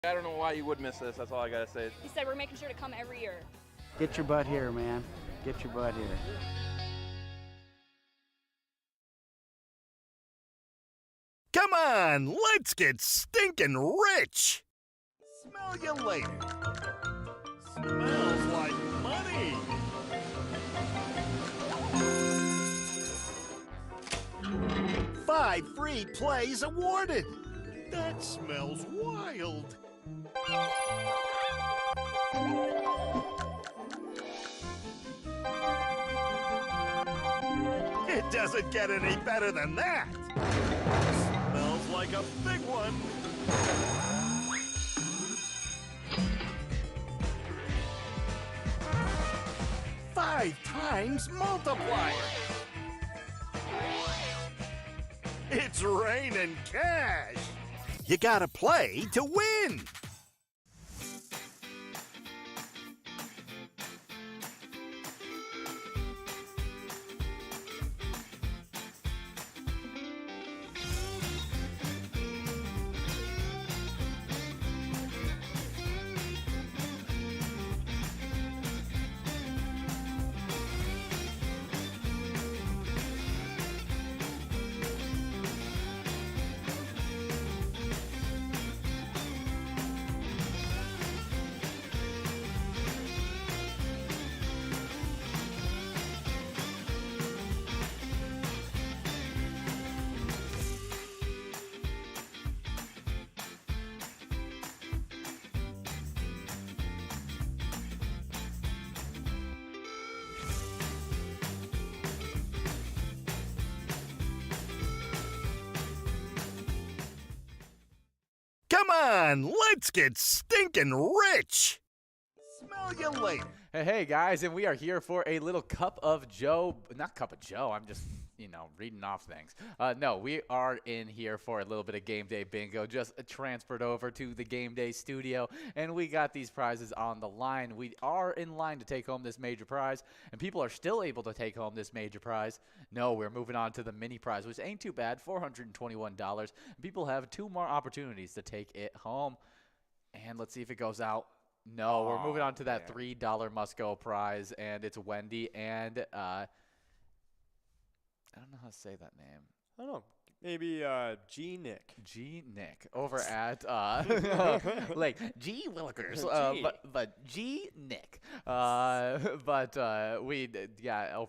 I don't know why you would miss this. That's all I gotta say. He said we're making sure to come every year. Get your butt here, man. Get your butt here. Come on, let's get stinking rich. Smell you later. Smells like money. Five free plays awarded. That smells wild. It doesn't get any better than that. Smells like a big one. Five times multiplier. It's raining cash. You gotta play to win. Come on, let's get stinking rich. Smell you later. Hey guys, and we are here for a little cup of Joe. Not cup of Joe, I'm just, reading off things. No, we are in here for a little bit of game day bingo, just transferred over to the game day studio, and we got these prizes on the line. We are in line to take home this major prize, and people are still able to take home this major prize. No, we're moving on to the mini prize, which ain't too bad, $421. And people have 2 more opportunities to take it home. And let's see if it goes out. No, we're moving on to that $3 must-go prize, and it's Wendy and I don't know how to say that name. I don't know. Maybe G Nick. G Nick over at like G Willikers, but G Nick. We over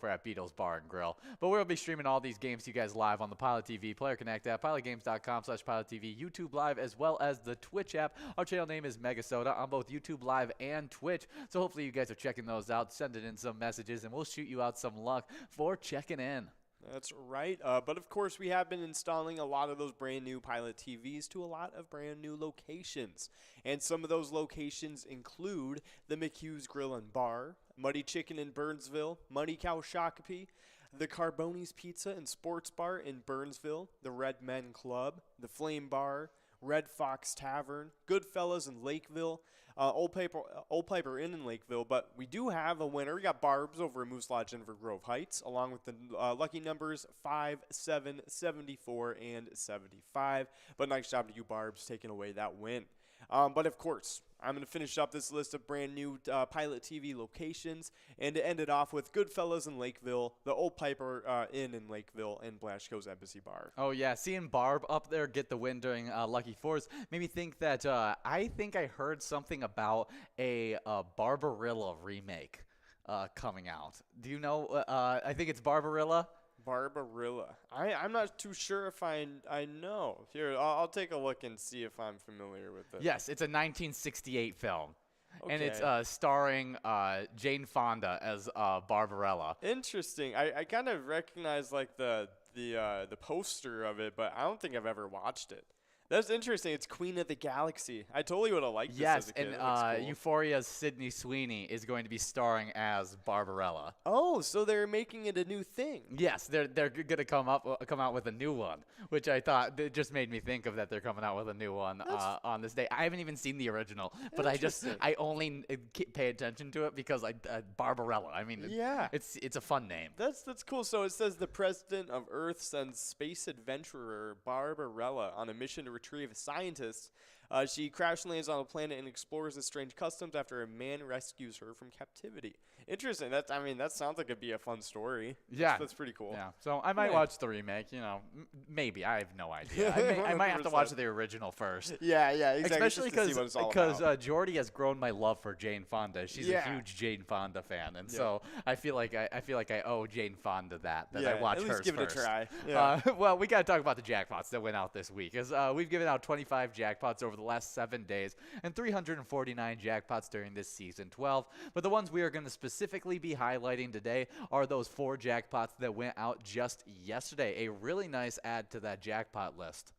at Beatles Bar and Grill. But we'll be streaming all these games to you guys live on the Pilot TV Player Connect app, pilotgames.com/PilotTV, YouTube Live, as well as the Twitch app. Our channel name is MegaSota on both YouTube Live and Twitch. So hopefully you guys are checking those out, sending in some messages, and we'll shoot you out some luck for checking in. That's right. But of course, we have been installing a lot of those brand new Pilot TVs to a lot of brand new locations. And some of those locations include the McHugh's Grill and Bar, Muddy Chicken in Burnsville, Muddy Cow Shakopee, the Carboni's Pizza and Sports Bar in Burnsville, the Red Men Club, the Flame Bar, Red Fox Tavern, Goodfellas in Lakeville, Old Piper Inn in Lakeville. But we do have a winner. We got Barb's over at Moose Lodge in Grove Heights, along with the lucky numbers 5, 7, 74, and 75. But nice job to you, Barb's, taking away that win. But of course, I'm going to finish up this list of brand new Pilot TV locations and to end it off with Goodfellas in Lakeville, the Old Piper Inn in Lakeville, and Blasco's Embassy Bar. Oh, yeah. Seeing Barb up there get the win during Lucky Fours made me think that I think I heard something about a Barbarilla remake coming out. Do you know? I think it's Barbarilla. Barbarilla. I'm not too sure if I know. Here, I'll take a look and see if I'm familiar with it. Yes, it's a 1968 film. Okay. And it's starring Jane Fonda as Barbarella. Interesting. I kind of recognize like the poster of it, but I don't think I've ever watched it. That's interesting. It's Queen of the Galaxy. I totally would have liked this as a kid. Yes, and cool. Euphoria's Sydney Sweeney is going to be starring as Barbarella. Oh, so they're making it a new thing. Yes, they're going to come out with a new one, which I thought it just made me think of that they're coming out with a new one on this day. I haven't even seen the original, but I only pay attention to it because Barbarella. I mean, yeah, it's a fun name. That's cool. So it says the president of Earth sends space adventurer Barbarella on a mission to retrieve scientists She crash lands on a planet and explores the strange customs after a man rescues her from captivity. Interesting. That sounds like it'd be a fun story. Yeah. That's pretty cool. Yeah. So I might watch the remake. You know, maybe. I have no idea. I might have to watch the original first. Yeah, exactly. Especially because Jordy has grown my love for Jane Fonda. She's a huge Jane Fonda fan, and so I feel like I owe Jane Fonda that I watch hers at least give first. it a try. Yeah. Well, we got to talk about the jackpots that went out this week, as we've given out 25 jackpots over the last 7 days and 349 jackpots during this season 12. But the ones we are going to specifically be highlighting today are those 4 jackpots that went out just yesterday. A really nice add to that jackpot list.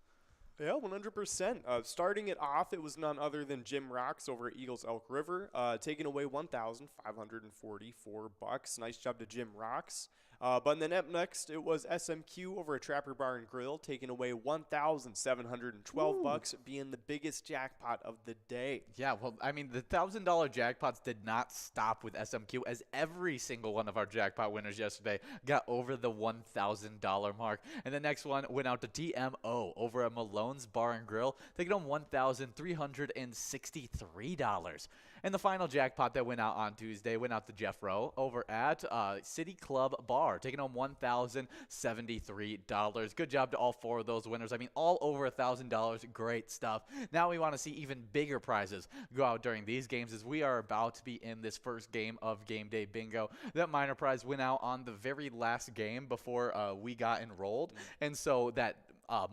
Yeah, 100%. Starting it off, it was none other than Jim Rocks over at Eagles Elk River, taking away $1,544. Nice job to Jim Rocks. But then up next, it was SMQ over at Trapper Bar and Grill, taking away $1,712, being the biggest jackpot of the day. Yeah, well, I mean, the $1,000 jackpots did not stop with SMQ, as every single one of our jackpot winners yesterday got over the $1,000 mark. And the next one went out to TMO over at Malone's Bar and Grill, taking home $1,363. And the final jackpot that went out on Tuesday went out to Jeff Rowe over at City Club Bar, taking home $1,073. Good job to all 4 of those winners. I mean, all over $1,000. Great stuff. Now we want to see even bigger prizes go out during these games, as we are about to be in this first game of Game Day Bingo. That minor prize went out on the very last game before we got enrolled. And so that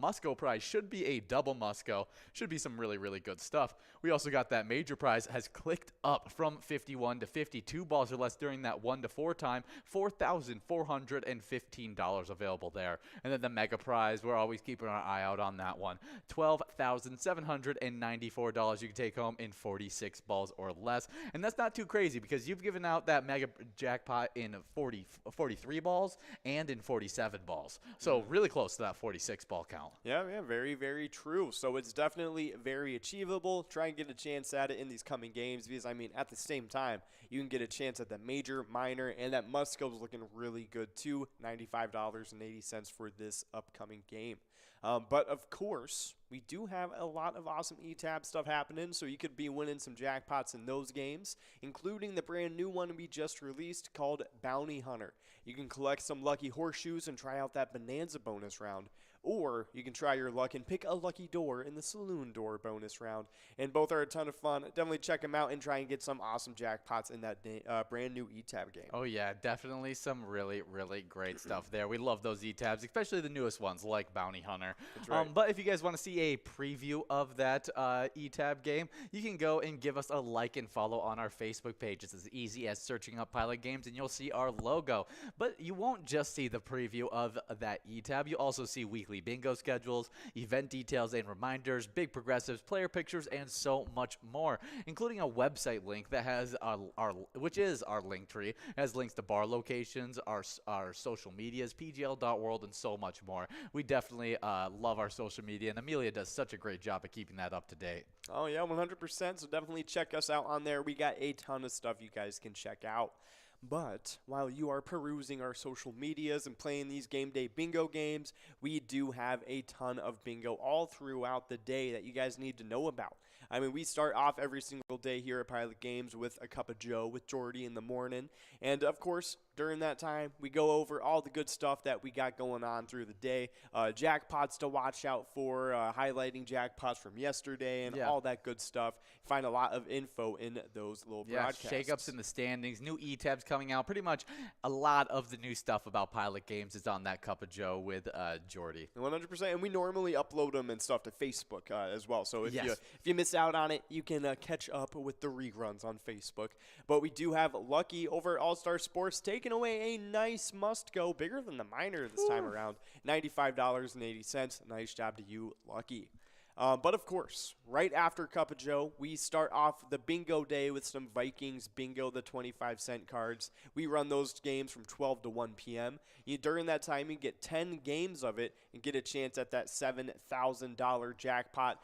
Musco prize should be a double Musco. Should be some really, really good stuff. We also got that major prize has clicked up from 51 to 52 balls or less during that 1 to 4 time. $4,415 available there. And then the mega prize, we're always keeping our eye out on that one. $12,794 you can take home in 46 balls or less. And that's not too crazy, because you've given out that mega jackpot in 43 balls and in 47 balls. So really close to that 46 ball count. Yeah, very, very true. So it's definitely very achievable. Try and get a chance at it in these coming games, because, I mean, at the same time, you can get a chance at the major, minor, and that Musco's looking really good too. $95.80 for this upcoming game. But, of course, we do have a lot of awesome E-Tab stuff happening, so you could be winning some jackpots in those games, including the brand new one we just released called Bounty Hunter. You can collect some lucky horseshoes and try out that Bonanza bonus round. Or you can try your luck and pick a lucky door in the saloon door bonus round. And both are a ton of fun. Definitely check them out and try and get some awesome jackpots in that brand new E-Tab game. Oh, yeah, definitely some really, really great stuff there. We love those E-Tabs, especially the newest ones like Bounty Hunter. That's right. But if you guys want to see a preview of that E-Tab game, you can go and give us a like and follow on our Facebook page. It's as easy as searching up Pilot Games and you'll see our logo. But you won't just see the preview of that E-Tab. You also see weekly bingo schedules, event details and reminders, big progressives, player pictures, and so much more, including a website link that has which is our link tree. It has links to bar locations, our social medias, pgl.world, and so much more. We definitely love our social media, and Amelia does such a great job of keeping that up to date. Oh, yeah, 100%. So definitely check us out on there. We got a ton of stuff you guys can check out. But while you are perusing our social medias and playing these Game Day Bingo games, we do have a ton of bingo all throughout the day that you guys need to know about. I mean, we start off every single day here at Pilot Games with a cup of Joe with Jordy in the morning. And, of course, during that time, we go over all the good stuff that we got going on through the day. Jackpots to watch out for, highlighting jackpots from yesterday and all that good stuff. Find a lot of info in those little broadcasts. Shakeups in the standings, new E-Tabs coming out. Pretty much a lot of the new stuff about Pilot Games is on that cup of Joe with Jordy. 100%. And we normally upload them and stuff to Facebook as well. So if you miss out on it, you can catch up with the reruns on Facebook. But we do have Lucky over at All-Star Sports taking away a nice must-go, bigger than the minor this time around, $95.80. Nice job to you, Lucky. But, of course, right after Cup of Joe, we start off the bingo day with some Vikings bingo, the 25-cent cards. We run those games from 12 to 1 p.m. During that time, you get 10 games of it and get a chance at that $7,000 jackpot,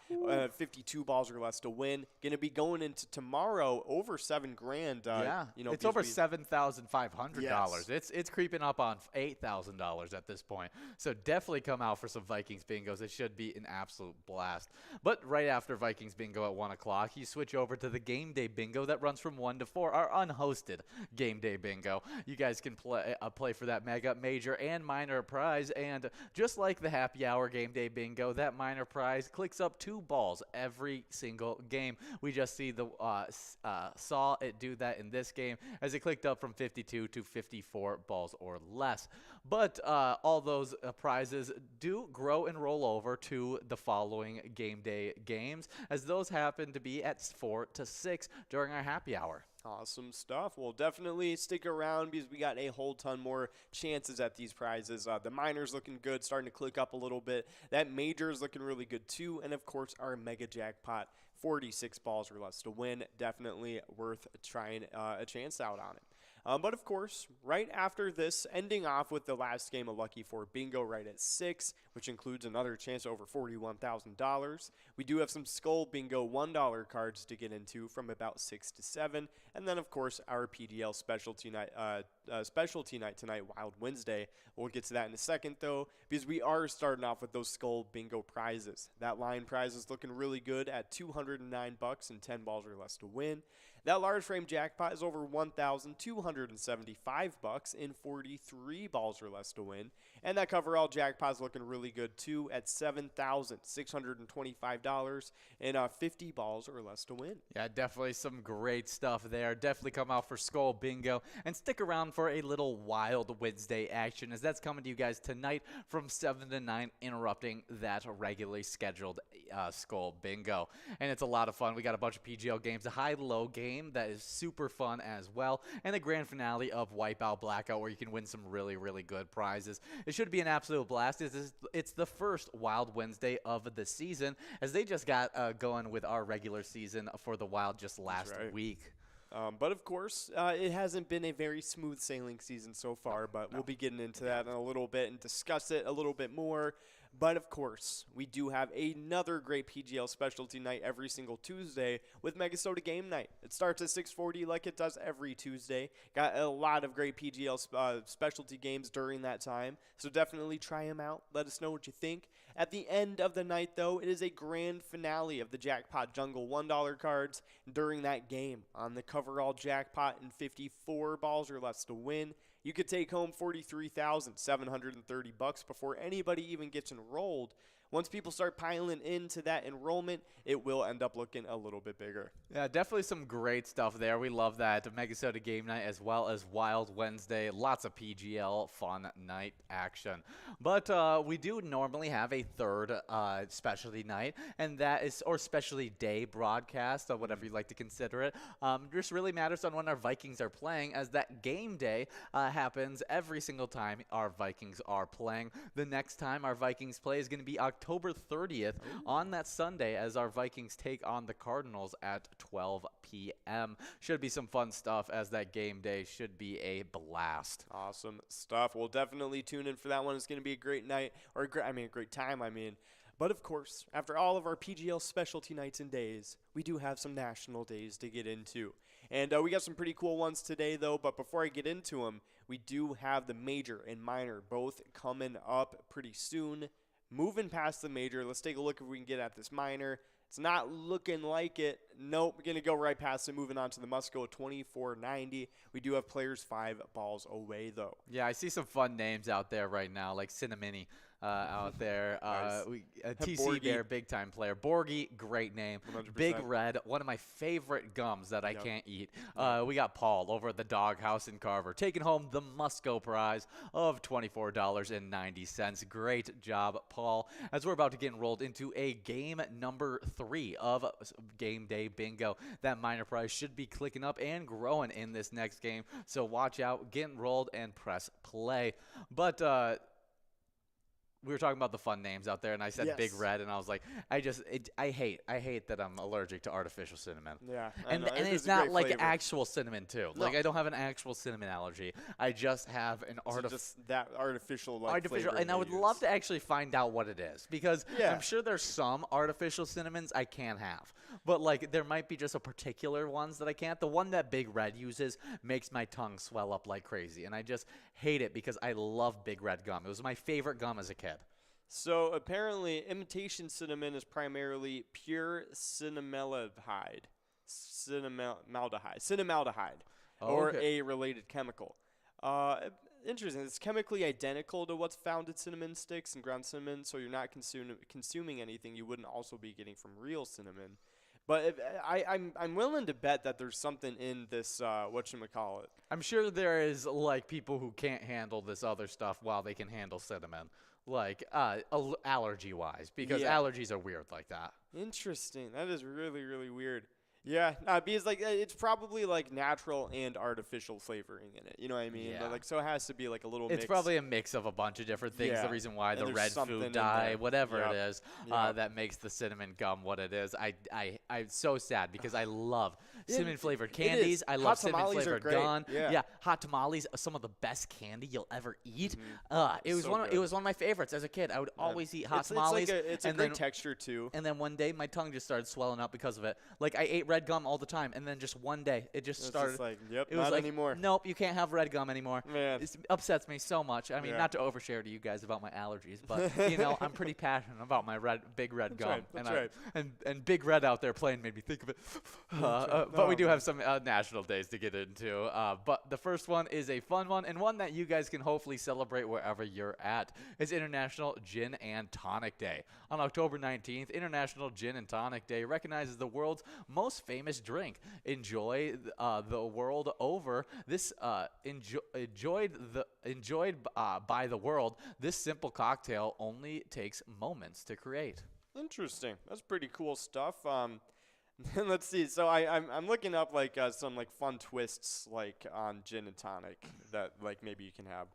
52 balls or less to win. Going to be going into tomorrow over $7,000. It's over $7,500. Yes. It's creeping up on $8,000 at this point. So definitely come out for some Vikings bingos. It should be an absolute blast. blast. But right after Vikings Bingo at 1 o'clock, you switch over to the Game Day Bingo that runs from 1 to 4, our unhosted Game Day Bingo. You guys can play for that mega, major, and minor prize, and just like the Happy Hour Game Day Bingo, that minor prize clicks up 2 balls every single game. We just saw it do that in this game as it clicked up from 52 to 54 balls or less. But all those prizes do grow and roll over to the following Game Day games, as those happen to be at 4 to 6 during our happy hour. Awesome stuff. Well, definitely stick around because we got a whole ton more chances at these prizes. The minor's looking good, starting to click up a little bit. That major is looking really good too. And, of course, our mega jackpot, 46 balls or less to win. Definitely worth trying a chance out on it. But, of course, right after this, ending off with the last game of Lucky 4 Bingo right at 6, which includes another chance over $41,000. We do have some Skull Bingo $1 cards to get into from about 6 to 7. And then, of course, our PDL specialty night tonight, Wild Wednesday. We'll get to that in a second, though, because we are starting off with those Skull Bingo prizes. That line prize is looking really good at $209 and 10 balls or less to win. That large frame jackpot is over $1,275 in 43 balls or less to win. And that coverall jackpot is looking really good too at $7,625 and 50 balls or less to win. Yeah, definitely some great stuff there. Definitely come out for Skull Bingo and stick around for a little Wild Wednesday action, as that's coming to you guys tonight from 7 to 9, interrupting that regularly scheduled Skull Bingo. And it's a lot of fun. We got a bunch of PGL games, a high-low game that is super fun as well, and the grand finale of Wipeout Blackout, where you can win some really, really good prizes. It should be an absolute blast. It's the first Wild Wednesday of the season, as they just got going with our regular season for the Wild just last week. But, of course, it hasn't been a very smooth sailing season so far, but we'll be getting into that in a little bit and discuss it a little bit more. But, of course, we do have another great PGL specialty night every single Tuesday with MegaSota Game Night. It starts at 6:40 like it does every Tuesday. Got a lot of great PGL specialty games during that time, so definitely try them out. Let us know what you think. At the end of the night, though, it is a grand finale of the Jackpot Jungle $1 cards during that game on the coverall jackpot and 54 balls or less to win. You could take home $43,730 before anybody even gets enrolled. Once people start piling into that enrollment, it will end up looking a little bit bigger. Yeah, definitely some great stuff there. We love that. MegaSota Game Night as well as Wild Wednesday. Lots of PGL fun night action. But we do normally have a third specialty night, and that is, or specialty day broadcast, or whatever you like to consider it. Just really matters on when our Vikings are playing, as that game day happens every single time our Vikings are playing. The next time our Vikings play is going to be October 30th on that Sunday, as our Vikings take on the Cardinals at 12 p.m. Should be some fun stuff, as that game day should be a blast. Awesome stuff. We'll definitely tune in for that one. It's going to be a great night, or a great time. But, of course, after all of our PGL specialty nights and days, we do have some national days to get into. And we got some pretty cool ones today, though. But before I get into them, we do have the major and minor both coming up pretty soon. Moving past the major, let's take a look if we can get at this minor. It's not looking like it. Nope, we're going to go right past it. Moving on to the Musco at 24.90. We do have players 5 balls away, though. Yeah, I see some fun names out there right now, like Cinnamini. Out there. Nice. TC Bear, big-time player. Borgie, great name. 100%. Big Red, one of my favorite gums that I can't eat. We got Paul over at the Doghouse in Carver, taking home the Musco prize of $24.90. Great job, Paul. As we're about to get enrolled into a game number 3 of Game Day Bingo. That minor prize should be clicking up and growing in this next game, so watch out, get enrolled, and press play. But, we were talking about the fun names out there, and I said Big Red, and I was like, I hate that I'm allergic to artificial cinnamon. Yeah, and it's not like actual cinnamon too. No. Like, I don't have an actual cinnamon allergy. I just have an artificial and I would love to actually find out what it is, because I'm sure there's some artificial cinnamons I can have, but like there might be just a particular ones that I can't. The one that Big Red uses makes my tongue swell up like crazy, and I just hate it because I love Big Red gum. It was my favorite gum as a kid. So apparently, imitation cinnamon is primarily pure cinnamaldehyde, or okay. a related chemical. Interesting. It's chemically identical to what's found in cinnamon sticks and ground cinnamon, so you're not consuming anything you wouldn't also be getting from real cinnamon. But I'm willing to bet that there's something in this whatchamacallit. I'm sure there is like people who can't handle this other stuff while they can handle cinnamon, like allergy wise, because Yeah. allergies are weird like that. Interesting. That is really, really weird. Yeah, because like it's probably like natural and artificial flavoring in it. You know what I mean? Yeah. But, like, so it has to be like a little. It's mix. probably a mix of a bunch of different things. Yeah. The reason why And the there's red something food in dye, there. whatever Yep. it is, Yep. that makes the cinnamon gum what it is. I'm so sad because I love Yeah, cinnamon flavored it is. candies. I Hot love cinnamon tamales are flavored great. gum. Yeah. Hot tamales are some of the best candy you'll ever eat. It was So one. It good. was one of my favorites as a kid. I would always eat hot It's tamales. like it's a and great then texture too. And then one day, my tongue just started swelling up because of it. Like, I ate red gum all the time, and then just one day, it just It's started. just like, yep, it was not like, anymore. Nope, you can't have red gum anymore. Man. It upsets me so much. I mean, Yeah. not to overshare to you guys about my allergies, but, I'm pretty passionate about my big red gum. right, that's and right. And Big Red out there playing made me think of it. But we do have some national days to get into. But the first one is a fun one, and one that you guys can hopefully celebrate wherever you're at. It's International Gin and Tonic Day. On October 19th, International Gin and Tonic Day recognizes the world's most famous drink. Enjoy the world over. This enjoyed by the world. This simple cocktail only takes moments to create. Interesting. That's pretty cool stuff. Let's see. So I'm looking up like some like fun twists like on gin and tonic that like maybe you can have.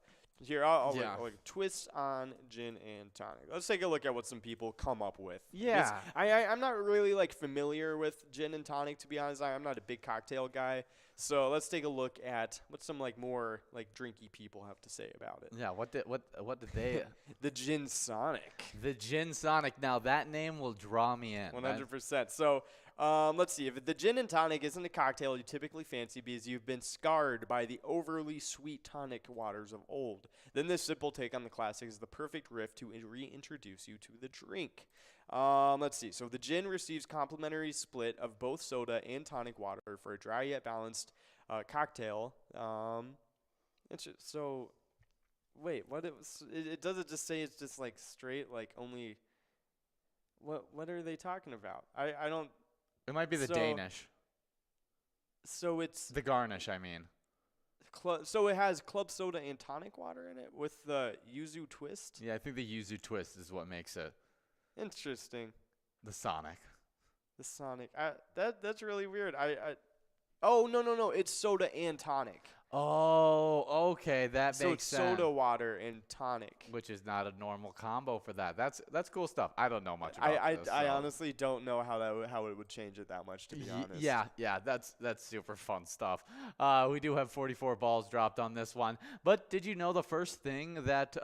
Here, I'll like twist on gin and tonic. Let's take a look at what some people come up with. Yeah. Because I'm not really like familiar with gin and tonic, to be honest. I'm not a big cocktail guy. So let's take a look at what some like more like drinky people have to say about it. Yeah, what did they The Gin Sonic. The Gin Sonic. Now that name will draw me in. 100%. So let's see. If the gin and tonic isn't a cocktail you typically fancy because you've been scarred by the overly sweet tonic waters of old, then this simple take on the classic is the perfect riff to reintroduce you to the drink. Let's see. So the gin receives complimentary split of both soda and tonic water for a dry yet balanced cocktail. So wait, what it doesn't just say it's just like straight like only. What are they talking about? I don't. It might be the So- Danish. So it's The garnish, I mean. so it has club soda and tonic water in it with the yuzu twist. Yeah, I think the yuzu twist is what makes it Interesting. the Sonic. The Sonic. That's really weird. Oh no. It's soda and tonic. Oh, okay, that So makes it's sense. soda water and tonic. Which is not a normal combo for that. That's cool stuff. I don't know much about I this. I so. honestly don't know how it would change it that much, to be honest. Yeah, that's super fun stuff. We do have 44 balls dropped on this one. But did you know the first thing that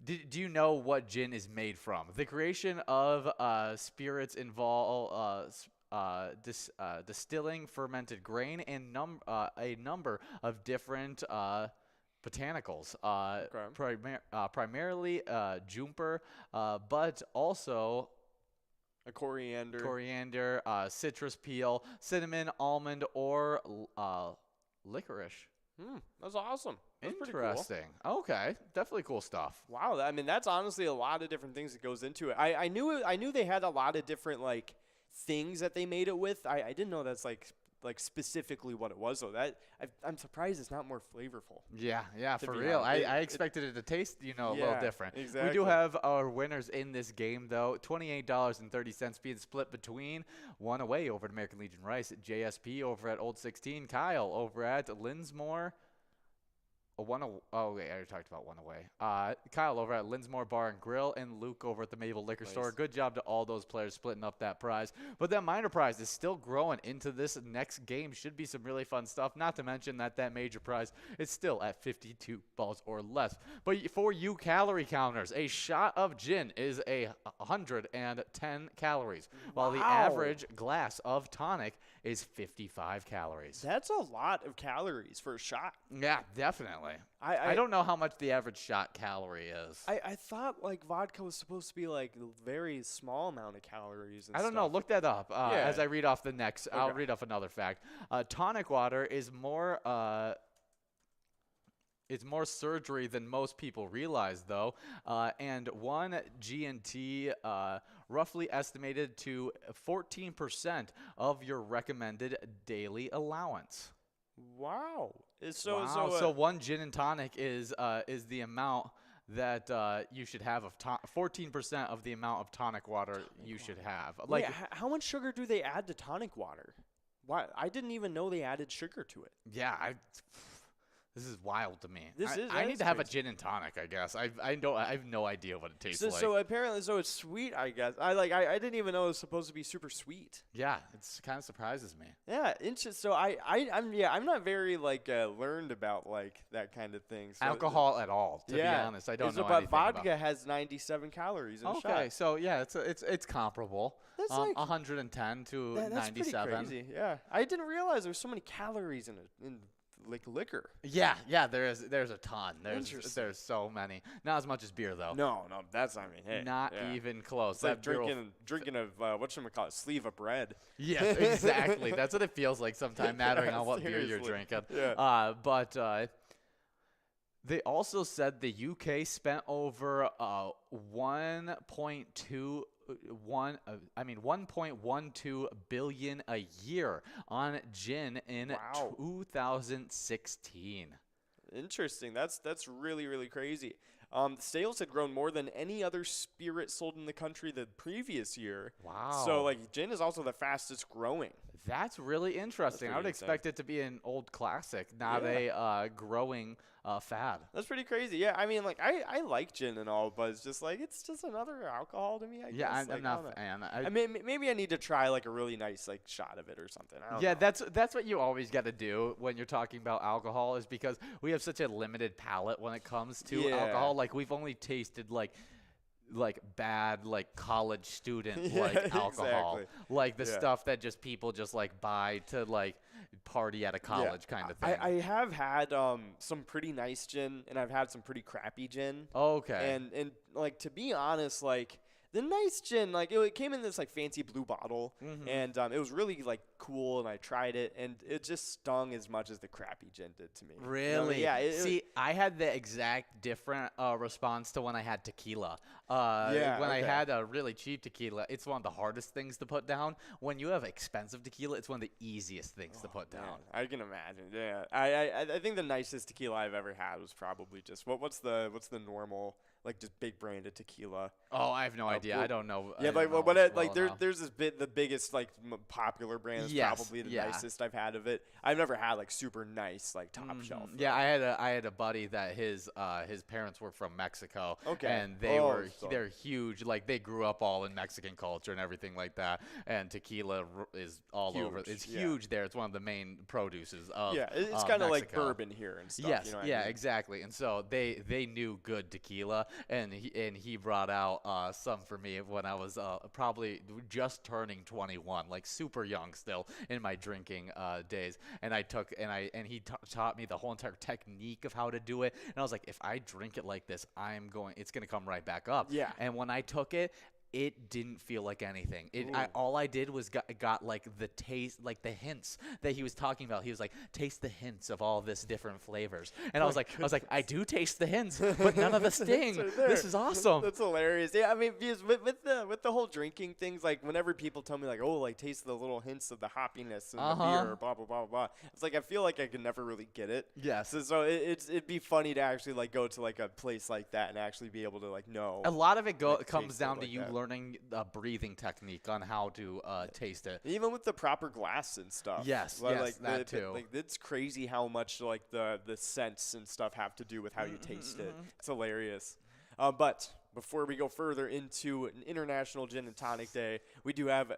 do you know what gin is made from? The creation of spirits involve distilling fermented grain and a number of different botanicals, primarily juniper, but also A coriander. citrus peel, cinnamon, almond, or licorice. That's awesome. That's pretty cool. Interesting. Okay, definitely cool stuff. Wow, I mean that's honestly a lot of different things that goes into it. I knew they had a lot of different like things that they made it with. I didn't know that's like specifically what it was though. I'm surprised it's not more flavorful. Yeah, To for be real. honest. I expected it to taste, a little Yeah, different. exactly. We do have our winners in this game, though. $28.30 being split between one away over at American Legion Rice, JSP over at Old 16, Kyle over at Linsmore. I already talked about one away. Kyle over at Linsmore Bar and Grill, and Luke over at the Maple Liquor Store. Good job to all those players splitting up that prize. But that minor prize is still growing into this next game. Should be some really fun stuff. Not to mention that major prize is still at 52 balls or less. But for you calorie counters, a shot of gin is 110 calories, while the average glass of tonic is 55 calories. That's a lot of calories for a shot. Yeah, definitely. definitely. I don't know how much the average shot calorie is. I thought like vodka was supposed to be like a very small amount of calories. And I don't know. stuff. Look that up as I read off the next. I'll Okay. read off another fact. Tonic water is more. It's more surgery than most people realize, though, and 1 G&T roughly estimated to 14% of your recommended daily allowance. Wow. Wow. So 1 gin and tonic is the amount that you should have of 14% of the amount of tonic water you should have. Like, how much sugar do they add to tonic water? Why? I didn't even know they added sugar to it. Yeah, this is wild to me. I need to have a gin and tonic, I guess. I have no idea what it tastes like. So apparently, it's sweet. I guess I didn't even know it was supposed to be super sweet. Yeah, it's kind of surprises me. Yeah, interesting. So I'm not very learned about like that kind of thing. So Alcohol at all, to be honest. I don't know but anything vodka about. has 97 calories in a shot. Okay, so yeah, it's comparable. That's like 110 to that's 97. pretty crazy. Yeah, I didn't realize there was so many calories in like liquor. Yeah, there's a ton. There's so many. Not as much as beer though. No, that's hey. Not even close. It's like drinking of whatchamacallit, sleeve of bread. Yeah, exactly. That's what it feels like sometimes, mattering on what beer you're drinking. Yeah. But they also said the UK spent over 1.12 billion a year on gin in 2016. Interesting. That's really, really crazy. Sales had grown more than any other spirit sold in the country the previous year. Wow. So gin is also the fastest growing. That's really interesting. I would expect it to be an old classic, not a growing fad. That's pretty crazy. Yeah, I mean, I like gin and all, but it's just another alcohol to me, I guess. I'm not a fan. I mean, maybe I need to try a really nice shot of it or something. I don't know. That's what you always got to do when you're talking about alcohol, is because we have such a limited palate when it comes to alcohol. Like, we've only tasted bad college student alcohol, exactly. the stuff that just people just buy to party at a college kind of thing. I have had some pretty nice gin, and I've had some pretty crappy gin. Okay. And to be honest, the nice gin, it came in this fancy blue bottle, and it was really cool, and I tried it, and it just stung as much as the crappy gin did to me. Really? Yeah. See, I had the exact different response to when I had tequila. When I had a really cheap tequila, it's one of the hardest things to put down. When you have expensive tequila, it's one of the easiest things to put down. Man, I can imagine. Yeah. I think the nicest tequila I've ever had was probably just what's the normal just big branded tequila. Oh, I have no idea. I don't know. Yeah, there's the biggest popular brand is probably the nicest I've had of it. I've never had super nice top shelf. Yeah, I had a buddy that his parents were from Mexico. Okay. And they're huge. They grew up all in Mexican culture and everything like that. And tequila is all over. It's huge there. It's one of the main produces of it's kind of like Mexico. bourbon here and stuff. Yes, you know what I mean? exactly. And so they knew good tequila, and he brought out some for me when I was probably just turning 21, super young still in my drinking days. And he taught me the whole entire technique of how to do it. And I was like, if I drink it like this, it's gonna come right back up. Yeah. And when I took it, it didn't feel like anything. All I did was got the taste, the hints that he was talking about. He was like, taste the hints of all this different flavors. And I was like, I do taste the hints, but none of the sting. This is awesome. That's hilarious. Yeah, I mean, because with the whole drinking things, whenever people tell me taste the little hints of the hoppiness in the beer, blah blah blah blah. It's I feel like I can never really get it. Yes. So it'd be funny to actually go to a place like that and actually be able to know. A lot of it comes down to you learning a breathing technique on how to taste it. Even with the proper glass and stuff. Yes, that too. It's crazy how much the scents and stuff have to do with how you taste it. It's hilarious. But before we go further into an International Gin and Tonic Day, we do have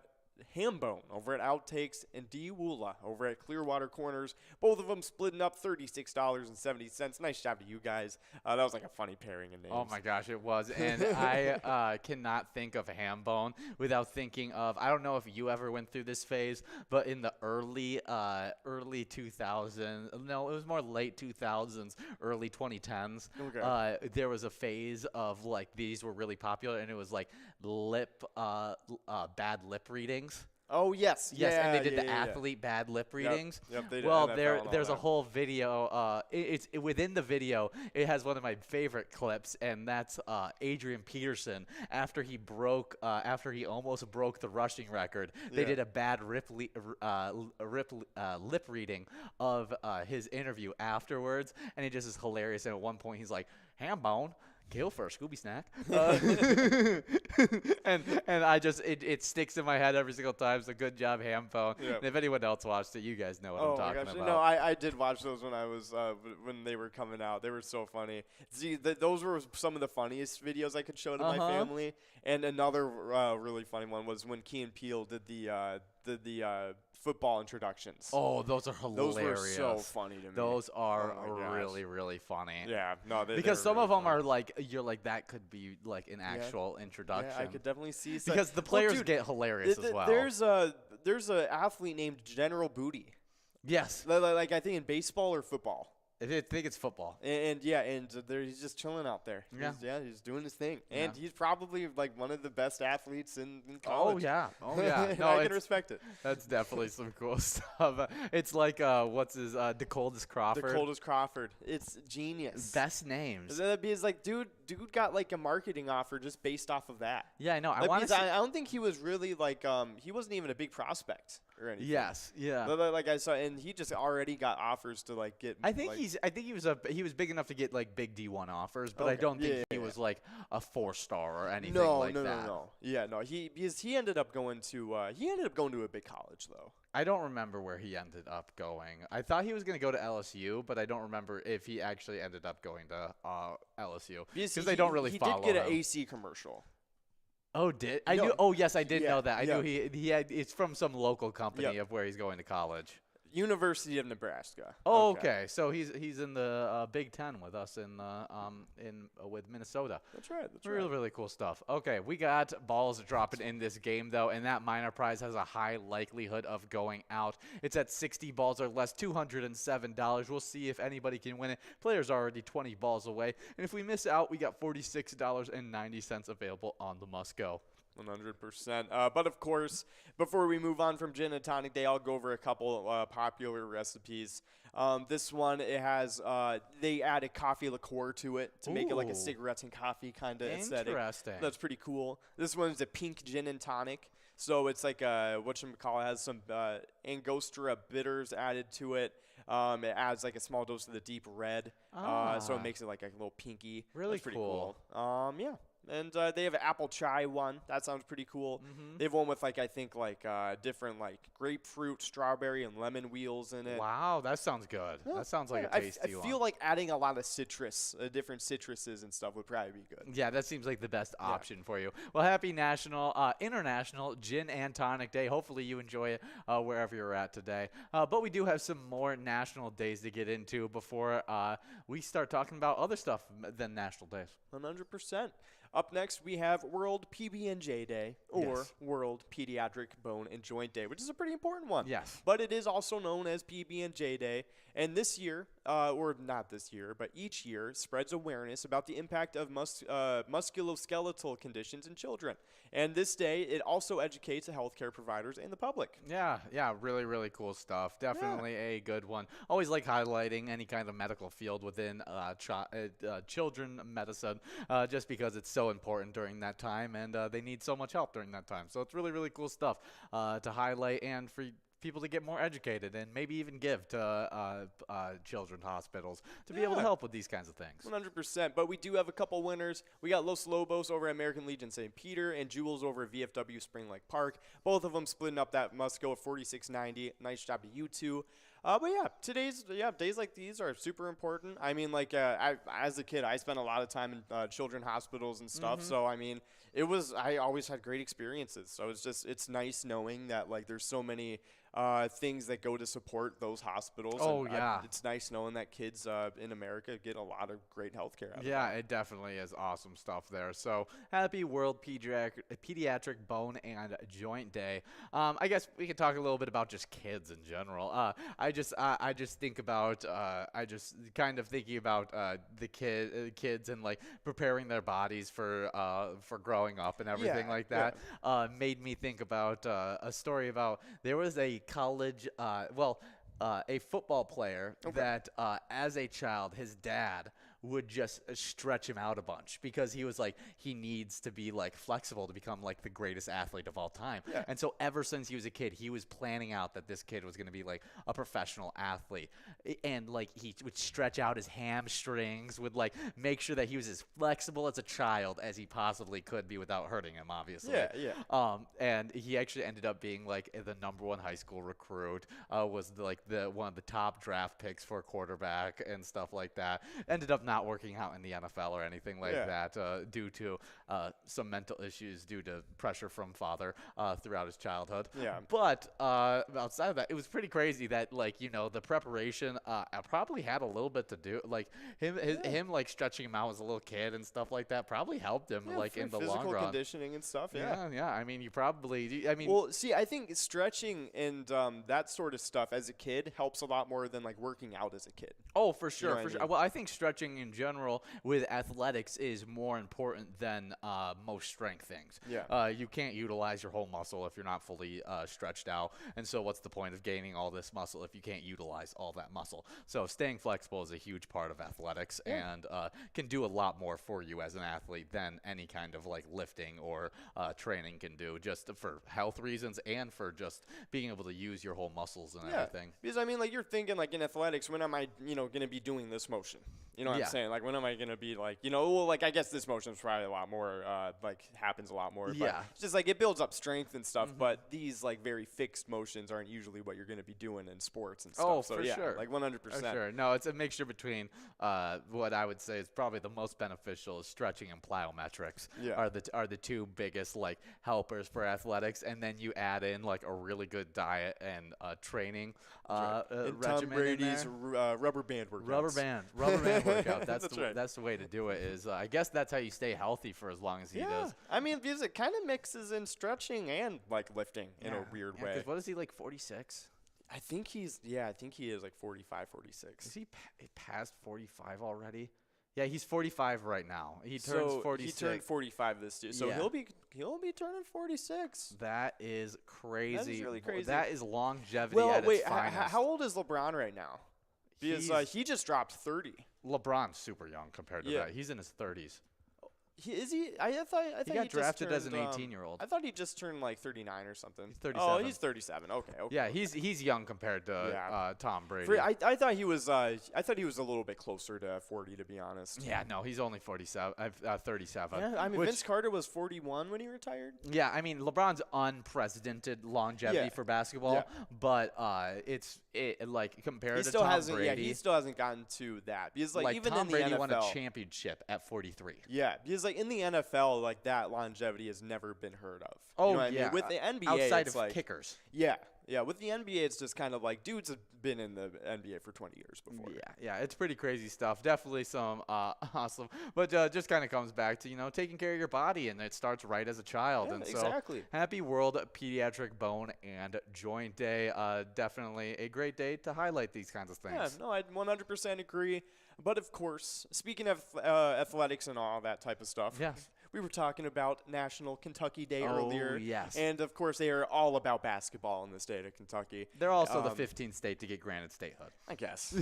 Hambone over at Outtakes and D. Woola over at Clearwater Corners. Both of them splitting up $36.70. Nice job to you guys. That was like a funny pairing of names. Oh my gosh, it was. And I cannot think of Hambone without thinking of, I don't know if you ever went through this phase, but in the early 2000s, no, it was more late 2000s, early 2010s. Okay. There was a phase of like these were really popular, and it was like bad lip readings. Oh, yes. Yes, yeah, and they did yeah, the yeah, athlete bad lip readings. Yep, they did well, NFL and all there's a that. whole video. Within the video, it has one of my favorite clips, and that's Adrian Peterson after he almost broke the rushing record. They Yeah. did a bad lip reading of his interview afterwards, and it just is hilarious. And at one point, he's like, "Hambone. Kill for a Scooby snack," and I just it sticks in my head every single time. So good job, Hambone. Yep. And if anyone else watched it, you guys know what I'm Oh my talking gosh! about. No, I did watch those when I was when they were coming out. They were so funny. See, those were some of the funniest videos I could show to my family. And another really funny one was when Key and Peele did the football introductions. Oh, those are hilarious. Those were so funny to me. Those are Oh my gosh. really, really funny. Yeah, no, Because were some really of them funny. are like, you're like, that could be like an actual introduction. Yeah, I could definitely see. Some, because the Well, players dude, get hilarious as well. There's a athlete named General Booty. Yes. Like I think in baseball or football. I think it's football. And he's just chilling out there. Yeah. He's doing his thing. Yeah. And he's probably like one of the best athletes in Oh college. yeah. And No, I can it's- respect it. That's definitely some cool stuff. It's like what's his DeColdest Crawford. The Coldest Crawford. It's genius. Best names. Because like dude got like a marketing offer just based off of that. Yeah, I know. I Like, want to. because I don't think he was really like he wasn't even a big prospect or anything. Yes. Yeah. Like I saw, and he just already got offers to like get. I think like, he was big enough to get like big D1 offers, but I Okay. don't think Yeah, he yeah, was like a 4-star or anything no, like no, that. no. Yeah, no. Because he ended up going to a big college though. I don't remember where he ended up going. I thought he was going to go to LSU, but I don't remember if he actually ended up going to LSU because they don't really follow He did get him. an AC commercial. Oh, did I No. knew? Oh, yes, I did Yeah, know that. I yeah. knew he had. It's from some local company Yep. of where he's going to college. University of Nebraska. Oh, okay. So he's in the Big Ten with us with Minnesota. That's right. That's Really, right. really cool stuff. Okay, we got balls dropping in this game, though, and that minor prize has a high likelihood of going out. It's at 60 balls or less, $207. We'll see if anybody can win it. Players are already 20 balls away, and if we miss out, we got $46.90 available on the must go. 100%. But of course, before we move on from Gin and Tonic Day, I'll go over a couple popular recipes. This one, it has they added coffee liqueur to it to make it like Ooh. a cigarettes and coffee kind of aesthetic. Interesting. That's pretty cool. This one's a pink gin and tonic. So it's like whatchamacallit, has some Angostura bitters added to it. It adds like a small dose of the deep red. So it makes it like a little pinky. Really That's pretty cool. Yeah. And they have an apple chai one. That sounds pretty cool. Mm-hmm. They have one with like I think like different like grapefruit, strawberry, and lemon wheels in it. Wow, that sounds good. Yeah, That sounds like yeah, a tasty I one. feel like adding a lot of citrus, different citruses and stuff would probably be good. Yeah, that seems like the best option for you. Well, happy International Gin and Tonic Day. Hopefully you enjoy it wherever you're at today. But we do have some more national days to get into before we start talking about other stuff than national days. 100%. Up next, we have World PB&J Day, or Yes. World Pediatric Bone and Joint Day, which is a pretty important one. Yes. But it is also known as PB&J Day. And this year, or not this year, but each year, spreads awareness about the impact of musculoskeletal conditions in children. And this day, it also educates the healthcare providers and the public. Yeah, really, really cool stuff. Definitely a good one. Always like highlighting any kind of medical field within children medicine, just because it's so important during that time, and they need so much help during that time. So it's really, really cool stuff to highlight and for people to get more educated and maybe even give to children's hospitals to be able to Yeah. help with these kinds of things. 100%. But we do have a couple winners. We got Los Lobos over at American Legion St. Peter and Jules over at VFW Spring Lake Park. Both of them splitting up that must go at 46.90. Nice job to you two. But yeah, days like these are super important. I mean, like as a kid, I spent a lot of time in children's hospitals and stuff. So I mean, I always had great experiences. So it's nice knowing that like there's so many things that go to support those hospitals. Oh, and yeah. it's nice knowing that kids in America get a lot of great health care. Yeah, it definitely is awesome stuff there. So happy World Pediatric Bone and Joint Day. I guess we could talk a little bit about just kids in general. I just think about thinking about the kids and like preparing their bodies for growing up and everything like that. Made me think about a story about there was a college a football player that as a child his dad would just stretch him out a bunch because he was like he needs to be like flexible to become like the greatest athlete of all time. And so ever since he was a kid he was planning out that this kid was going to be like a professional athlete, and like he would stretch out his hamstrings, would like make sure that he was as flexible as a child as he possibly could be without hurting him, obviously. And he actually ended up being like the #1 high school recruit, was like one of the top draft picks for a quarterback and stuff like that. Ended up not working out in the NFL or anything like that due to some mental issues due to pressure from father throughout his childhood. But outside of that, it was pretty crazy that like the preparation probably had a little bit to do, like him like stretching him out as a little kid and stuff like that probably helped him like in the long run. Physical conditioning and stuff. I mean you probably well, see, I think stretching and that sort of stuff as a kid helps a lot more than like working out as a kid. Oh, for sure, You know what I mean? Well, I think stretching in general with athletics is more important than most strength things. You can't utilize your whole muscle if you're not fully stretched out, and so what's the point of gaining all this muscle if you can't utilize all that muscle? So staying flexible is a huge part of athletics and can do a lot more for you as an athlete than any kind of like lifting or training can do, just for health reasons and for just being able to use your whole muscles and everything. Because I mean, like you're thinking like in athletics, when am I going to be doing this motion? You know what I'm saying? Like when am I going to be like, well, like I guess this motion is probably a lot more like happens a lot more. But it's just like it builds up strength and stuff, but these like very fixed motions aren't usually what you're going to be doing in sports and stuff. Oh, so for sure. Like 100%. For sure. No, it's a mixture between what I would say is probably the most beneficial is stretching and plyometrics are the two biggest like helpers for athletics, and then you add in like a really good diet and training and regimen Tom Brady's rubber band workouts. Rubber band workout. That's That's right. That's the way to do it. Is I guess that's how you stay healthy for as long as he does. I mean, because it kind of mixes in stretching and like lifting in a weird way. 'Cause what is he, like 46? I think he is like 45, 46. Is he past 45 already? Yeah, he's 45 right now. He turns 46. He turned 45 this year, so he'll be turning 46. That is crazy. That is really crazy. That is longevity at its finest. How old is LeBron right now? Because he just dropped 30. LeBron's super young compared to that. He's in his 30s. Is he? I thought he got drafted as an 18-year-old. I thought he just turned like 39 or something. He's 37. Oh, he's 37. Okay. Yeah, he's young compared to Tom Brady. I thought he was. I thought he was a little bit closer to 40, to be honest. Yeah, no, he's only 37. 37. Yeah, I mean, Vince Carter was 41 when he retired. Yeah, I mean, LeBron's unprecedented longevity for basketball, but it's like compared to Tom Brady. Yeah, he still hasn't gotten to that because like even Tom in the Brady NFL, won a championship at 43. Yeah, because like in the NFL, like that longevity has never been heard of. Oh, you know what yeah. I mean? With the NBA, outside it's of like kickers. Yeah, with the NBA, it's just kind of like dudes have been in the NBA for 20 years before. Yeah, it's pretty crazy stuff. Definitely some awesome, but just kind of comes back to taking care of your body, and it starts right as a child. Yeah, and so exactly. Happy World Pediatric Bone and Joint Day. Definitely a great day to highlight these kinds of things. Yeah, no, I 100% agree. But of course, speaking of athletics and all that type of stuff, we were talking about National Kentucky Day earlier. Yes. And of course, they are all about basketball in the state of Kentucky. They're also the 15th state to get granted statehood, I guess.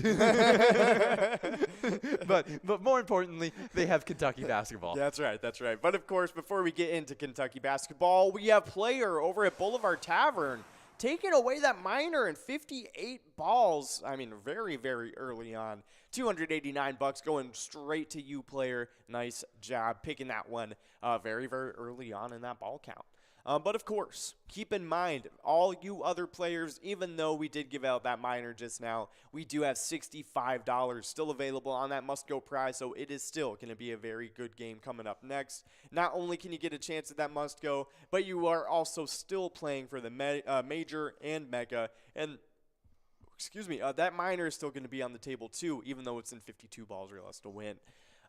but more importantly, they have Kentucky basketball. That's right. But of course, before we get into Kentucky basketball, we have Player over at Boulevard Tavern taking away that minor in 58 balls. I mean, very, very early on. $289 going straight to you, Player. Nice job picking that one very, very early on in that ball count. But of course, keep in mind, all you other players, even though we did give out that minor just now, we do have $65 still available on that must-go prize, so it is still going to be a very good game coming up next. Not only can you get a chance at that must-go, but you are also still playing for the major and mega, and excuse me, that minor is still going to be on the table too, even though it's in 52 balls or less to win.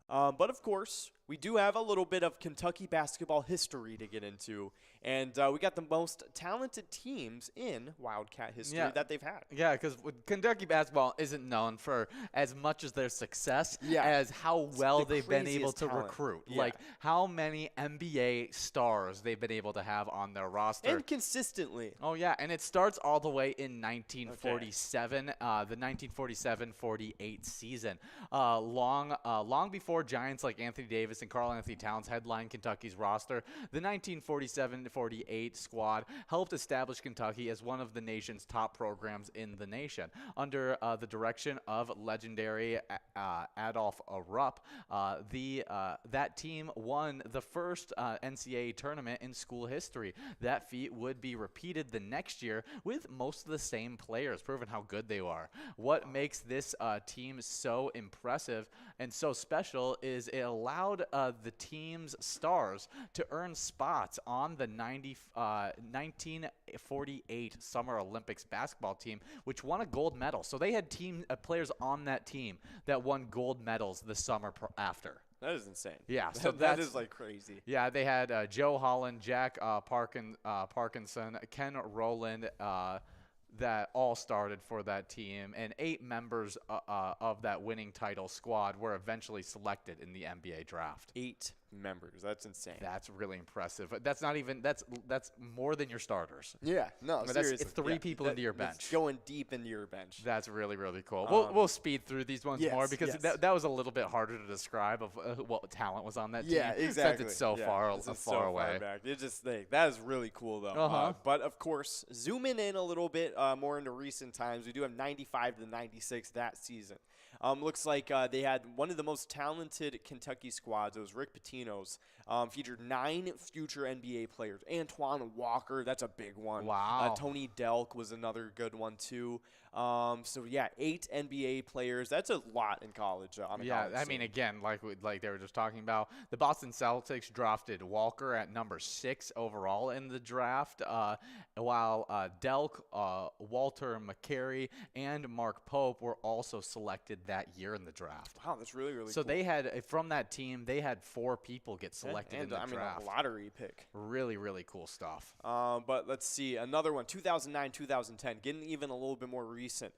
But of course, we do have a little bit of Kentucky basketball history to get into, and we got the most talented teams in Wildcat history that they've had. Yeah, because Kentucky basketball isn't known for as much as their success as how well they've been able to recruit. Yeah. Like how many NBA stars they've been able to have on their roster. And consistently. Oh, yeah, and it starts all the way in 1947, the 1947-48 season. Long before giants like Anthony Davis and Karl Anthony Towns headlined Kentucky's roster, the 1947-48 squad helped establish Kentucky as one of the nation's top programs in the nation. Under the direction of legendary Adolph Rupp, that team won the first NCAA tournament in school history. That feat would be repeated the next year with most of the same players, proving how good they are. What makes this team so impressive and so special is it allowed the team's stars to earn spots on the 1948 Summer Olympics basketball team, which won a gold medal. So they had players on that team that won gold medals the summer after. That is insane. Yeah, so that is like crazy. Yeah, they had Joe Holland, Jack Parkinson, Ken Rowland, that all started for that team, and 8 members of that winning title squad were eventually selected in the NBA draft. 8 members. That's insane. That's really impressive. That's not even that's more than your starters. Yeah, no, I mean, seriously. It's 3 people into your bench. That's going deep into your bench. That's really, really cool. We'll speed through these ones more because that was a little bit harder to describe of what talent was on that team. Yeah, exactly. Since it's so far away. Back. It's just that is really cool though. But of course, zooming in a little bit more into recent times, we do have 95 to 96 that season. Looks like they had one of the most talented Kentucky squads. It was Rick Pitino's. Featured 9 future NBA players. Antoine Walker, that's a big one. Wow. Tony Delk was another good one too. So yeah, 8 NBA players. That's a lot in college. I mean, again, like they were just talking about, the Boston Celtics drafted Walker at number 6 overall in the draft, while Delk, Walter McCary, and Mark Pope were also selected that year in the draft. Wow, that's really, really cool. So they had, from that team, they had 4 people get selected in the draft. A lottery pick. Really, really cool stuff. But let's see, another one, 2009-2010, getting even a little bit more recent.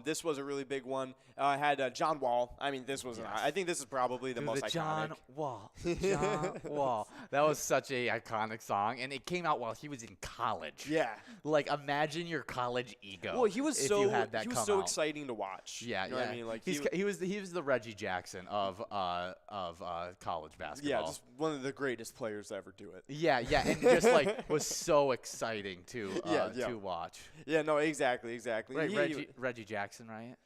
This was a really big one. Had John Wall. I mean, this was I think this is probably the most iconic. John Wall. John Wall. That was such a iconic song, and it came out while he was in college. Yeah. Like, imagine your college ego. Well, he was so out. exciting to watch. Yeah, you know what I mean? Like he was the Reggie Jackson of college basketball. Yeah, just one of the greatest players to ever do it. Yeah, and just like was so exciting to watch. Yeah, no, exactly. Right, Reggie Jackson, right?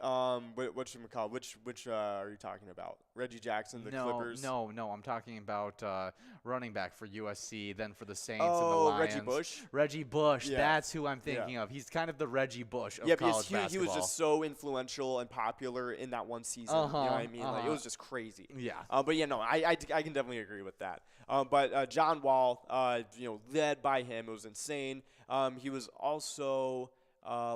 Whatchamacallit? Which are you talking about? Reggie Jackson, the Clippers? No, I'm talking about running back for USC, then for the Saints and the Lions. Reggie Bush? Reggie Bush, that's who I'm thinking of. He's kind of the Reggie Bush of college basketball. He was just so influential and popular in that one season. You know what I mean? Like, it was just crazy. Yeah. But yeah, no, I can definitely agree with that. But John Wall, led by him, it was insane. He was also...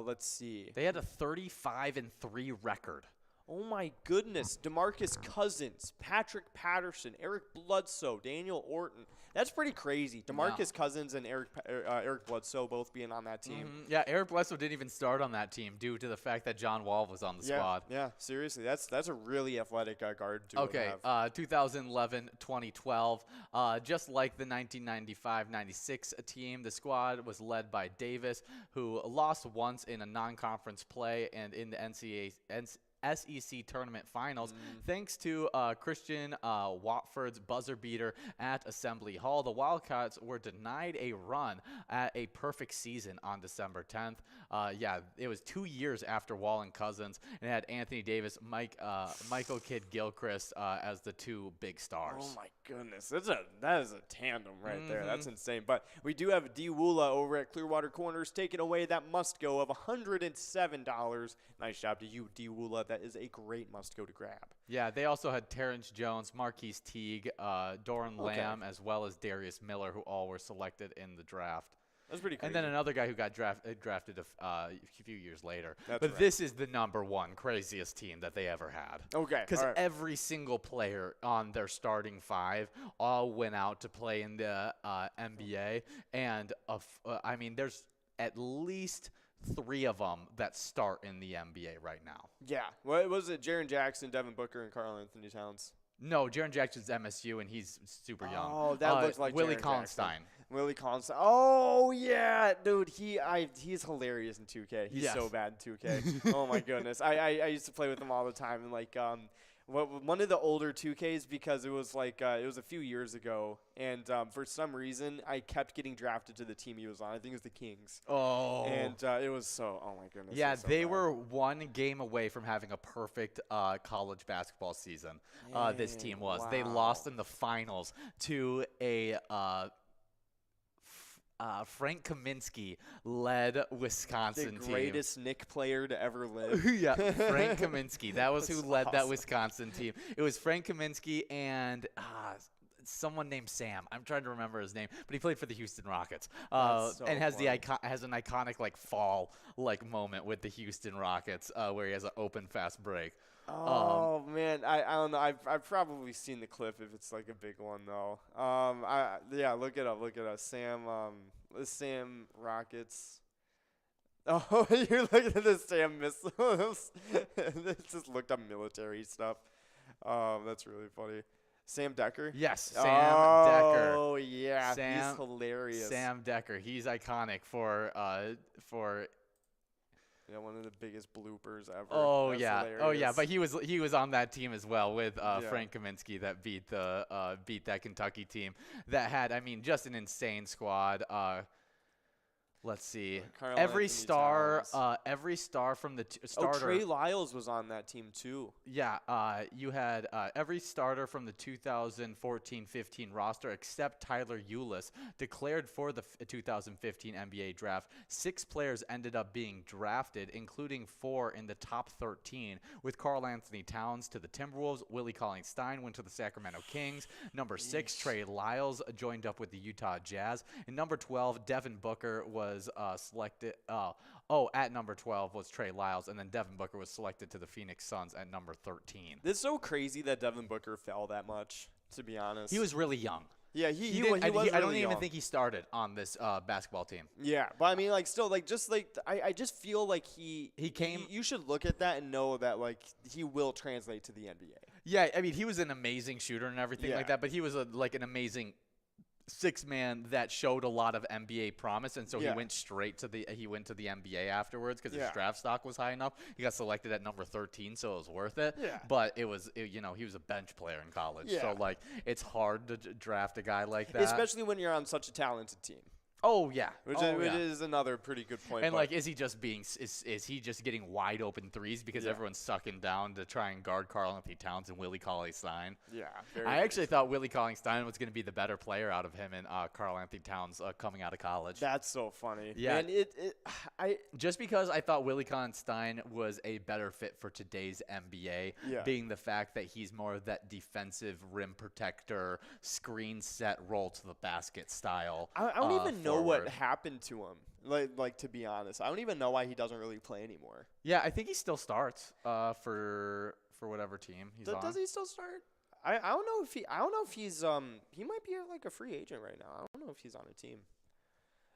let's see. They had a 35-3 record. Oh my goodness. DeMarcus Cousins, Patrick Patterson, Eric Bledsoe, Daniel Orton. That's pretty crazy. DeMarcus Cousins and Eric Bledsoe both being on that team. Yeah, Eric Bledsoe didn't even start on that team due to the fact that John Wall was on the squad. Yeah, seriously. That's a really athletic guard to have. 2011, 2012. Just like the 1995-96 team, the squad was led by Davis, who lost once in a non-conference play and in the SEC Tournament Finals thanks to Christian Watford's buzzer beater at Assembly Hall. The Wildcats were denied a run at a perfect season on December 10th. Yeah, it was 2 years after Wall and Cousins, and it had Anthony Davis, Michael Kidd-Gilchrist as the two big stars. Oh my goodness, that is a tandem right there. That's insane. But we do have D. Woola over at Clearwater Corners taking away that must-go of $107. Nice job to you, D. Woola. That is a great must-go to grab. Yeah, they also had Terrence Jones, Marquise Teague, Doran Lamb, as well as Darius Miller, who all were selected in the draft. That's pretty crazy. And then another guy who got drafted a few years later. That's but right. This is the #1 craziest team that they ever had. Okay. Because all right. every single player on their starting 5 all went out to play in the NBA. And, I mean, there's at least 3 of them that start in the NBA right now. Yeah. What was it? Jaren Jackson, Devin Booker, and Karl Anthony Towns. No, Jaren Jackson's MSU, and he's super young. Oh, that looks like Willie Jaren Collinstein. Willie Collinstein. Oh yeah, dude. He's hilarious in 2K. He's Yes. so bad in 2K. Oh my goodness. I used to play with him all the time, and like one of the older 2Ks, because it was like it was a few years ago, and for some reason I kept getting drafted to the team he was on. I think it was the Kings. Oh. And it was so. Oh my goodness. Yeah, it was so they bad. were 1 game away from having a perfect college basketball season. This team was. They Wow. lost in the finals to a Frank Kaminsky-led Wisconsin the team. greatest Knick player to ever live. Yeah, Frank Kaminsky. That was who That's led that awesome. Wisconsin team. It was Frank Kaminsky and someone named Sam. I'm trying to remember his name, but he played for the Houston Rockets. That's so and has funny. has an iconic like fall like moment with the Houston Rockets where he has an open fast break. Oh man, I don't know. I've probably seen the clip if it's like a big one though. Yeah, look it up. Sam Rockets. Oh, you're looking at the Sam missiles. Just looked up military stuff. That's really funny. Sam Decker. Yes, Sam Decker. Oh yeah, he's Sam- hilarious. Sam Decker. He's iconic for Yeah, one of the biggest bloopers ever. Oh That's yeah, hilarious. but he was on that team as well with Frank Kaminsky that beat that Kentucky team that had, I mean, just an insane squad. Let's see, Karl every Anthony star Towns. from the starter. Trey Lyles was on that team too. Yeah, you had every starter from the 2014-15 roster except Tyler Ulis declared for the 2015 NBA draft. 6 players ended up being drafted, including 4 in the top 13, with Karl Anthony Towns to the Timberwolves. Willie Cauley-Stein went to the Sacramento Kings. Number 6, Trey Lyles joined up with the Utah Jazz. And number 12, Devin Booker was selected. At number 12 was Trey Lyles, and then Devin Booker was selected to the Phoenix Suns at number 13. It's so crazy that Devin Booker fell that much, to be honest. He was really young. Yeah, he was I really don't even young. think he started on this basketball team. Yeah, but I mean, like, still, like, just like I just feel like He came. You should look at that and know that like he will translate to the NBA. Yeah, I mean, he was an amazing shooter and everything Yeah. like that, but he was like an amazing 6-man that showed a lot of NBA promise, and so Yeah. he went straight to the NBA afterwards because Yeah. his draft stock was high enough. He got selected at number 13, so it was worth it. Yeah. But he was a bench player in college, Yeah. so like it's hard to draft a guy like that. Especially when you're on such a talented team. Oh yeah, Which oh, which yeah. is another pretty good point. And but- like, is he just is he just getting wide open threes because Yeah. everyone's sucking down to try and guard Karl Anthony Towns and Willie Cauley-Stein? yeah, very I very actually thought Willie Cauley-Stein was going to be the better player out of him and Karl Anthony Towns coming out of college. That's so funny. Yeah. Man, I Just because I thought Willie Cauley-Stein was a better fit for today's NBA, Yeah. being the fact that he's more of that defensive rim protector, screen set, roll to the basket style. I don't even know what forward. happened to him. Like to be honest, I don't even know why he doesn't really play anymore. Yeah, I think he still starts for whatever team he's on. Does he still start? I don't know if he's he might be like a free agent right now. I don't know if he's on a team.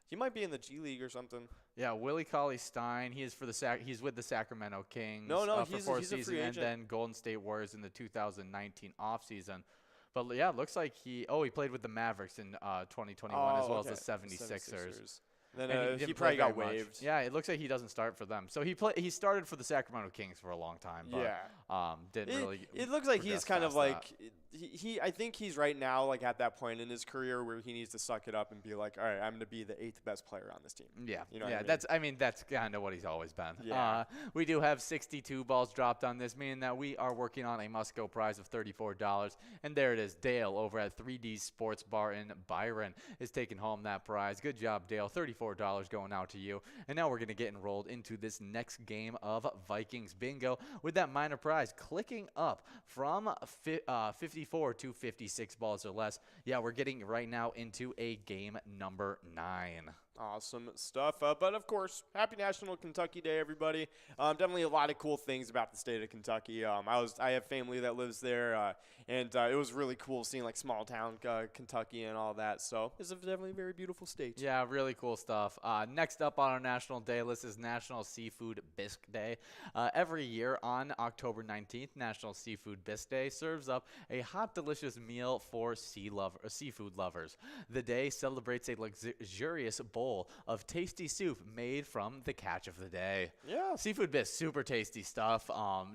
He might be in the G League or something. Yeah, Willie Cauley-Stein. He is he's with the Sacramento Kings. No, for he's 4 a free season, agent. and then Golden State Warriors in the 2019 offseason. But yeah, it looks like he played with the Mavericks in 2021 as well as the 76ers. Then And he didn't play probably got very much. waived. Yeah, it looks like he doesn't start for them. So he started for the Sacramento Kings for a long time, but didn't really. It looks like he's progress kind of past like that. I think he's right now like at that point in his career where he needs to suck it up and be like, all right, I'm going to be the 8th best player on this team. Yeah, You know what yeah. I mean? That's kind of what he's always been. Yeah. We do have 62 balls dropped on this, meaning that we are working on a must-go prize of $34. And there it is. Dale over at 3D Sports Bar in Byron is taking home that prize. Good job, Dale. $34 going out to you. And now we're going to get enrolled into this next game of Vikings Bingo with that minor prize clicking up from 54 to 56 balls or less. Yeah, we're getting right now into a game number 9. Awesome stuff. But of course, happy National Kentucky Day, everybody. Definitely a lot of cool things about the state of Kentucky. I have family that lives there, and it was really cool seeing like small town Kentucky and all that. So it's definitely a very beautiful state. Yeah, really cool stuff. Next up on our National Day list is National Seafood Bisque Day. Every year on October 19th, National Seafood Bisque Day serves up a hot, delicious meal for seafood lovers. The day celebrates a luxurious bowl of tasty soup made from the catch of the day. Yeah. Seafood bisque, super tasty stuff.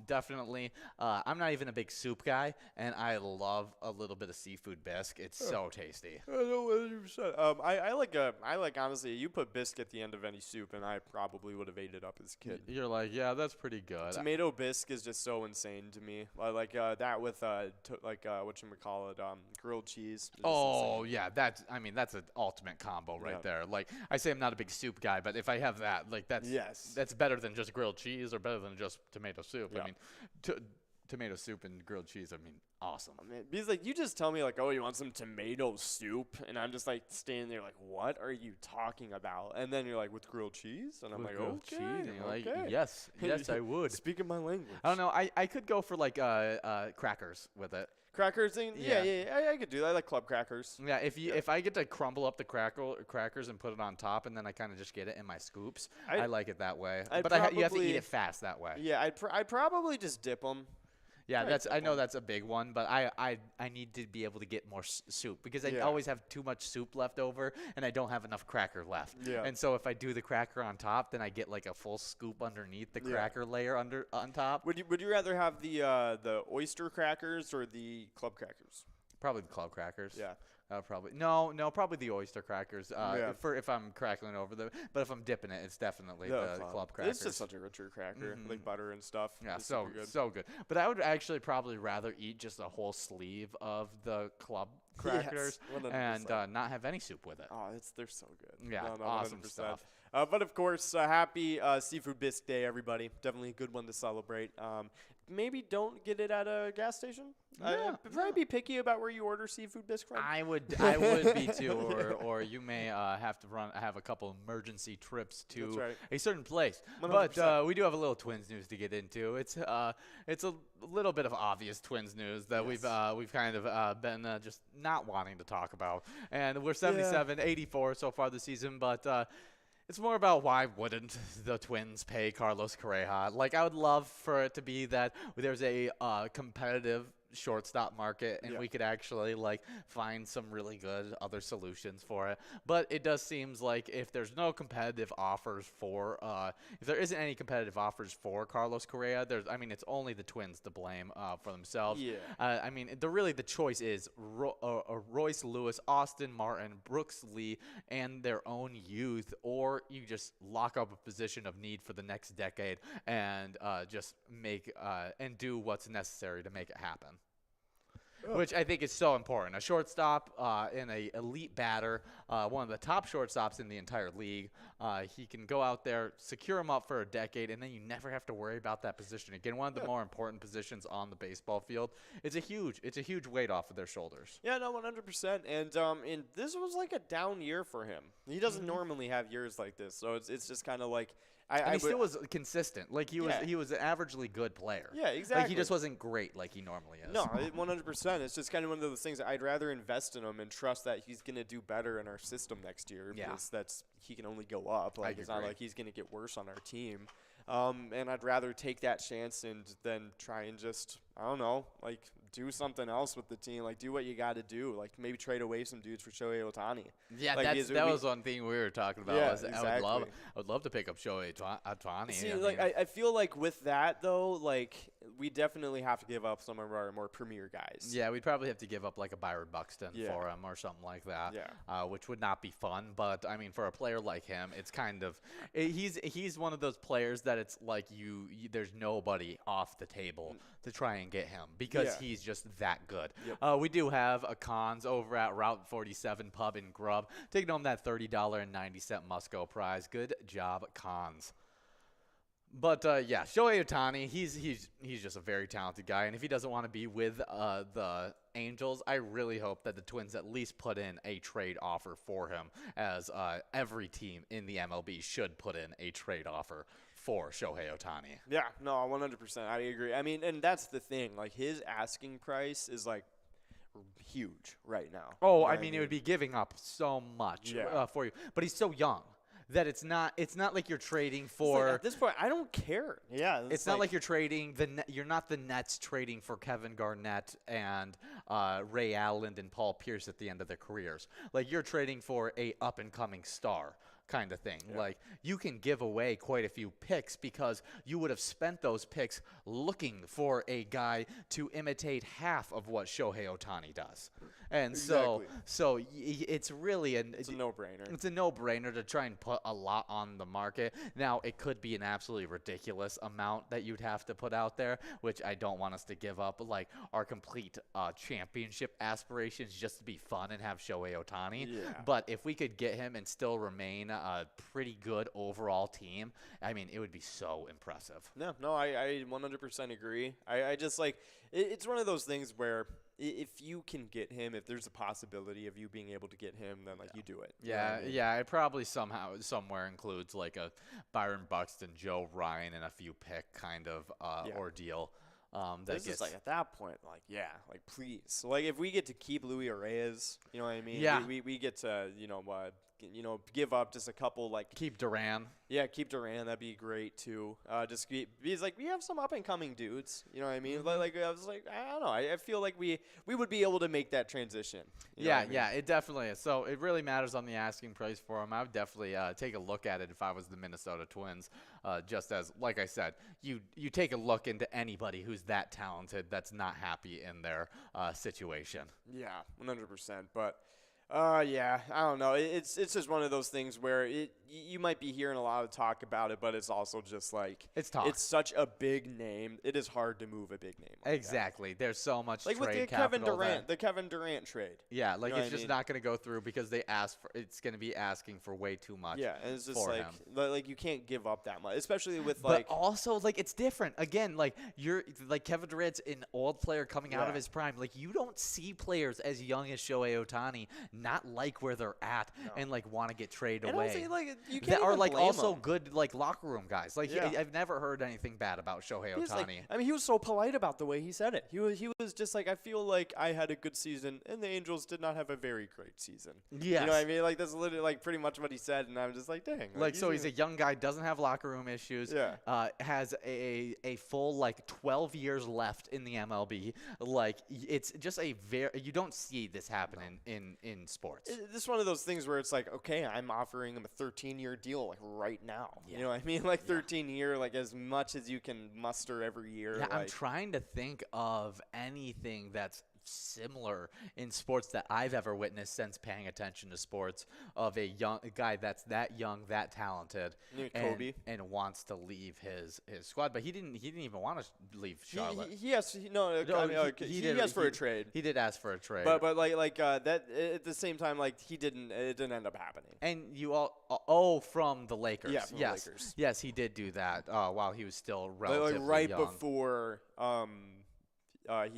Definitely. I'm not even a big soup guy, and I love a little bit of seafood bisque. It's so tasty. I like honestly, you put bisque at the end of any soup, and I probably would have ate it up as a kid. You're like, yeah, that's pretty good. Tomato bisque is just so insane to me. Like that with whatchamacallit, grilled cheese. Oh yeah, that's an ultimate combo right there. Like I say, I'm not a big soup guy, but if I have that, like that's better than just grilled cheese or better than just tomato soup. Yeah. I mean, tomato soup and grilled cheese. I mean, awesome. Man, because like you just tell me like, oh, you want some tomato soup, and I'm just like standing there like, what are you talking about? And then you're like, with grilled cheese, and I'm like, Grilled okay, cheese, and you're like, okay. yes, I would. Speaking my language. I don't know. I could go for like crackers with it. Crackers thing, yeah, I could do that. I like club crackers. Yeah, if I get to crumble up the crackers and put it on top, and then I kind of just get it in my scoops, I like it that way. But you have to eat it fast that way. Yeah, I'd probably just dip them. Yeah, I know that's a big one, but I need to be able to get more soup because I always have too much soup left over, and I don't have enough cracker left. Yeah. And so if I do the cracker on top, then I get like a full scoop underneath the cracker layer on top. Would you rather have the oyster crackers or the club crackers? Probably the club crackers. Yeah. Probably probably the oyster crackers. For if I'm crackling over them, but if I'm dipping it, it's definitely the club crackers. It's just such a richer cracker, like butter and stuff. Yeah, It's so good. But I would actually probably rather eat just a whole sleeve of the club crackers and not have any soup with it. Oh, they're so good. Yeah, no, awesome 100%. stuff. But of course, happy Seafood Bisque Day, everybody. Definitely a good one to celebrate. Maybe don't get it at a gas station. Probably be picky about where you order seafood bisque from. I would be too, or you may have to have a couple emergency trips to a certain place. 100%. But we do have a little Twins news to get into. It's a little bit of obvious Twins news that we've kind of been just not wanting to talk about, and we're 77-84 so far this season, but. It's more about why wouldn't the Twins pay Carlos Correa? Like, I would love for it to be that there's a competitive shortstop market and we could actually like find some really good other solutions for it. But it does seems like if there's no competitive offers for if there isn't any competitive offers for Carlos Correa, it's only the Twins to blame for themselves. The choice is Royce Lewis, Austin Martin, Brooks Lee, and their own youth, or you just lock up a position of need for the next decade and just make and do what's necessary to make it happen. Which I think is so important. A shortstop and an elite batter, one of the top shortstops in the entire league. He can go out there, secure him up for a decade, and then you never have to worry about that position again. One of the more important positions on the baseball field. It's a huge weight off of their shoulders. Yeah, no, 100%. And this was like a down year for him. He doesn't normally have years like this, so it's just kind of like. He still was consistent. Like he was an averagely good player. Yeah, exactly. Like he just wasn't great like he normally is. No, 100%. It's just kind of one of those things that I'd rather invest in him and trust that he's going to do better in our system next year. Yeah. Because he can only go up. Like it's not agree. like he's going to get worse on our team. And I'd rather take that chance and then try and just, I don't know, like do something else with the team. Like, do what you got to do. Like, maybe trade away some dudes for Shohei Ohtani. Yeah, Like, that was one thing we were talking about. Yeah, was exactly. I would love to pick up Shohei Ohtani. See, I I feel like with that, though, like, we definitely have to give up some of our more premier guys. Yeah, we'd probably have to give up like a Byron Buxton Yeah. for him or something like that. Yeah. Which would not be fun. But I mean, for a player like him, it's kind of he's one of those players that it's like there's nobody off the table to try and get him because he's just that good. Yep. We do have a Cons over at Route 47 Pub in Grub taking home that $30.90 Musco prize. Good job, Cons. But yeah, Shohei Ohtani, he's just a very talented guy, and if he doesn't want to be with the Angels, I really hope that the Twins at least put in a trade offer for him, as every team in the MLB should put in a trade offer for Shohei Ohtani. Yeah, no, 100%. I agree. I mean, and that's the thing. Like, his asking price is, like, huge right now. Oh, You know I what mean, it would be giving up so much Yeah. for you, but he's so young that it's not like you're trading It's for. like, at this point, I don't care. Yeah, It's not like you're trading you're not the Nets trading for Kevin Garnett and Ray Allen and Paul Pierce at the end of their careers. Like, you're trading for a up and coming star kind of thing. Yeah. Like, you can give away quite a few picks because you would have spent those picks looking for a guy to imitate half of what Shohei Ohtani does. And Exactly. so it's really it's a no-brainer. it's a no-brainer to try and put a lot on the market. Now, it could be an absolutely ridiculous amount that you'd have to put out there, which I don't want us to give up, like our complete championship aspirations just to be fun and have Shohei Ohtani. Yeah. But if we could get him and still remain a pretty good overall team, I mean, it would be so impressive. No, I 100% agree. I just, like, it's one of those things where if you can get him, if there's a possibility of you being able to get him, then, like, you do it. You know what I mean? Yeah, it probably somewhere includes like a Byron Buxton, Joe Ryan, and a few pick kind of ordeal. This is like, at that point, like, yeah, like, please. So, like, if we get to keep Luis Reyes, you know what I mean? Yeah. We get to, give up just a couple, like. Keep Duran. Yeah, keep Duran. That'd be great, too. Because, like, we have some up-and-coming dudes. You know what I mean? Like, I was like, I don't know. I feel like we would be able to make that transition. You know what I mean? Yeah, it definitely is. So it really matters on the asking price for him. I would definitely take a look at it if I was the Minnesota Twins. Just as, like I said, you take a look into anybody who's that talented that's not happy in their situation. Yeah, 100%. But, yeah, I don't know. It's just one of those things where you might be hearing a lot of talk about it, but it's also just like It's talk. It's such a big name. It is hard to move a big name. Like Exactly. There's so much that. Like with trade the Kevin capital Durant, the Kevin Durant trade. Yeah, like You know it's what I just mean? not going to go through because it's going to be asking for way too much. Yeah, and it's just for like him. like you can't give up that much, especially with But like also, like, it's different. Again, like, you're like Kevin Durant's an old player coming out of Yeah. his prime. Like, you don't see players as young as Shohei Ohtani not like where they're at and like want to get traded and away. honestly, like you can't That are even like blame also him. good like locker room guys. Like, Yeah. I've never heard anything bad about Shohei He's Ohtani. like, I mean, he was so polite about the way he said it. He was just like, I feel like I had a good season, and the Angels did not have a very great season. Yes. You know what I mean? Like that's literally like pretty much what he said, and I'm just like, dang. Like, so he's a young guy, doesn't have locker room issues. Yeah. Has a full like 12 years left in the MLB. Like, it's just you don't see this happening in sports. This is one of those things where it's like, okay, I'm offering him a 13-year deal like right now. Yeah. You know what I mean? Like 13-year, like as much as you can muster every year. Yeah, I'm like, trying to think of anything that's similar in sports that I've ever witnessed since paying attention to sports of a guy that's that young, that talented, You mean Kobe? and wants to leave his squad. But he didn't even want to leave Charlotte. He asked for a trade. He did ask for a trade. But like that at the same time, like it didn't end up happening. And you all from the Lakers. Yeah, from the Lakers. Yes, he did do that while he was still relatively Like right young. before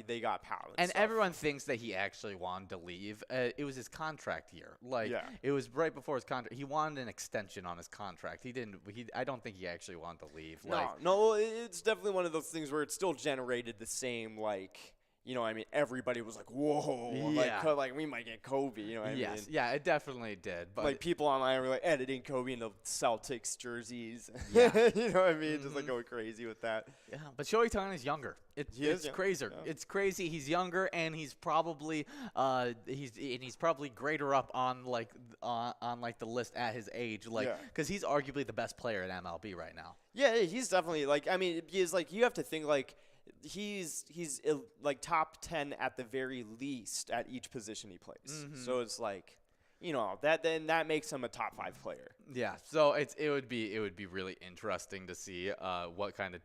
they got Powell. And stuff. everyone thinks that he actually wanted to leave. It was his contract year. Like, Yeah. it was right before his contract. He wanted an extension on his contract. I don't think he actually wanted to leave. Like, No, it's definitely one of those things where it still generated the same like you know what I mean, everybody was like, whoa, Yeah. like we might get Kobe, you know what I mean? Yeah, it definitely did. But Like people online were like editing Kobe into Celtics jerseys. Yeah. You know what I mean? Just like going crazy with that. yeah, but Shohei Ohtani is younger. He is It's young, crazy. yeah. It's crazy. He's younger, and he's probably he's probably greater up on like the list at his age, like Yeah. because he's arguably the best player in MLB right now. Yeah, he's definitely like, I mean, he's like, you have to think like he's like top 10 at the very least at each position he plays. Mm-hmm. So it's like, you know, that makes him a top 5 player. Yeah, so it would be really interesting to see what kind of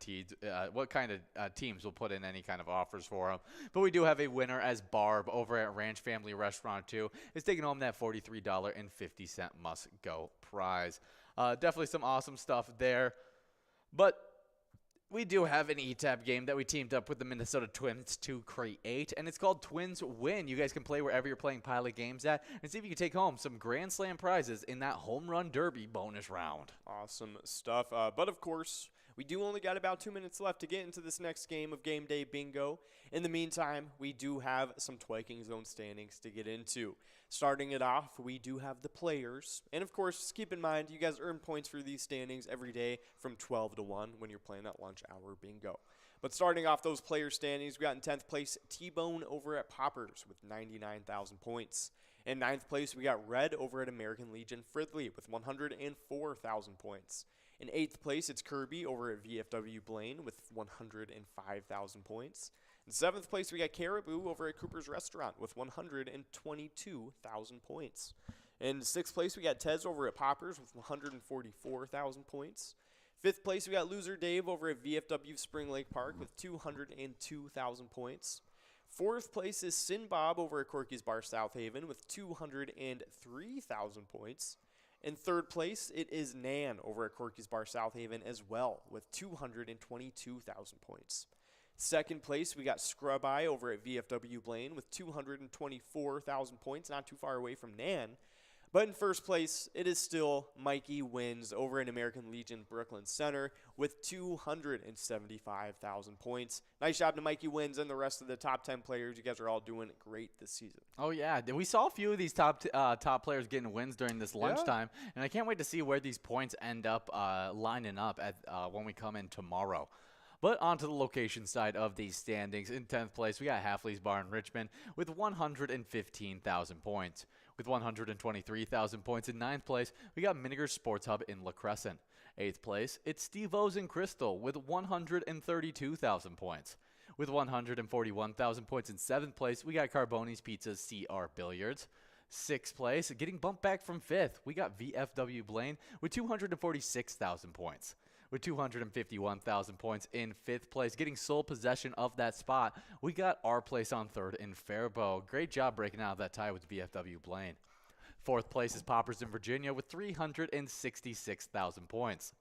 teams will put in any kind of offers for him. But we do have a winner, as Barb over at Ranch Family Restaurant 2 is taking home that $43.50 must-go prize. Definitely some awesome stuff there. But we do have an ETAP game that we teamed up with the Minnesota Twins to create, and it's called Twins Win. You guys can play wherever you're playing Pilot games at and see if you can take home some Grand Slam prizes in that Home Run Derby bonus round. Awesome stuff. But of course, we do only got about 2 minutes left to get into this next game of Game Day Bingo. In the meantime, we do have some Twiking Zone standings to get into. Starting it off, we do have the players. And of course, just keep in mind, you guys earn points for these standings every day from 12 to 1 when you're playing that lunch hour bingo. But starting off those player standings, we got in 10th place T-Bone over at Poppers with 99,000 points. In 9th place, we got Red over at American Legion Fridley with 104,000 points. In 8th place, it's Kirby over at VFW Blaine with 105,000 points. In 7th place, we got Caribou over at Cooper's Restaurant with 122,000 points. In 6th place, we got Tez over at Poppers with 144,000 points. 5th place, we got Loser Dave over at VFW Spring Lake Park with 202,000 points. 4th place is Sin Bob over at Corky's Bar South Haven with 203,000 points. In 3rd place, it is Nan over at Corky's Bar South Haven as well with 222,000 points. 2nd place, we got Scrub Eye over at VFW Blaine with 224,000 points, not too far away from Nan. But in 1st place, it is still Mikey Wins over in American Legion Brooklyn Center with 275,000 points. Nice job to Mikey Wins and the rest of the top 10 players. You guys are all doing great this season. Oh, yeah. We saw a few of these top players getting wins during this lunchtime, and I can't wait to see where these points end up lining up at when we come in tomorrow. But on to the location side of these standings. In 10th place, we got Halfley's Bar in Richmond with 115,000 points. With 123,000 points in 9th place, we got Miniger's Sports Hub in La Crescent. 8th place, it's Steve O's in Crystal with 132,000 points. With 141,000 points in 7th place, we got Carboni's Pizza's CR Billiards. 6th place, getting bumped back from 5th, we got VFW Blaine with 246,000 points. With 251,000 points in 5th place, getting sole possession of that spot, we got our place on 3rd in Faribault. Great job breaking out of that tie with VFW Blaine. 4th place is Poppers in Virginia with 366,000 points.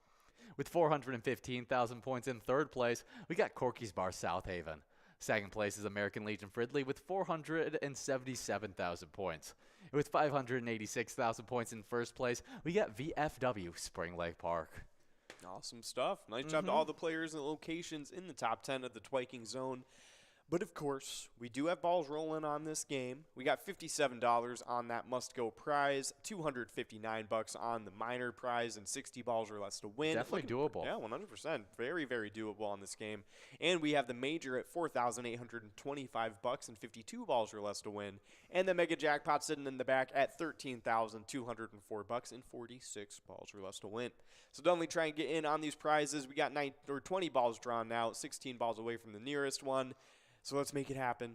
With 415,000 points in 3rd place, we got Corky's Bar South Haven. 2nd place is American Legion Fridley with 477,000 points. With 586,000 points in 1st place, we got VFW Spring Lake Park. Awesome stuff. Nice job to all the players and locations in the top 10 of the Twiking Zone. But of course, we do have balls rolling on this game. We got $57 on that must-go prize, $259 on the minor prize, and 60 balls or less to win. Definitely doable. Yeah, 100%. Very, very doable on this game. And we have the major at $4,825 and 52 balls or less to win. And the mega jackpot sitting in the back at $13,204 and 46 balls or less to win. So definitely try and get in on these prizes. We got 20 balls drawn now, 16 balls away from the nearest one. So let's make it happen.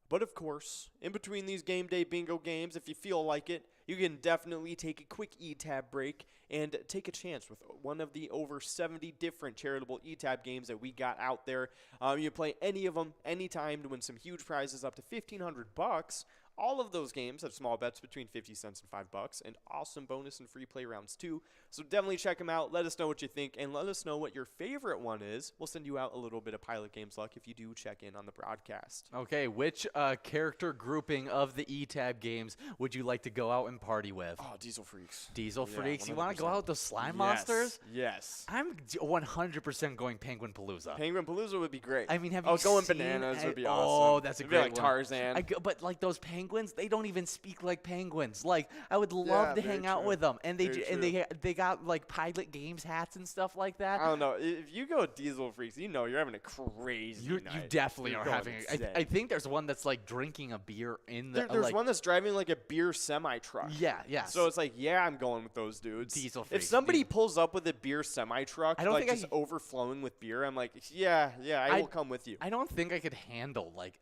But of course, in between these game day bingo games, if you feel like it, you can definitely take a quick E-Tab break and take a chance with one of the over 70 different charitable E-Tab games that we got out there. You play any of them anytime to win some huge prizes up to $1,500 All of those games have small bets between 50 cents and $5 and awesome bonus and free play rounds too. So definitely check them out. Let us know what you think and let us know what your favorite one is. We'll send you out a little bit of Pilot Games luck if you do check in on the broadcast. Okay, which character grouping of the ETAB games would you like to go out and party with? Oh, Diesel Freaks. Diesel Yeah, Freaks? You want to go 100%. out with the slime monsters? Yes. I'm 100% going Penguin Palooza. Penguin Palooza would be great. I mean, have you going seen bananas would be Oh, awesome. that's a It'd be great like one. Tarzan. But like those penguins, they don't even speak like penguins. Like I would love Yeah, to very hang out true. with them, and Very they got like Pilot Games hats and stuff like that. I don't know. If you go Diesel Freaks, you know you're having a crazy You night. definitely You're are going having. insane. I think there's one that's like drinking a beer in the. There's like, one that's driving like a beer semi-truck. Yeah, yeah. So it's like, yeah, I'm going with those dudes. Diesel If Freaks, somebody pulls up with a beer semi-truck, I don't like think I just c- overflowing with beer, I'm like, yeah, I will come with you. I don't think I could handle like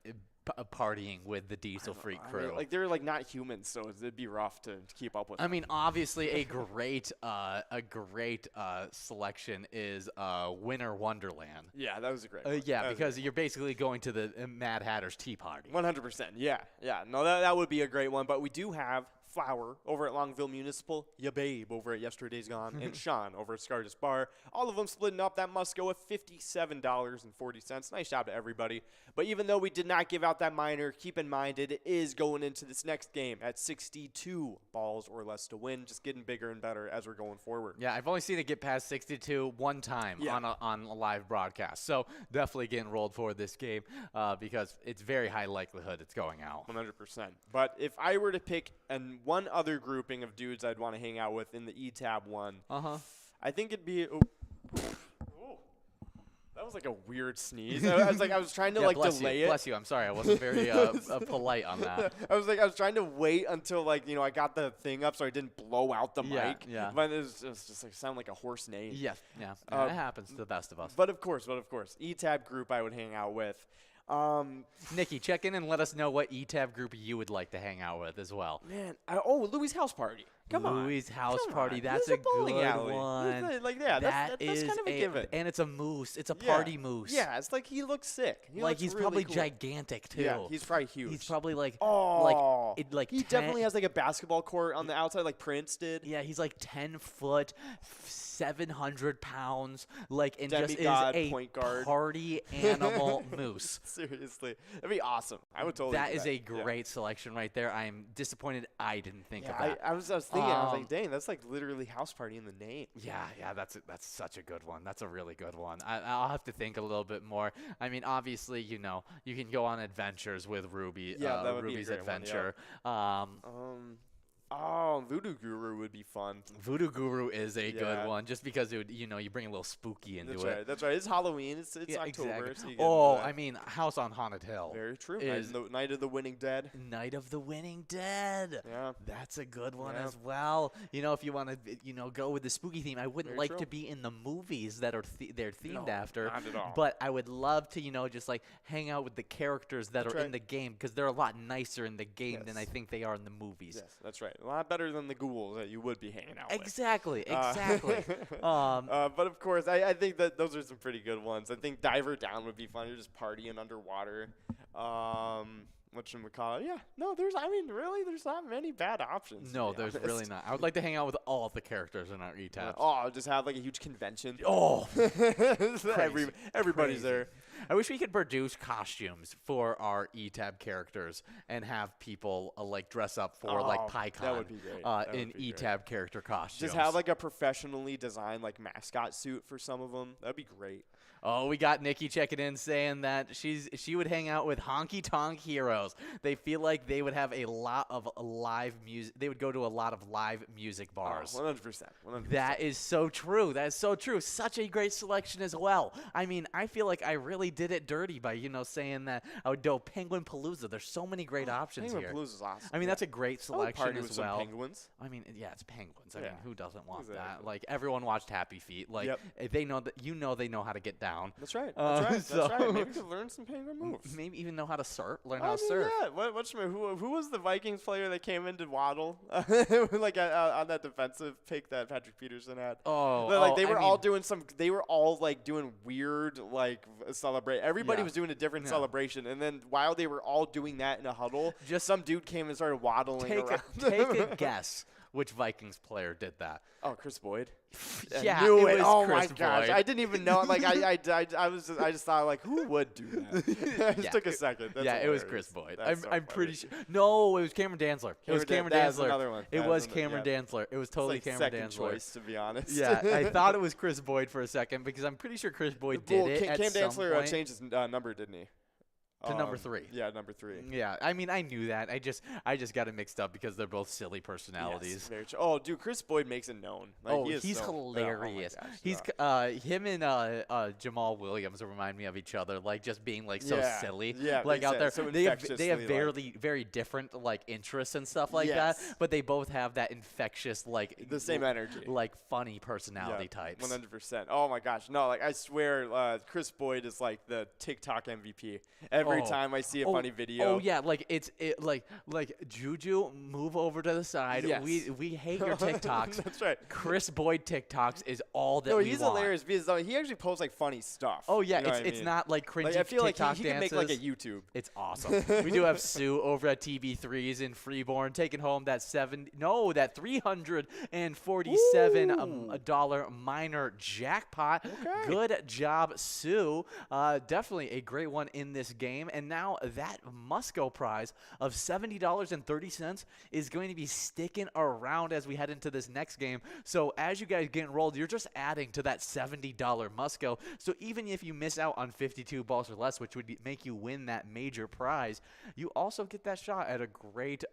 partying with the Diesel Freak I crew. mean, like they're like not humans, so it'd be rough to keep up with. I mean, obviously, a great selection is Winter Wonderland. Yeah, that was a great. One. Yeah, That was because you're basically going to the Mad Hatter's Tea Party. 100%. Yeah. No, that would be a great one. But we do have Flower over at Longville Municipal, Ya Babe over at Yesterday's Gone, and Sean over at Scartus Bar. All of them splitting up. That must go at $57.40. Nice job to everybody. But even though we did not give out that minor, keep in mind it is going into this next game at 62 balls or less to win. Just getting bigger and better as we're going forward. Yeah, I've only seen it get past 62 one time Yeah. on a live broadcast. So definitely getting rolled for this game because it's very high likelihood it's going out. 100%. But if I were to pick one other grouping of dudes I'd want to hang out with in the ETAB one, I think it'd be. Oh, that was like a weird sneeze. I was trying to Yeah, like bless delay you, it. Bless you. I'm sorry. I wasn't very polite on that. I was trying to wait until I got the thing up so I didn't blow out the Yeah, mic. yeah. But it was just like sound like a hoarse name. Yeah, it happens to the best of us. But of course, ETAB group I would hang out with. Nikki, check in and let us know what ETAB group you would like to hang out with as well. Man, Louis' house party. Come on. Louis' house Come party. on. That's He's a bowling good alley. one. Like that's kind of a given. And it's a moose. It's a Yeah. party moose. Yeah, it's like he looks sick. He Like looks he's really probably cool. gigantic too. Yeah, he's probably huge. He's probably like Oh, he 10 definitely has like a basketball court on the outside, like Prince did. Yeah, he's like 10 foot, 700 pounds, like, and Demigod just is a point guard. party animal moose. Seriously, that'd be awesome. I would totally. That do is that. a great selection right there. I'm disappointed I didn't think Yeah, of that. I was thinking. I was Um, like, dang, that's like literally house party in the name. Yeah, that's such a good one. That's a really good one. I'll have to think a little bit more. I mean, obviously, you can go on adventures with Ruby. Yeah, that would be a Ruby's great one, yeah. adventure. Voodoo Guru would be fun. Voodoo Guru is a Yeah. good one, just because it would, you bring a little spooky into That's it. right. That's right. It's Halloween. It's Yeah, October. exactly. So you get Oh, into that. I mean, House on Haunted Hill. Very true. is- Night of the Winning Dead. Night of the Winning Dead. Yeah. That's a good one Yeah. as well. If you want to, go with the spooky theme, I wouldn't Very like true. to be in the movies that are they're themed after. not at all. But I would love to, just like hang out with the characters that That's are in right. the game because they're a lot nicer in the game than I Yes. think they are in the movies. Yes, that's right. A lot better than the ghouls that you would be hanging out with. Exactly. But of course, I think that those are some pretty good ones. I think Diver Down would be fun. You're just partying underwater. Whatchamacallit? Yeah. No, there's not many bad options. to No, be there's honest. really not. I would like to hang out with all of the characters in our ETABs. Oh, just have like a huge convention. Oh, Everybody's Crazy. there. I wish we could produce costumes for our ETAB characters and have people like dress up for like Oh, PyCon that would be great. That in would be great. ETAB character costumes. Just have like a professionally designed like mascot suit for some of them. That'd be great. Oh, we got Nikki checking in saying that she would hang out with Honky Tonk Heroes. They feel like they would have a lot of live music. They would go to a lot of live music bars. 100%. That is so true. That is so true. Such a great selection as well. I mean, I feel like I really did it dirty by, saying that I would go Penguin Palooza. There's so many great options Penguin here. Palooza is awesome. I mean, that's a great I would selection party with as some well. penguins. I mean, yeah, it's penguins. I mean, Yeah. who doesn't want that? Exactly. Like, everyone watched Happy Feet. Like, Yep. if they know that, they know how to get down. That's right. That's That's right. Maybe we could learn some penguin moves. Maybe even know how to surf. Learn I how to mean, surf. Yeah. Who was the Vikings player that came into Waddle like on that defensive pick that Patrick Peterson had? Oh, They were I all mean, doing some. They were all like doing weird like some celebrate. Everybody Yeah. was doing a different Yeah. celebration, and then while they were all doing that in a huddle, just some dude came and started waddling around. Take a guess which Vikings player did that. Oh, Chris Boyd. Yeah, I knew it it. was Oh Chris my gosh, Boyd. I didn't even know. Like I just thought like, who would do that? It just Yeah. took a second. That's Yeah, it was hilarious. Chris Boyd. That's so I'm pretty funny. sure. No, it was Cameron Dantzler. It was Cameron That's Dantzler. another one. It That was is another- Cameron yeah. Dantzler. It was It's totally like Cameron second Dantzler. choice, to be honest. Yeah, I thought it was Chris Boyd for a second because I'm pretty sure Chris Boyd did it at Cam some Dantzler point. changed his number, didn't he? To number 3. Yeah, number 3. Yeah, I mean, I knew that. I just got it mixed up because they're both silly personalities. Yes, very true. Oh, dude, Chris Boyd makes it known. Like, Oh, he is he's so, hilarious. Oh my gosh, He's him and Jamal Williams remind me of each other, like just being like so Yeah, silly. yeah, like out there, so they have infectiously, very different like interests and stuff like Yes. that. But they both have that infectious like the same energy. like funny personality types. 100%. Oh my gosh, no! Like I swear, Chris Boyd is like the TikTok MVP. Every Oh. time I see a funny video. Oh yeah, like like Juju, move over to the side. Yes. We hate your TikToks. That's right. Chris Boyd TikToks is all that No, we he's want. hilarious because he actually posts like funny stuff. Oh yeah, You know it's what I it's mean? not like cringy Like I feel like TikTok he can make like a dances. YouTube. It's awesome. We do have Sue over at TB3s in Freeborn taking home that $347 dollar minor jackpot. Okay. Good job, Sue. Definitely a great one in this game. And now that must-go prize of $70.30 is going to be sticking around as we head into this next game. So as you guys get enrolled, you're just adding to that $70 must-go. So even if you miss out on 52 balls or less, which would make you win that major prize, you also get that shot at a great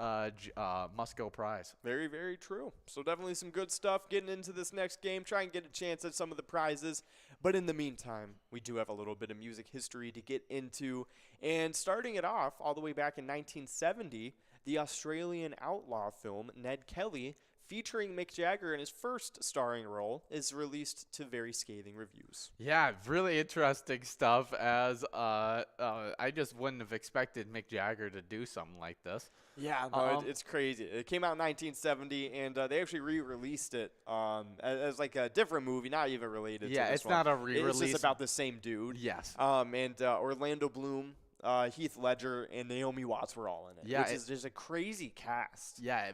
must-go prize. Very, very true. So definitely some good stuff getting into this next game. Try and get a chance at some of the prizes. But in the meantime, we do have a little bit of music history to get into. And starting it off all the way back in 1970, the Australian outlaw film Ned Kelly, featuring Mick Jagger in his first starring role, is released to very scathing reviews. Yeah, really interesting stuff, as I just wouldn't have expected Mick Jagger to do something like this. Yeah, no, it's crazy. It came out in 1970, and they actually re-released it as like a different movie, not even related to this it's one. not a It's re-release. just about the same dude. Yes. And Orlando Bloom, Heath Ledger, and Naomi Watts were all in it. Yeah, which is just a crazy cast. Yeah,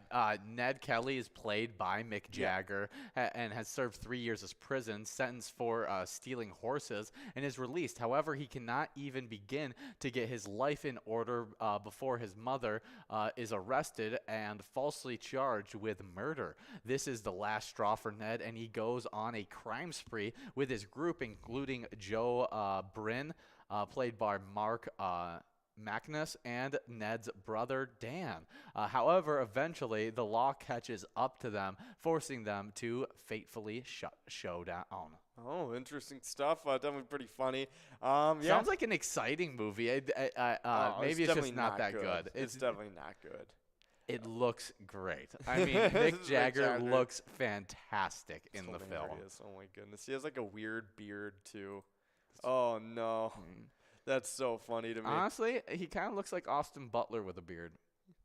Ned Kelly is played by Mick Jagger and has served 3 years as prison, sentenced for stealing horses, and is released. However, he cannot even begin to get his life in order before his mother is arrested and falsely charged with murder. This is the last straw for Ned, and he goes on a crime spree with his group, including Joe Bryn, played by Mark Magnus, and Ned's brother Dan. However, eventually the law catches up to them, forcing them to fatefully show down. Oh, interesting stuff. Definitely pretty funny. Sounds like an exciting movie. Maybe it's just definitely not that good. It's definitely not good. It looks great. I mean, Mick Jagger looks fantastic in the film. Hilarious. Oh my goodness. He has like a weird beard too. Oh no. That's so funny to me. Honestly, he kind of looks like Austin Butler with a beard.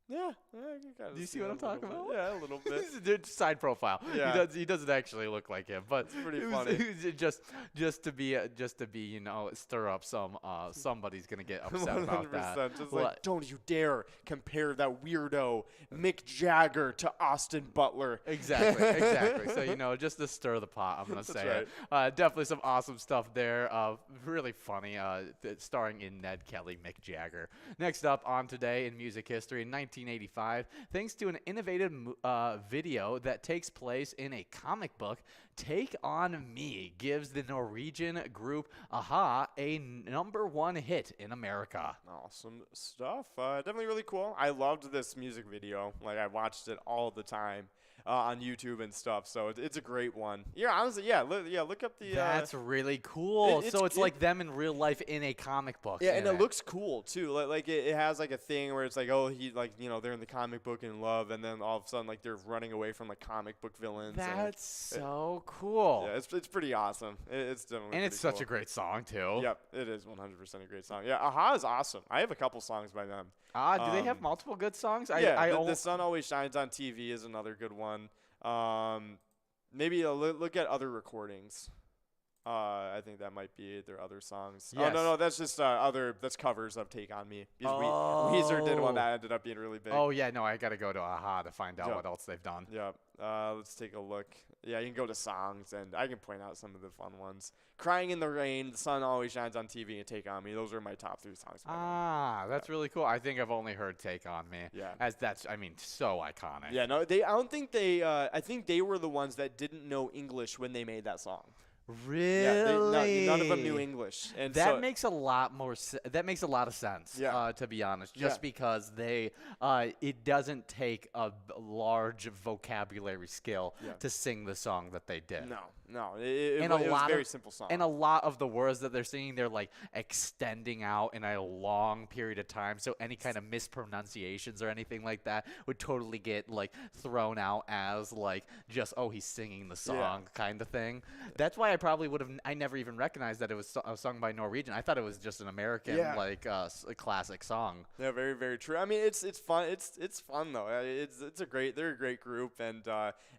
Yeah. You kinda Do you see what I'm that a talking little about? bit. Yeah, a little bit. Dude, side profile. Yeah. He doesn't actually look like him, but It's pretty it was- funny. it was just to be stir up some somebody's gonna get upset about that. 100%. Just Well, like, don't you dare compare that weirdo Mick Jagger to Austin Butler. Exactly. So, just to stir the pot, I'm going to That's say it. Definitely some awesome stuff there. Really funny, starring in Ned Kelly, Mick Jagger. Next up on today in music history, in 1985, thanks to an innovative video that takes place in a comic book, Take On Me gives the Norwegian group Aha a #1 hit in America. Awesome stuff. Definitely really cool. I loved this music video. Like, I watched it all the time on YouTube and stuff. So it's a great one. Yeah, honestly, look up the. That's really cool. it's- So it's like them in real life in a comic book. Yeah, and it looks cool too. Like it has like a thing where it's like, oh, they're in the comic book in love, and then all of a sudden like they're running away from like comic book villains. That's so cool. Yeah, it's pretty awesome. It's definitely. And it's pretty such a cool. great song too. Yep, it is 100% a great song. Yeah, Aha is awesome. I have a couple songs by them. Do they have multiple good songs? The Sun Always Shines on TV is another good one. Maybe look at other recordings. I think that might be their other songs. Yes. Oh, no, that's just that's covers of Take On Me. Because Weezer did one that ended up being really big. Oh, yeah, no, I got to go to AHA to find out Yeah. what else they've done. Yep. Let's take a look. Yeah, you can go to songs, and I can point out some of the fun ones. Crying in the Rain, The Sun Always Shines on TV, and Take On Me. Those are my top 3 songs. Ah, that's really cool. I think I've only heard Take On Me. Yeah. As that's, I mean, so iconic. Yeah, no, I don't think they, I think they were the ones that didn't know English when they made that song. Really? Yeah, none of them knew English. And that so, makes a lot more. That makes a lot of sense. Yeah. To be honest, just Yeah. because they, it doesn't take a large vocabulary skill Yeah. to sing the song that they did. No, it And was a a lot very of- simple song. And a lot of the words that they're singing, they're like extending out in a long period of time. So any kind of mispronunciations or anything like that would totally get like thrown out as like just, oh, he's singing the song kind of thing. That's why I probably would have. I never even recognized that it was sung by Norwegian. I thought it was just an American like a classic song. Yeah, very, very true. I mean, it's fun. It's fun though. They're a great group, and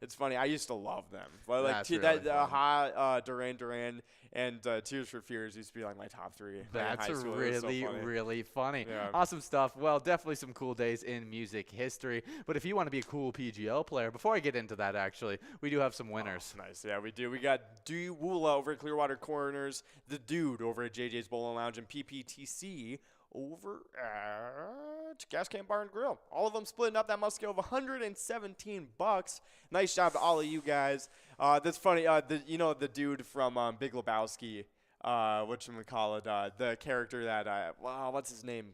it's funny. I used to love them. But like That's really fun. Duran Duran and Tears for Fears used to be like my top 3. like, in That's high school. It was so really, funny. really funny. Yeah. Awesome stuff. Well, definitely some cool days in music history. But if you want to be a cool PGL player, before I get into that, actually, we do have some winners. Nice. Yeah, we do. We got Woola over at Clearwater Corners, The Dude over at JJ's Bowling Lounge, and PPTC over at Gas Can Bar and Grill. All of them splitting up that musket of $117. Nice job to all of you guys. That's funny. The dude from Big Lebowski, whatchamacallit, the character that what's his name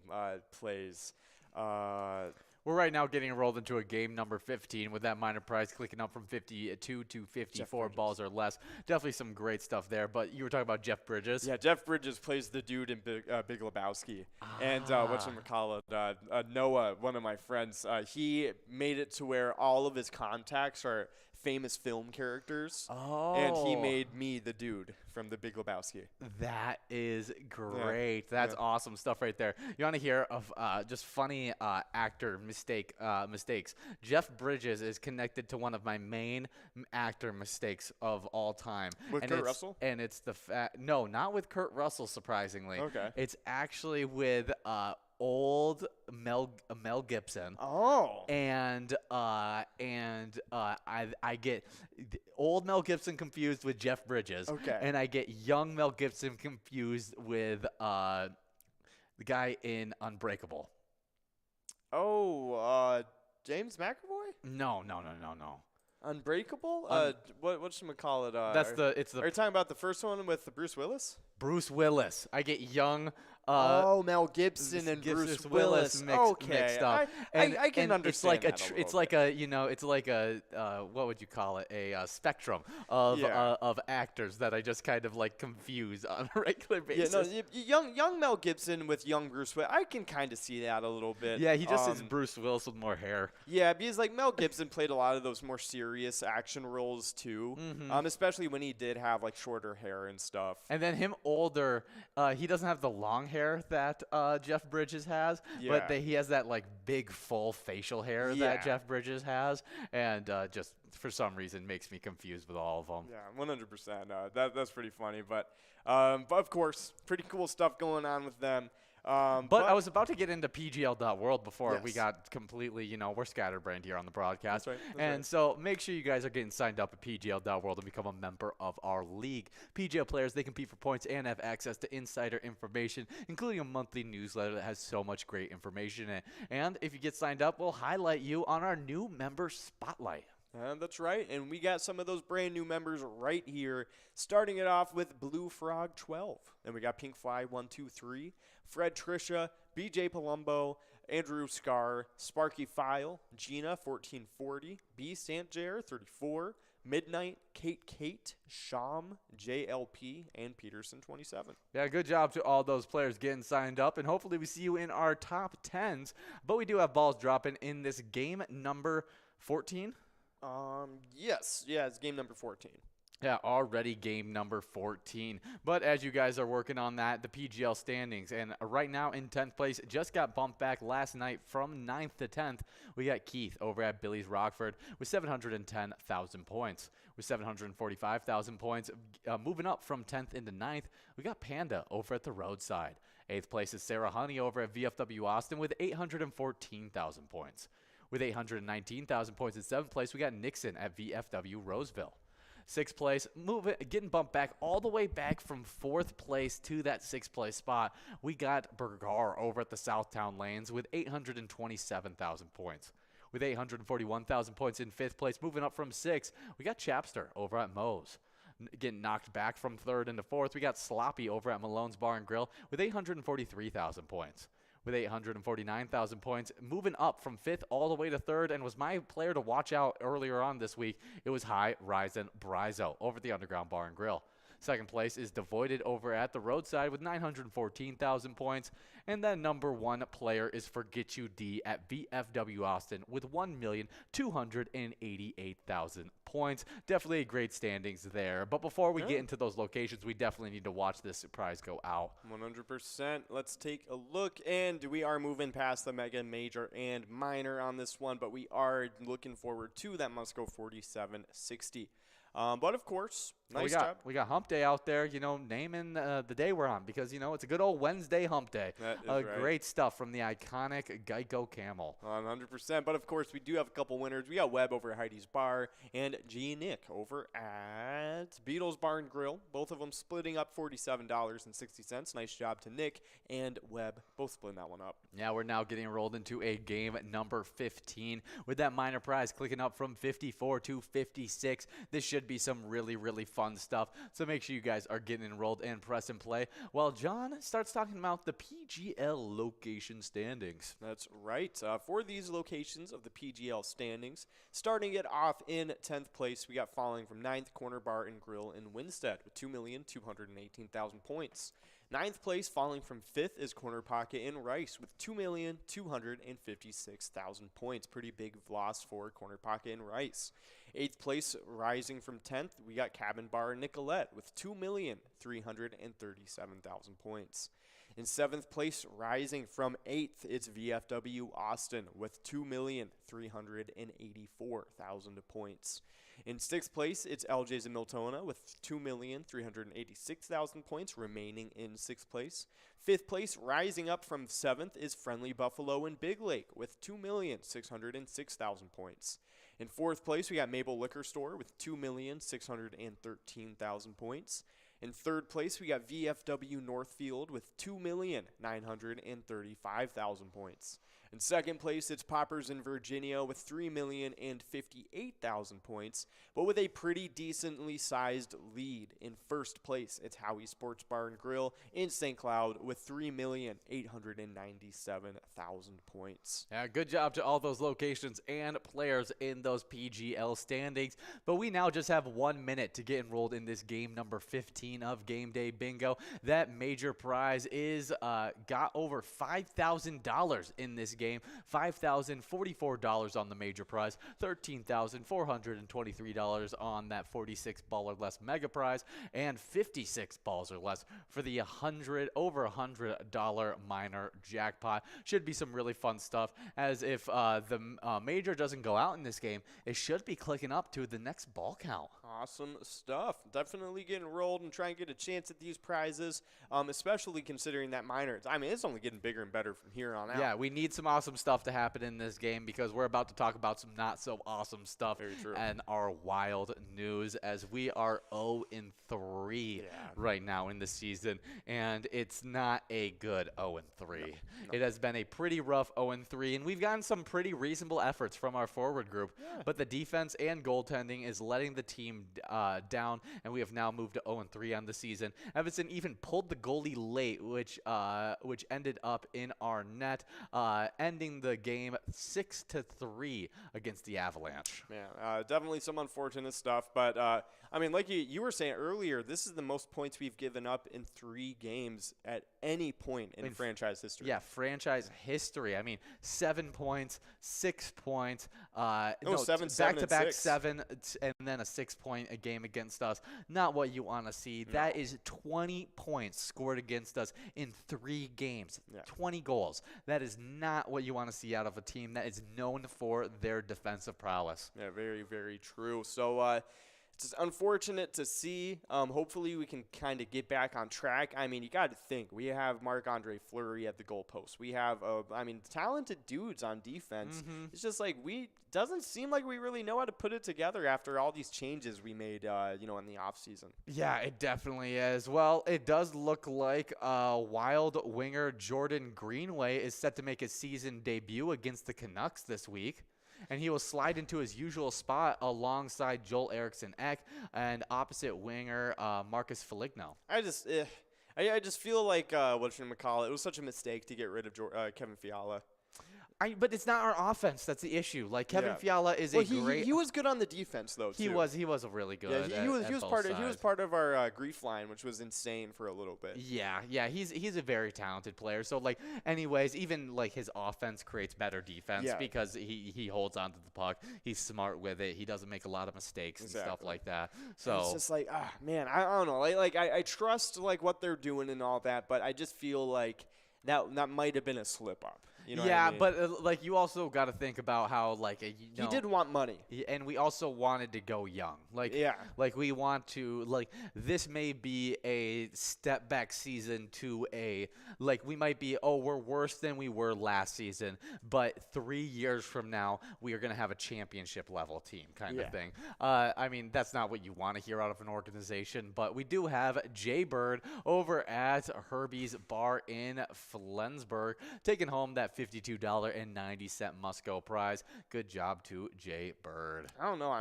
plays. We're right now getting enrolled into a game number 15 with that minor prize clicking up from 52 to 54 balls or less. Definitely some great stuff there. But you were talking about Jeff Bridges. Yeah, Jeff Bridges plays the dude in Big Lebowski. And whatchamacallit, Noah, one of my friends, he made it to where all of his contacts are famous film characters. Oh. And he made me the dude from the Big Lebowski. That is great. That's awesome stuff right there. You want to hear of just funny actor mistakes? Jeff Bridges is connected to one of my main actor mistakes of all time. With Kurt Russell? And it's the fact, no, not with Kurt Russell, surprisingly. Okay. It's actually with old Mel Gibson. Oh. And I get old Mel Gibson confused with Jeff Bridges. Okay. And I get young Mel Gibson confused with the guy in Unbreakable. Oh, James McAvoy? No. Unbreakable? Whatchamacallit? It's the Are you talking about the first one with Bruce Willis? Bruce Willis. I get young. Mel Gibson and Bruce Willis mixed up. I can understand It's like a what would you call it? A spectrum of actors that I just kind of like confuse on a regular basis. Yeah, no, young Mel Gibson with young Bruce Willis. I can kind of see that a little bit. Yeah, he just is Bruce Willis with more hair. Yeah, because like Mel Gibson played a lot of those more serious action roles too. Especially when he did have like shorter hair and stuff. And then him older, he doesn't have the long hair that Jeff Bridges has, but he has that like big full facial hair that Jeff Bridges has, and just for some reason makes me confused with all of them. Yeah, 100%. That's pretty funny, but of course, pretty cool stuff going on with them. But I was about to get into PGL.world before we got completely, we're scatterbrained here on the broadcast. That's right. And so make sure you guys are getting signed up at PGL.world and become a member of our league. PGL players, they compete for points and have access to insider information, including a monthly newsletter that has so much great information in it. And if you get signed up, we'll highlight you on our new member spotlight. That's right, and we got some of those brand new members right here, starting it off with Blue Frog 12. Then we got Pink Fly 123, Fred Trisha, BJ Palumbo, Andrew Scar, Sparky File, Gina 1440, B Santjair 34, Midnight, Kate, Sham, JLP, and Peterson 27. Yeah, good job to all those players getting signed up, and hopefully we see you in our top 10s. But we do have balls dropping in this game number 14. Yes. Yeah, it's game number 14. Yeah, already game number 14. But as you guys are working on that, the PGL standings, and right now in 10th place, just got bumped back last night from 9th to 10th. We got Keith over at Billy's Rockford with 710,000 points. With 745,000 points, moving up from 10th into 9th, we got Panda over at the Roadside. 8th place is Sarah Honey over at VFW Austin with 814,000 points. With 819,000 points in 7th place, we got Nixon at VFW Roseville. 6th place, getting bumped back all the way back from 4th place to that 6th place spot. We got Bergar over at the Southtown Lanes with 827,000 points. With 841,000 points in 5th place, moving up from 6th, we got Chapster over at Moe's. Getting knocked back from 3rd into 4th, we got Sloppy over at Malone's Bar and Grill with 843,000 points. With 849,000 points, moving up from 5th all the way to 3rd, and was my player to watch out earlier on this week. It was High Ryzen Brizo over at the Underground Bar and Grill. 2nd place is Devoided over at the Roadside with 914,000 points. And then number 1 player is Forget You D at VFW Austin with 1,288,000 points. Definitely a great standings there. But before we get into those locations, we definitely need to watch this prize go out. 100%. Let's take a look. And we are moving past the Mega, Major, and Minor on this one. But we are looking forward to that Must Go 4760. But of course, nice job. We got Hump Day out there, naming the day we're on because, it's a good old Wednesday Hump Day. That is right. Great stuff from the iconic Geico Camel. 100%. But of course, we do have a couple winners. We got Webb over at Heidi's Bar and G. Nick over at Beatles Bar and Grill. Both of them splitting up $47.60. Nice job to Nick and Webb, both splitting that one up. Yeah, we're now getting rolled into a game number 15 with that minor prize clicking up from 54 to 56. This should be some really, really fun stuff. So make sure you guys are getting enrolled and press and play while John starts talking about the PGL location standings. That's right. For these locations of the PGL standings, starting it off in 10th place, we got falling from 9th Corner Bar and Grill in Winstead with 2,218,000 points. 9th place, falling from 5th, is Corner Pocket in Rice with 2,256,000 points. Pretty big loss for Corner Pocket in Rice. 8th place, rising from 10th, we got Cabin Bar in Nicolette with 2,337,000 points. In 7th place, rising from 8th, it's VFW Austin with 2,384,000 points. In 6th place, it's LJ's in Miltona with 2,386,000 points, remaining in 6th place. 5th place, rising up from 7th, is Friendly Buffalo in Big Lake with 2,606,000 points. In 4th place, we got Mabel Liquor Store with 2,613,000 points. In 3rd place, we got VFW Northfield with 2,935,000 points. In 2nd place, it's Poppers in Virginia with 3,058,000 points, but with a pretty decently sized lead. In 1st place, it's Howie Sports Bar and Grill in St. Cloud with 3,897,000 points. Yeah, good job to all those locations and players in those PGL standings. But we now just have 1 minute to get enrolled in this game number 15 of Game Day Bingo. That major prize is got over $5,000 in this game. $5,044 on the major prize, $13,423 on that 46 ball or less mega prize, and 56 balls or less for the over $100 minor jackpot. Should be some really fun stuff, as if the major doesn't go out in this game, it should be clicking up to the next ball count. Awesome stuff. Definitely get enrolled and try and get a chance at these prizes, especially considering that minor. I mean, it's only getting bigger and better from here on out. Yeah, we need some awesome stuff to happen in this game because we're about to talk about some not so awesome stuff. Very true. And our wild news, as we are 0-3 right now in the season, and it's not a good 0-3. No. It has been a pretty rough 0-3, and we've gotten some pretty reasonable efforts from our forward group, but the defense and goaltending is letting the team down, and we have now moved to 0-3 on the season. Evanston even pulled the goalie late, which ended up in our net, ending the game 6-3 against the Avalanche. Yeah, definitely some unfortunate stuff, but I mean, like you were saying earlier, this is the most points we've given up in 3 games at any point in franchise history. Yeah, franchise history. I mean, 7 points, 6 points. 7, back-to-back and 6. 7, and then a 6 point a game against us. Not what you want to see. No. That is 20 points scored against us in 3 games. Yeah. 20 goals. That is not what you want to see out of a team that is known for their defensive prowess. Yeah, very, very true. So it's unfortunate to see. Hopefully we can kind of get back on track. I mean, you got to think. We have Marc-Andre Fleury at the goalpost. We have, talented dudes on defense. It's just like doesn't seem like we really know how to put it together after all these changes we made, in the offseason. Yeah, it definitely is. Well, it does look like Wild winger Jordan Greenway is set to make his season debut against the Canucks this week. And he will slide into his usual spot alongside Joel Eriksson-Ek and opposite winger Marcus Foligno. I just feel like it was such a mistake to get rid of Kevin Fiala. But it's not our offense that's the issue. Like Kevin Fiala is great. He was good on the defense though. He was really good. Yeah, he was part of our grief line, which was insane for a little bit. Yeah. He's a very talented player. So anyways, even his offense creates better defense because he holds onto the puck. He's smart with it. He doesn't make a lot of mistakes and stuff like that. So it's just man, I don't know. I trust what they're doing and all that, but I just feel like that might have been a slip up. You know what I mean? But you also got to think about how he did want money, and we also wanted to go young. We want to this may be a step back season to we might be we're worse than we were last season, but 3 years from now we are going to have a championship level team kind of thing. That's not what you want to hear out of an organization, but we do have Jay Bird over at Herbie's Bar in Flensburg taking home that $52.90 must-go prize. Good job to Jay Bird. I don't know.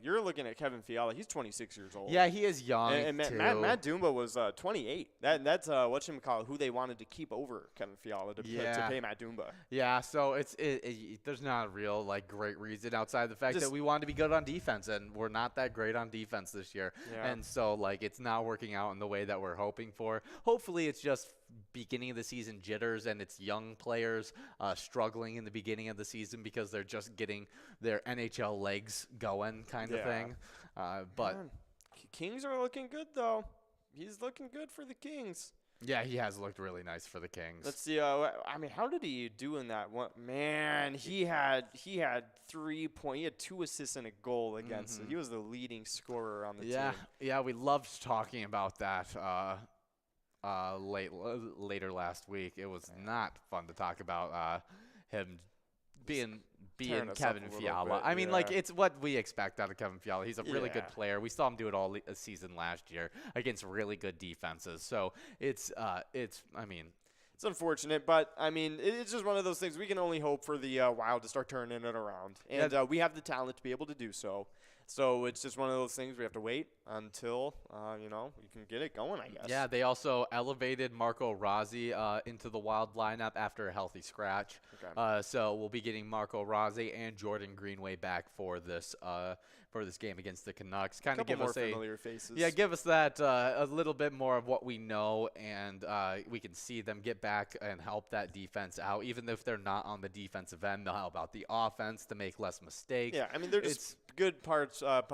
You're looking at Kevin Fiala. He's 26 years old. Yeah, he is young, and Matt Dumba was 28. That's who they wanted to keep over Kevin Fiala to pay Matt Dumba. Yeah, so there's not a real great reason outside the fact that we wanted to be good on defense, and we're not that great on defense this year. Yeah. And so it's not working out in the way that we're hoping for. Hopefully it's just beginning of the season jitters and it's young players struggling in the beginning of the season because they're just getting their NHL legs going kind of thing. But man, Kings are looking good though. He's looking good for the Kings. Yeah, he has looked really nice for the Kings. Let's see. How did he do in that one? Man, he had 3 points. He had 2 assists and a goal against it. He was the leading scorer on the team. Yeah, we loved talking about that later last week. It was not fun to talk about him being Kevin Fiala. It's what we expect out of Kevin Fiala. He's a really good player. We saw him do it all season last year against really good defenses. So it's unfortunate, but it's just one of those things. We can only hope for the Wild to start turning it around, and we have the talent to be able to do so. So it's just one of those things we have to wait until, we can get it going, I guess. Yeah, they also elevated Marco Rossi into the Wild lineup after a healthy scratch. Okay. So we'll be getting Marco Rossi and Jordan Greenway back for this game against the Canucks. Kind of give us familiar faces. Yeah, give us that a little bit more of what we know, and we can see them get back and help that defense out. Even if they're not on the defensive end, they'll help out the offense to make less mistakes. Yeah, they're just good parts, a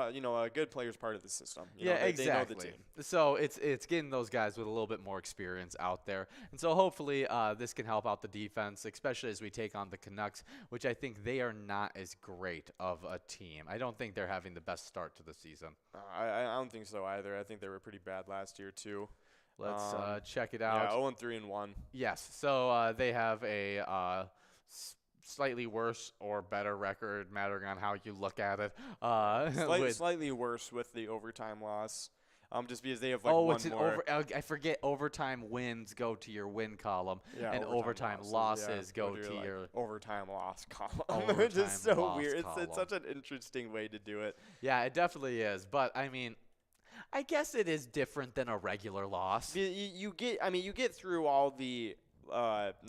good players part of the system. Exactly. They know the team. So it's getting those guys with a little bit more experience out there. And so hopefully this can help out the defense, especially as we take on the Canucks, which I think they are not as great of a team. I don't think they're having the best start to the season. I don't think so either. I think they were pretty bad last year too. Let's check it out. Yeah, 0-3-1. Yes. So they have a slightly worse or better record, mattering on how you look at it. Slightly worse with the overtime loss. Just because they have one more. I forget overtime wins go to your win column, and overtime losses go to your overtime loss column. It's just so weird. It's such an interesting way to do it. Yeah, it definitely is. But I guess it is different than a regular loss. You get through all the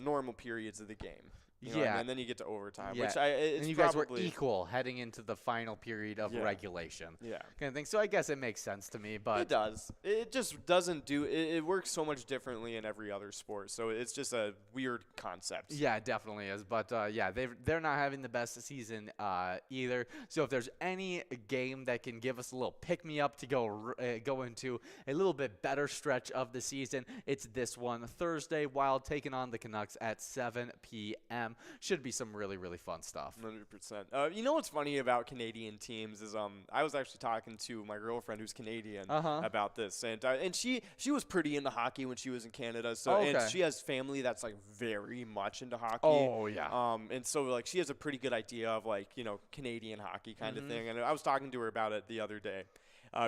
normal periods of the game. You know what I Yeah. mean? And then you get to overtime, Yeah. which it's And you guys were probably equal heading into the final period of Yeah. regulation. Yeah. Kind of thing. So I guess it makes sense to me, but It does. It just doesn't do. It works so much differently in every other sport. So it's just a weird concept. yeah, it definitely is. But yeah, they're not having the best season either. So if there's any game that can give us a little pick me up to go into a little bit better stretch of the season, it's this one Thursday. Wild taking on the Canucks at 7 p.m. Should be some really fun stuff. 100%. You know what's funny about Canadian teams is I was actually talking to my girlfriend who's Canadian about this, and she was pretty into hockey when she was in Canada. So and she has family that's like very much into hockey. Oh yeah. And so like she has a pretty good idea of like Canadian hockey kind of thing. And I was talking to her about it the other day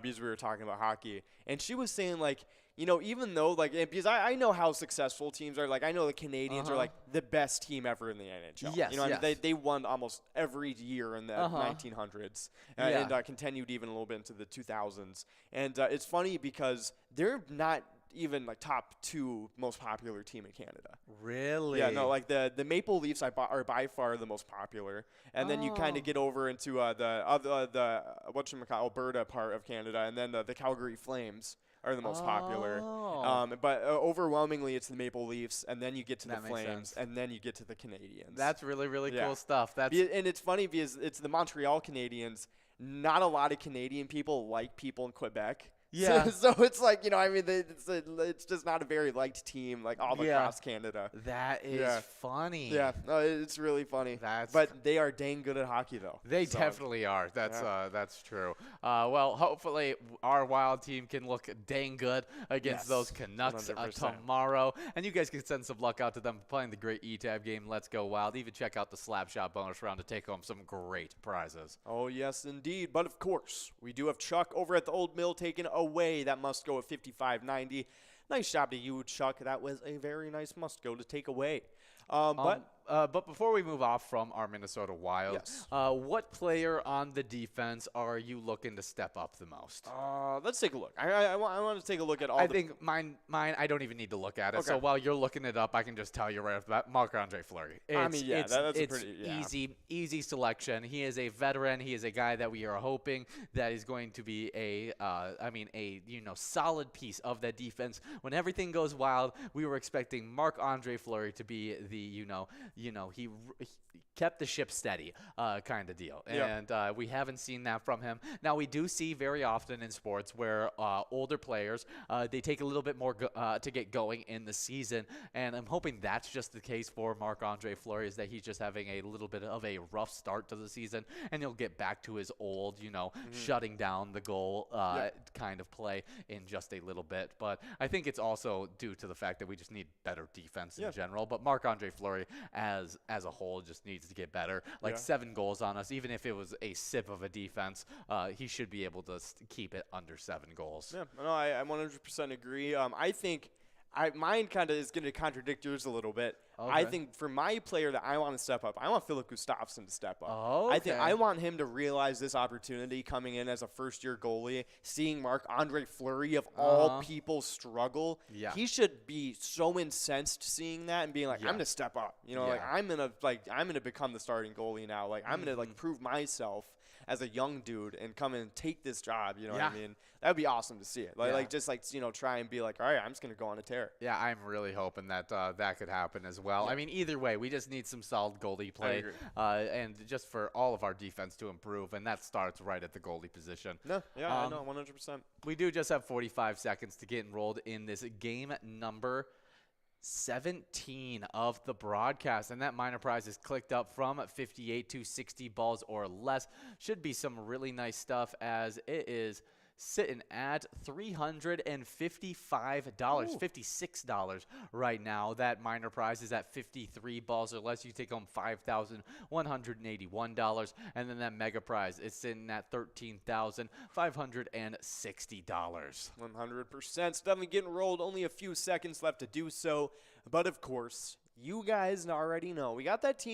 because we were talking about hockey, and she was saying like. Even though, like, because I know how successful teams are. Like, I know the Canadians are, like, the best team ever in the NHL. Yes, I mean, they won almost every year in the 1900s and continued even a little bit into the 2000s. And it's funny because they're not even, like, top 2 most popular team in Canada. Really? Yeah, no, like, the Maple Leafs are by far the most popular. And then you kind of get over into the Alberta part of Canada, and then the Calgary Flames are the most popular. But overwhelmingly, it's the Maple Leafs, and then you get to the Flames, and then you get to the Canadians. That's really cool stuff. And it's funny because it's the Montreal Canadiens. Not a lot of Canadian people like people in Quebec. Yeah. So it's like, I mean, it's just not a very liked team, like all across Canada. That is funny. Yeah, no, it's really funny. But they are dang good at hockey, though. They definitely are. That's true. Well, hopefully our Wild team can look dang good against those Canucks 100%. tomorrow. And you guys can send some luck out to them playing the great E-Tab game. Let's go Wild. Even check out the Slapshot bonus round to take home some great prizes. Oh, yes, indeed. But, of course, we do have Chuck over at the Old Mill taking away that must go at 55.90. Nice job to you, Chuck. That was a very nice must go to take away. But before we move off from our Minnesota Wild, what player on the defense are you looking to step up the most? Let's take a look. I want to take a look at all. I think mine. I don't even need to look at it. Okay. So while you're looking it up, I can just tell you right off the bat, Marc-Andre Fleury. That's a pretty easy selection. He is a veteran. He is a guy that we are hoping that is going to be a solid piece of that defense. When everything goes Wild, we were expecting Marc-Andre Fleury to be the he kept the ship steady kind of deal. And we haven't seen that from him. Now, we do see very often in sports where older players, they take a little bit more to get going in the season. And I'm hoping that's just the case for Marc-Andre Fleury, is that he's just having a little bit of a rough start to the season. And he'll get back to his old, shutting down the goal kind of play in just a little bit. But I think it's also due to the fact that we just need better defense in general. But Marc-Andre Fleury as a whole just needs to get better. 7 goals on us, even if it was a sip of a defense, he should be able to keep it under 7 goals. Yeah, no, I 100% agree. I think mine kind of is going to contradict yours a little bit. Okay. I think for my player that I want to step up, I want Philip Gustafsson to step up. Okay. I think I want him to realize this opportunity coming in as a first-year goalie, seeing Marc-Andre Fleury of all people struggle. Yeah. He should be so incensed seeing that and being like, I'm going to step up. I'm going to become the starting goalie now. Like, I'm going to prove myself as a young dude and come and take this job. You know what I mean? That would be awesome to see it. Try and be like, all right, I'm just going to go on a tear. Yeah, I'm really hoping that that could happen as well. Yeah. I mean, either way, we just need some solid goalie play, and just for all of our defense to improve, and that starts right at the goalie position. No, I know, 100%. We do just have 45 seconds to get enrolled in this game number 17 of the broadcast, and that minor prize is clicked up from 58 to 60 balls or less. Should be some really nice stuff, as it is sitting at $355, $56 right now. That minor prize is at 53 balls or less. You take home $5,181, and then that mega prize is sitting at $13,560. 100%. Definitely getting rolled. Only a few seconds left to do so. But of course, You guys already know. We got that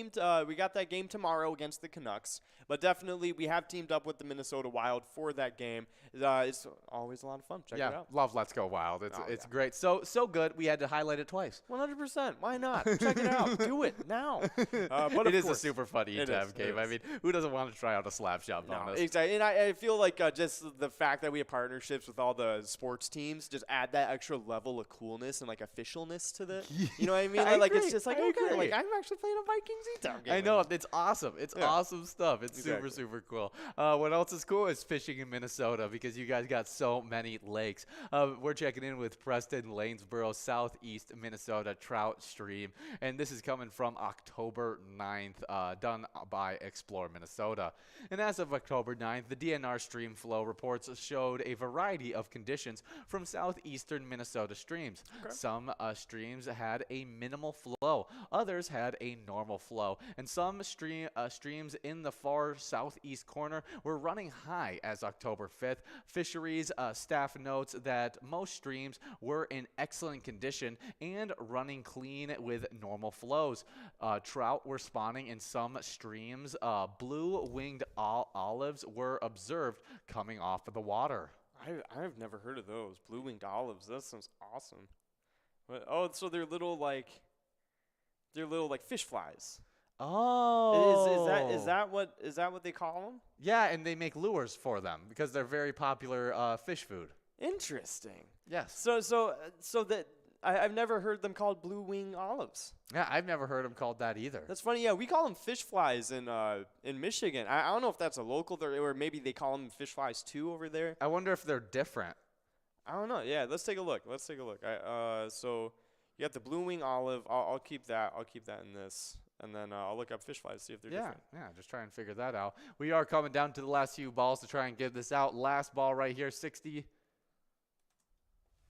we got that game tomorrow against the Canucks, but definitely we have teamed up with the Minnesota Wild for that game. It's always a lot of fun. Check it out. Love Let's Go Wild. It's great. So good. We had to highlight it twice. 100%. Why not? Check it out. Do it now. But It is a course, super fun E-Tab game. I mean, who doesn't want to try out a slap shot bonus? Exactly. And I feel like just the fact that we have partnerships with all the sports teams just add that extra level of coolness and like officialness to the. You know what I mean? I Like agree. it's just like I okay, agree. like I'm actually playing a Vikings E-Town game. I know. It's awesome. It's Yeah. awesome stuff. It's Exactly. super cool. What else is cool is fishing in Minnesota because you guys got so many lakes. We're checking in with Preston, Lanesboro, Southeast Minnesota Trout Stream. And this is coming from October 9th, done by Explore Minnesota. And as of October 9th, the DNR stream flow reports showed a variety of conditions from southeastern Minnesota streams. Okay. Some streams had a minimal flow, others had a normal flow, and some streams in the far southeast corner were running high as October 5th. Fisheries staff notes that most streams were in excellent condition and running clean with normal flows. Trout were spawning in some streams. Blue-winged olives were observed coming off of the water. I've never heard of those blue-winged olives. That sounds awesome. Oh, so they're little like fish flies. Oh, Is that what they call them? Yeah, and they make lures for them because they're very popular fish food. Interesting. Yes. So that I've never heard them called blue wing olives. Yeah, I've never heard them called that either. That's funny. Yeah, we call them fish flies in Michigan. I don't know if that's a local or maybe they call them fish flies too over there. I wonder if they're different. I don't know. Yeah, let's take a look. So you got the blue wing olive. I'll keep that. I'll keep that in this. And then I'll look up fish flies, see if they're different. Yeah, just try and figure that out. We are coming down to the last few balls to try and give this out. Last ball right here, 60.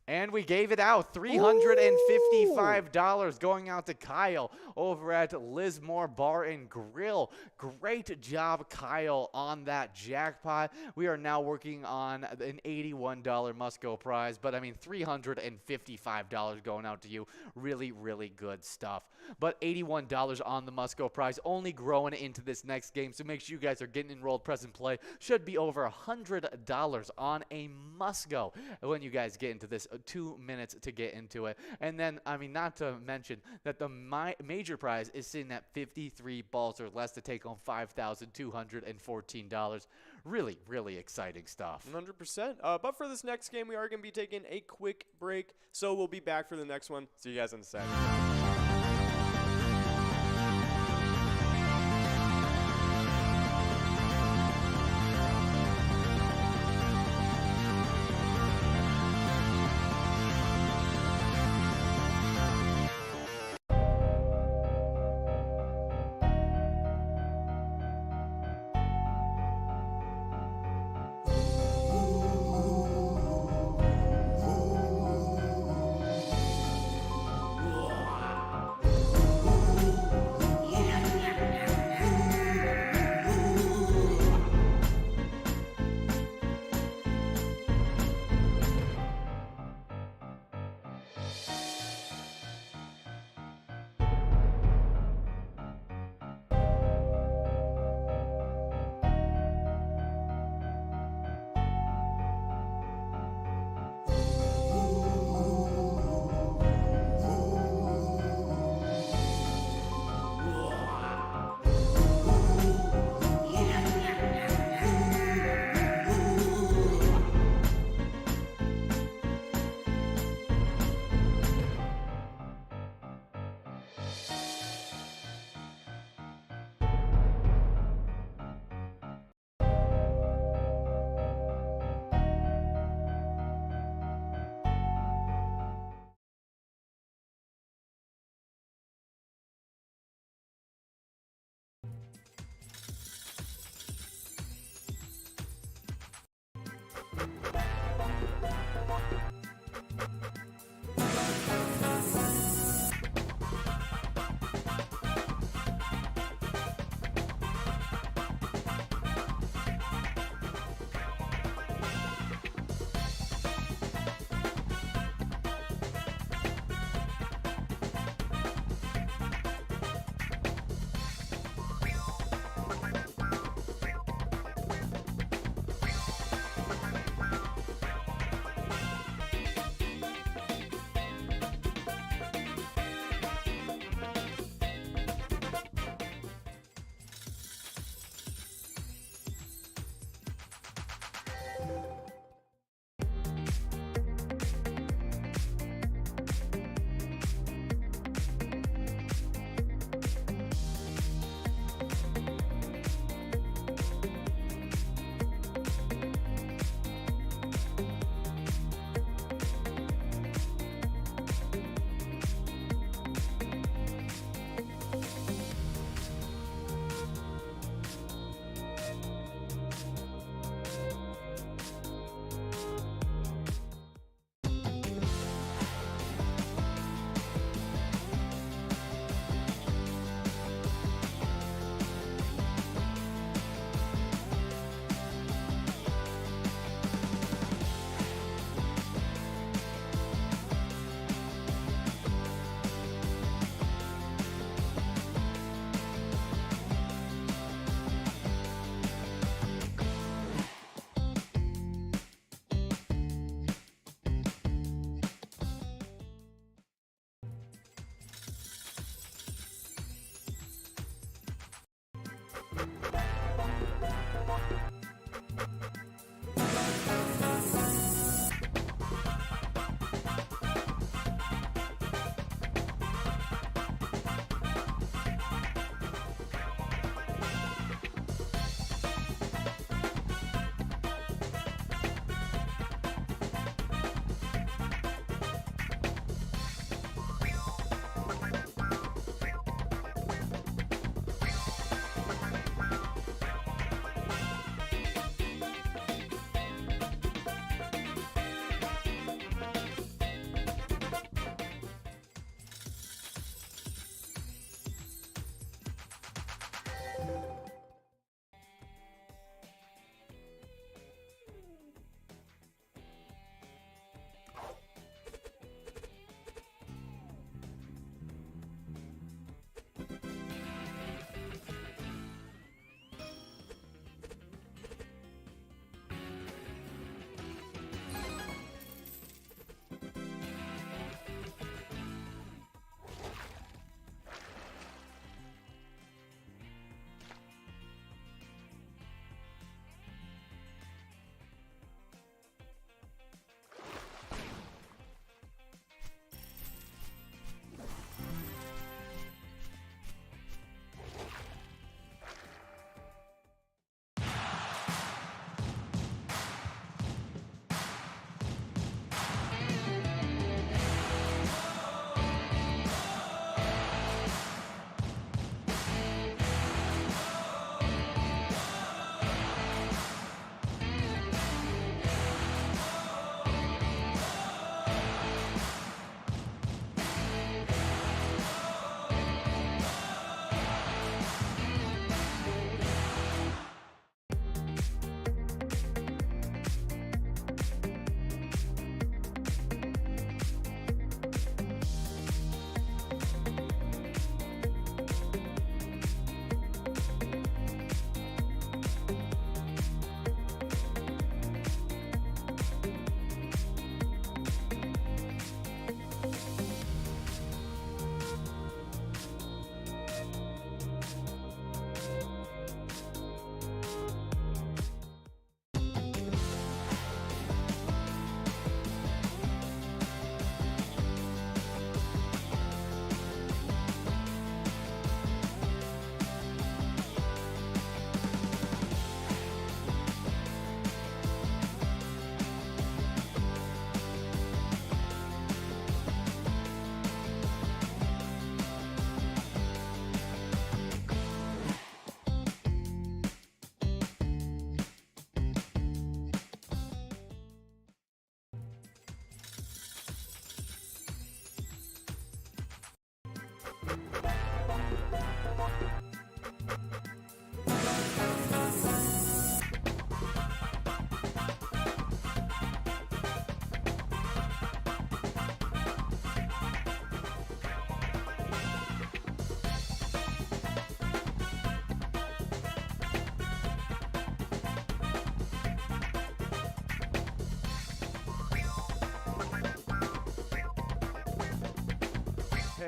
And we gave it out, $355 going out to Kyle over at Lismore Bar and Grill. Great job, Kyle, on that jackpot. We are now working on an $81 must-go prize, but I mean $355 going out to you. Really, really good stuff. But $81 on the must-go prize, only growing into this next game, so make sure you guys are getting enrolled, press and play. Should be over $100 on a must-go when you guys get into this. 2 minutes to get into it. And then, I mean, not to mention that the major prize is sitting at 53 balls or less to take home $5,214. Really, really exciting stuff. 100%. But for this next game, we are going to be taking a quick break. So we'll be back for the next one. See you guys in a second.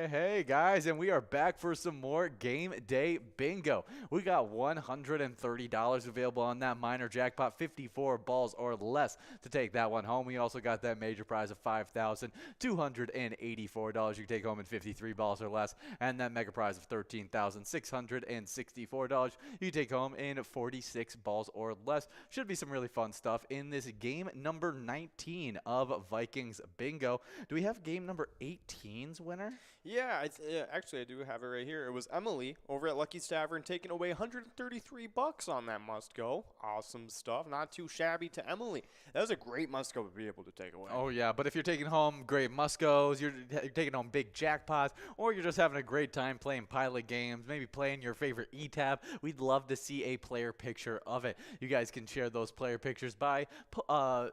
Hey guys, and we are back for some more game day bingo. We got $130 available on that minor jackpot, 54 balls or less to take that one home. We also got that major prize of $5,284 you can take home in 53 balls or less, and that mega prize of $13,664 you can take home in 46 balls or less. Should be some really fun stuff in this game number 19 of Vikings bingo. Do we have game number 18's winner? Yeah, actually, I do have it right here. It was Emily over at Lucky's Tavern taking away $133 on that must-go. Awesome stuff. Not too shabby to Emily. That was a great must-go to be able to take away. Oh, yeah, but if you're taking home great must-goes, you're taking home big jackpots, or you're just having a great time playing pilot games, maybe playing your favorite E-Tab, we'd love to see a player picture of it. You guys can share those player pictures by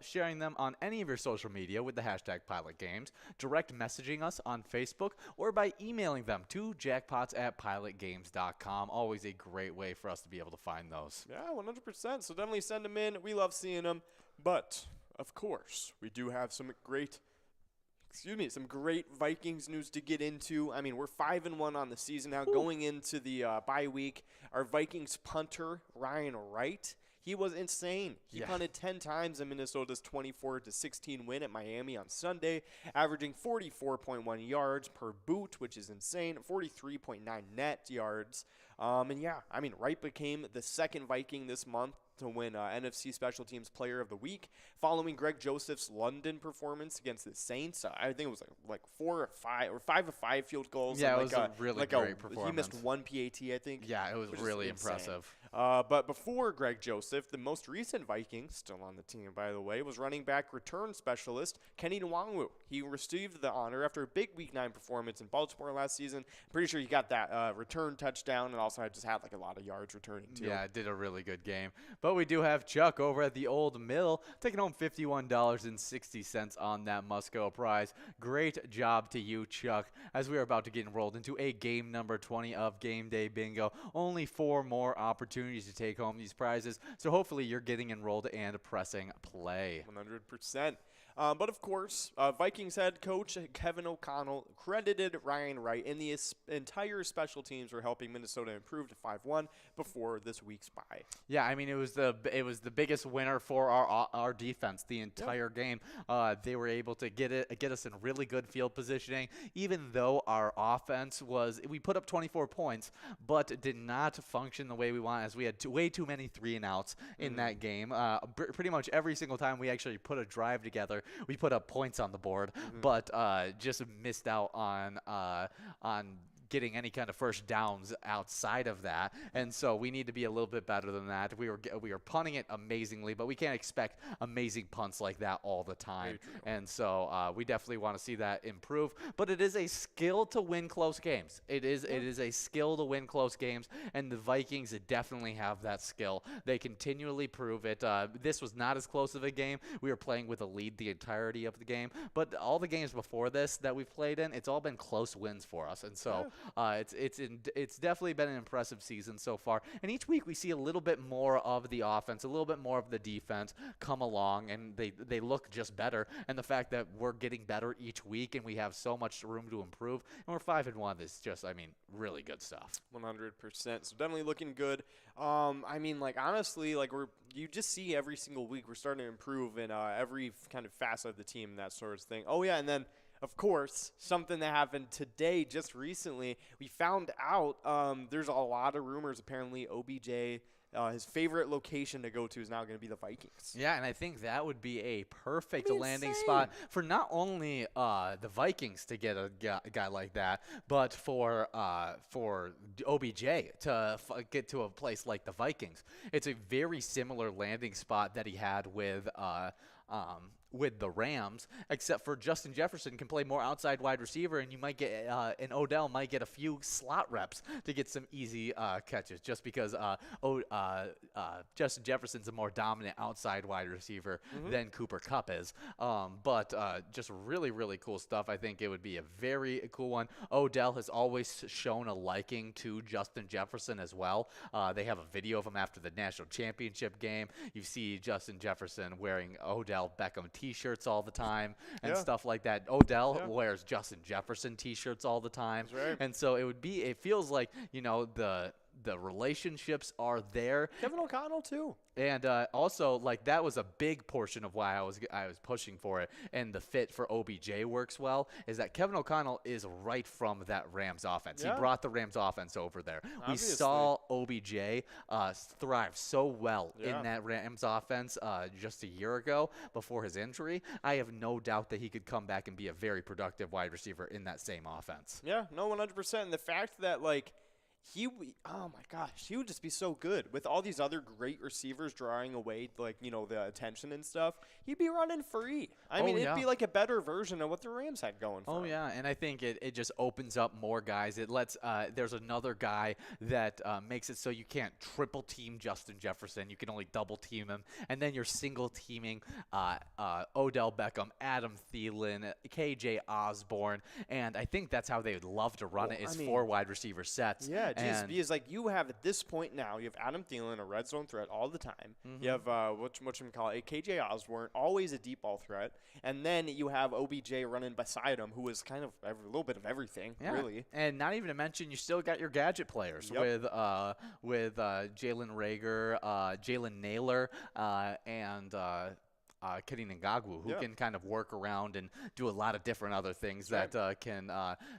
sharing them on any of your social media with the hashtag PilotGames, direct messaging us on Facebook, or by emailing them to jackpots@pilotgames.com. Always a great way for us to be able to find those. Yeah, 100%. So definitely send them in. We love seeing them. But, of course, we do have some great Vikings news to get into. I mean, we're 5-1 on the season now. Ooh. Going into the bye week, our Vikings punter, Ryan Wright, he was insane. He punted 10 times in Minnesota's 24-16 win at Miami on Sunday, averaging 44.1 yards per boot, which is insane, 43.9 net yards. And yeah, I mean, Wright became the second Viking this month to win NFC Special Teams Player of the Week, following Greg Joseph's London performance against the Saints. I think it was like 5 of 5 field goals. Yeah, and it was a really great performance. He missed 1 PAT, I think. Yeah, it was really impressive. But before Greg Joseph, the most recent Viking, still on the team by the way, was running back return specialist Kenny Nwangwu. He received the honor after a big Week 9 performance in Baltimore last season. I'm pretty sure he got that return touchdown and also had like a lot of yards returning too. Yeah, did a really good game. But we do have Chuck over at the Old Mill taking home $51.60 on that must-go prize. Great job to you, Chuck, as we are about to get enrolled into a game number 20 of Game Day Bingo. Only 4 more opportunities to take home these prizes, so hopefully you're getting enrolled and pressing play. 100%. But of course, Vikings head coach Kevin O'Connell credited Ryan Wright and the entire special teams for helping Minnesota improve to 5-1 before this week's bye. Yeah, I mean it was the biggest winner for our defense the entire game. They were able to get us in really good field positioning, even though our offense we put up 24 points, but did not function the way we want, as we had way too many 3-and-outs in that game. Pretty much every single time we actually put a drive together, we put up points on the board, but just missed out on getting any kind of first downs outside of that, and so we need to be a little bit better than that. We were punting it amazingly, but we can't expect amazing punts like that all the time, and so we definitely want to see that improve. But it is a skill to win close games. It is a skill to win close games, and the Vikings definitely have that skill. They continually prove it. This was not as close of a game. We were playing with a lead the entirety of the game, but all the games before this that we've played in, it's all been close wins for us, and so it's definitely been an impressive season so far. And each week we see a little bit more of the offense, a little bit more of the defense come along, and they look just better. And the fact that we're getting better each week and we have so much room to improve, and we're 5-1 is just, I mean, really good stuff. 100%. So definitely looking good. I mean, like, honestly, like, you just see every single week we're starting to improve in every kind of facet of the team and that sort of thing. Oh yeah, and then of course, something that happened today, just recently, we found out there's a lot of rumors. Apparently, OBJ, his favorite location to go to is now going to be the Vikings. Yeah, and I think that would be a perfect landing spot for not only the Vikings to get a guy like that, but for OBJ to get to a place like the Vikings. It's a very similar landing spot that he had with the Rams, except for Justin Jefferson can play more outside wide receiver, and you might get and Odell might get a few slot reps to get some easy catches, just because Justin Jefferson's a more dominant outside wide receiver than Cooper Kupp is. But just really, really cool stuff. I think it would be a very cool one. Odell has always shown a liking to Justin Jefferson as well. They have a video of him after the national championship game. You see Justin Jefferson wearing Odell Beckham T-shirts all the time and Yeah. stuff like that. Odell Yeah. wears Justin Jefferson T-shirts all the time. That's right. And so it feels like, the relationships are there. Kevin O'Connell too. And also, like, that was a big portion of why I was pushing for it, and the fit for OBJ works well, is that Kevin O'Connell is right from that Rams offense. Yeah. He brought the Rams offense over there. Obviously. We saw OBJ thrive so well Yeah. in that Rams offense just a year ago before his injury. I have no doubt that he could come back and be a very productive wide receiver in that same offense. Yeah, no, 100%. And the fact that, like, oh my gosh, he would just be so good with all these other great receivers drawing away, like, the attention and stuff. He'd be running free. I mean, it'd be like a better version of what the Rams had going for him. Yeah, and I think it just opens up more guys. It lets there's another guy that makes it so you can't triple team Justin Jefferson. You can only double team him, and then you're single teaming Odell Beckham, Adam Thielen, KJ Osborne, and I think that's how they would love to run it is 4 wide receiver sets. Yeah, and because like you have at this point now, you have Adam Thielen, a red zone threat all the time. You have whatchamacallit, KJ Osborne, always a deep ball threat, and then you have OBJ running beside him, who is kind of a little bit of everything, really. And not even to mention, you still got your gadget players with Jalen Rager, Jalen Naylor, and Kenny Ngagwu, who can kind of work around and do a lot of different other things that can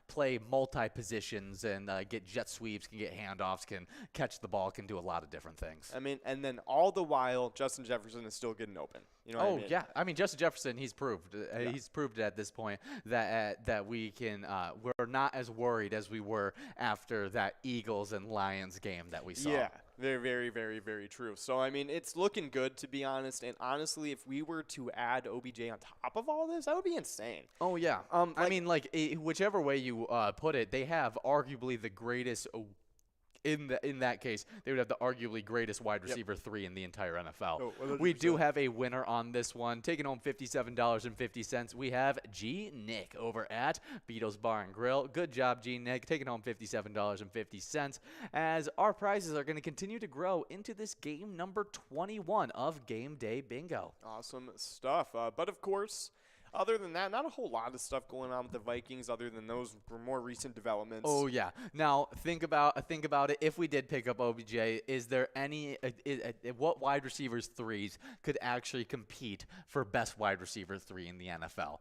play multi-positions and get jet sweeps, can get handoffs, can catch the ball, can do a lot of different things. I mean, and then all the while, Justin Jefferson is still getting open. You know what I mean? Yeah. I mean, Justin Jefferson, he's proved. He's proved at this point that we can. We're not as worried as we were after that Eagles and Lions game that we saw. Yeah. Very, very, very, very true. So, I mean, it's looking good, to be honest. And honestly, if we were to add OBJ on top of all this, that would be insane. Oh, yeah. I mean, like, whichever way you put it, they have arguably the greatest in that case, they would have the arguably greatest wide receiver 3 in the entire NFL. Oh, 100%. We do have a winner on this one. Taking home $57.50. We have G. Nick over at Beatles Bar and Grill. Good job, G. Nick. Taking home $57.50 as our prizes are going to continue to grow into this game number 21 of Game Day Bingo. Awesome stuff. But, of course, other than that, not a whole lot of stuff going on with the Vikings other than those more recent developments. Oh, yeah. Now, think about it. If we did pick up OBJ, is there any what wide receivers 3s could actually compete for best wide receiver 3 in the NFL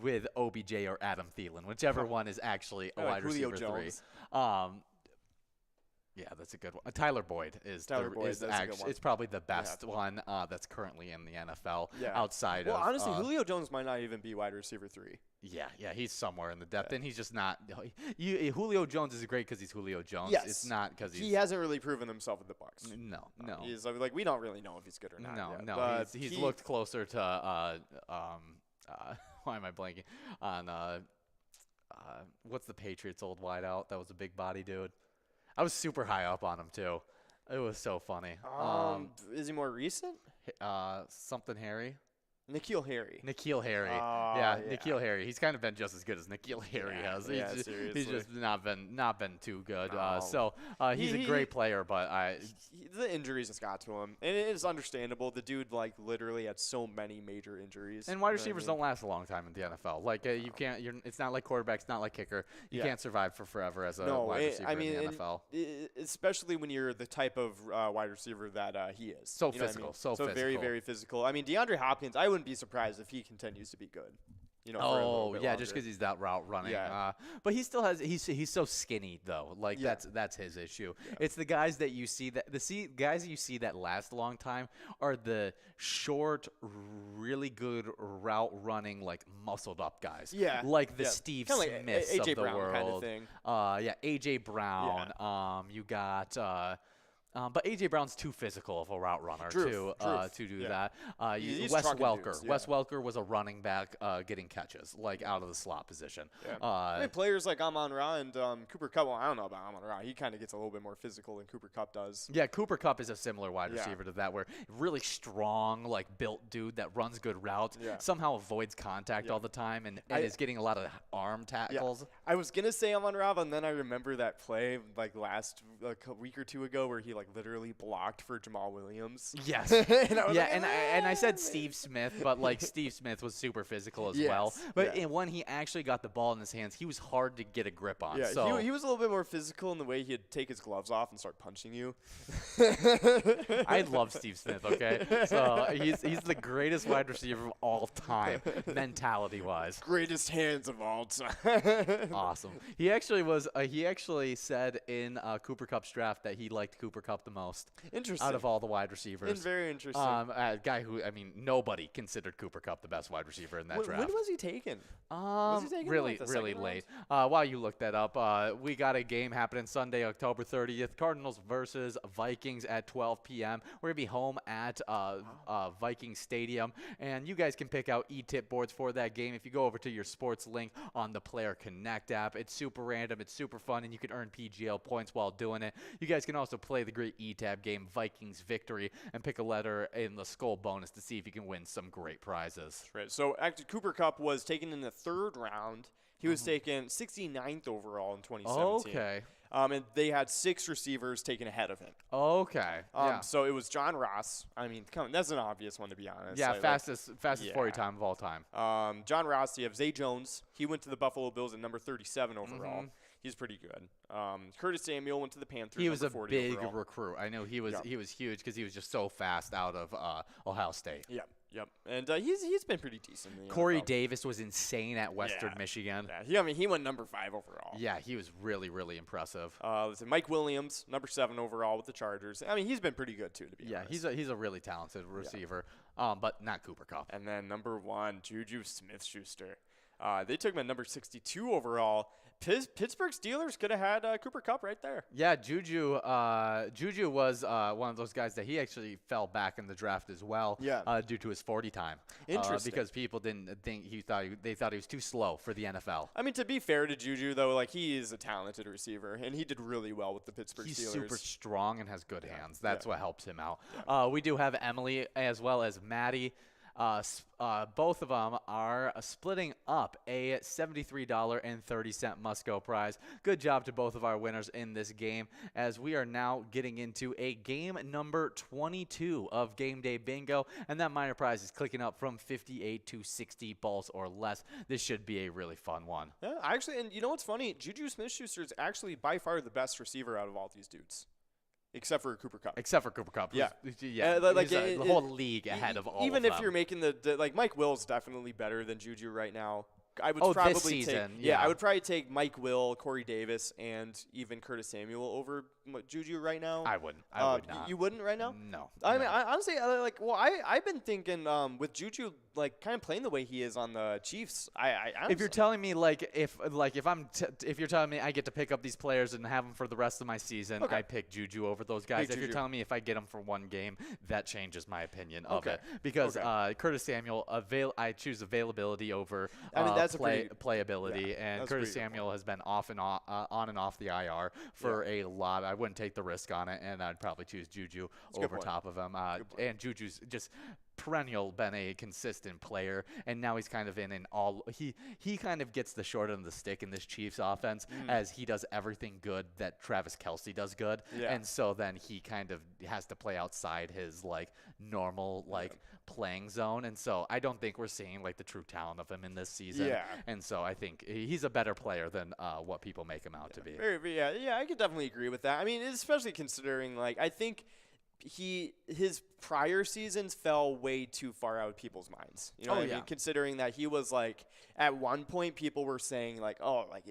with OBJ or Adam Thielen, whichever one is actually a wide Julio receiver Jones. 3. Yeah, that's a good one. Tyler Boyd is Boyd, that's a good one. it's probably the best one that's currently in the NFL Yeah. outside Well, of honestly, Julio Jones might not even be wide receiver 3. Yeah, he's somewhere in the depth, and he's just not. Julio Jones is great because he's Julio Jones. Yes. It's not because He hasn't really proven himself with the Bucks. No. He's like, we don't really know if he's good or not. yet, No. but He's looked closer to why am I blanking on what's the Patriots' old wideout? That was a big body dude. I was super high up on him too. It was so funny. Is he more recent? Something Harry. N'Keal Harry. N'Keal Harry. yeah. N'Keal Harry. He's kind of been just as good as N'Keal Harry has. He's seriously. just not been too good. No. So he's a great player, but the injuries just got to him, and it is understandable. The dude literally had so many major injuries. and wide receivers don't last a long time in the NFL. Like you can't. It's not like quarterbacks, not like kicker. You can't survive for forever as a wide receiver in the NFL. Especially when you're the type of wide receiver that he is. So You know what I physical, mean? so very, physical. very physical. I mean, DeAndre Hopkins, I wouldn't be surprised if he continues to be good. For a little bit just longer. because he's that route running. Yeah. But he still has. He's so skinny though. Like that's his issue. Yeah. It's the guys that you see guys you see that last a long time are the short, really good route running, like muscled up guys. Yeah. Like the Yeah. Steve Kinda like Smiths A.J. of the Brown world. kind of thing. AJ Brown. You got. But A.J. Brown's too physical of a route runner to do that. He's Wes trucking Welker. dudes, Wes Welker was a running back getting catches, like out of the slot position. Yeah. I mean, players like Amon-Ra and Cooper Kupp. Well, I don't know about Amon-Ra. He kind of gets a little bit more physical than Cooper Kupp does. Yeah, Cooper Kupp is a similar wide receiver to that, where really strong, like built dude that runs good routes, somehow avoids contact all the time, and is getting a lot of arm tackles. I was gonna say Amon-Ra, and then I remember that play like a week or two ago where he like literally blocked for Jamal Williams. Yes. And I was like, and I said Steve Smith, but like Steve Smith was super physical as well. But when he actually got the ball in his hands, he was hard to get a grip on. Yeah, so he was a little bit more physical in the way he'd take his gloves off and start punching you. I love Steve Smith, okay? So he's the greatest wide receiver of all time, mentality-wise. Greatest hands of all time. Awesome. He actually said in Cooper Kupp's draft that he liked Cooper Kupp the most. Interesting. Out of all the wide receivers. Very interesting. A guy who, I mean, nobody considered Cooper Kupp the best wide receiver in that draft. When was he taken? Was he taken really, like the really second late. While you look that up, we got a game happening Sunday, October 30th. Cardinals versus Vikings at 12 p.m. We're going to be home at Vikings Stadium, and you guys can pick out e-tip boards for that game if you go over to your sports link on the Player Connect app. It's super random, it's super fun, and you can earn PGL points while doing it. You guys can also play the great e-tab game Vikings Victory and pick a letter in the Skull bonus to see if you can win some great prizes. Right. So actually, Cooper Kupp was taken in the 3rd round. He was taken 69th overall in 2017. Okay. And they had 6 receivers taken ahead of him. Okay. Yeah. So it was John Ross. I mean, come on, that's an obvious one to be honest. Yeah, fastest 40 time of all time. John Ross. You have Zay Jones. He went to the Buffalo Bills at number 37 overall. He's pretty good. Curtis Samuel went to the Panthers. He was a big overall. recruit. I know he was huge because he was just so fast out of Ohio State. Yep. And he's been pretty decent. In the Corey NFL. Davis was insane at Western Michigan. Yeah. He went number 5 overall. Yeah, he was really, really impressive. Listen, Mike Williams, number 7 overall with the Chargers. I mean, he's been pretty good too, to be honest. He's a really talented receiver, but not Cooper Kupp. And then number 1, Juju Smith-Schuster. They took him at number 62 overall. Pittsburgh Steelers could have had Cooper Kupp right there. Yeah, Juju was one of those guys that he actually fell back in the draft as well. Due to his 40 time. Interesting. Because people didn't think they thought he was too slow for the NFL. I mean, to be fair to Juju though, like he is a talented receiver, and he did really well with the Pittsburgh He's Steelers. super strong and has good hands. That's what helps him out. We do have Emily as well as Maddie. Both of them are splitting up a $73.30 must-go prize. Good job to both of our winners in this game, as we are now getting into a game number 22 of Game Day Bingo, and that minor prize is clicking up from 58 to 60 balls or less. This should be a really fun one. Yeah, actually, and you know what's funny? Juju Smith-Schuster is actually by far the best receiver out of all these dudes. Except for Cooper Kupp. Yeah. The whole league ahead of all even of them. if you're making like Mike Will's definitely better than Juju right now. I would this probably season, take I would probably take Mike Will, Corey Davis, and even Curtis Samuel over Juju right now. I wouldn't. I would not. You wouldn't right now? No. I mean, honestly, I've been thinking with Juju like kind of playing the way he is on the Chiefs. If you're telling me if you're telling me I get to pick up these players and have them for the rest of my season, I pick Juju over those guys. If you're telling me if I get them for one game, that changes my opinion of it, because Curtis Samuel I choose availability over playability, and Curtis Samuel has been off and on and off the IR for a lot. I wouldn't take the risk on it, and I'd probably choose Juju over top of him. And Juju's just perennial been a consistent player, and now he's kind of in an he kind of gets the short end of the stick in this Chiefs offense, as he does everything good that Travis Kelce does good, and so then he kind of has to play outside his normal playing zone, and so I don't think we're seeing the true talent of him in this season, and so I think he's a better player than what people make him out to be. I could definitely agree with that. I mean, especially considering I think his prior seasons fell way too far out of people's minds. You know what I mean? Considering that he was at one point people were saying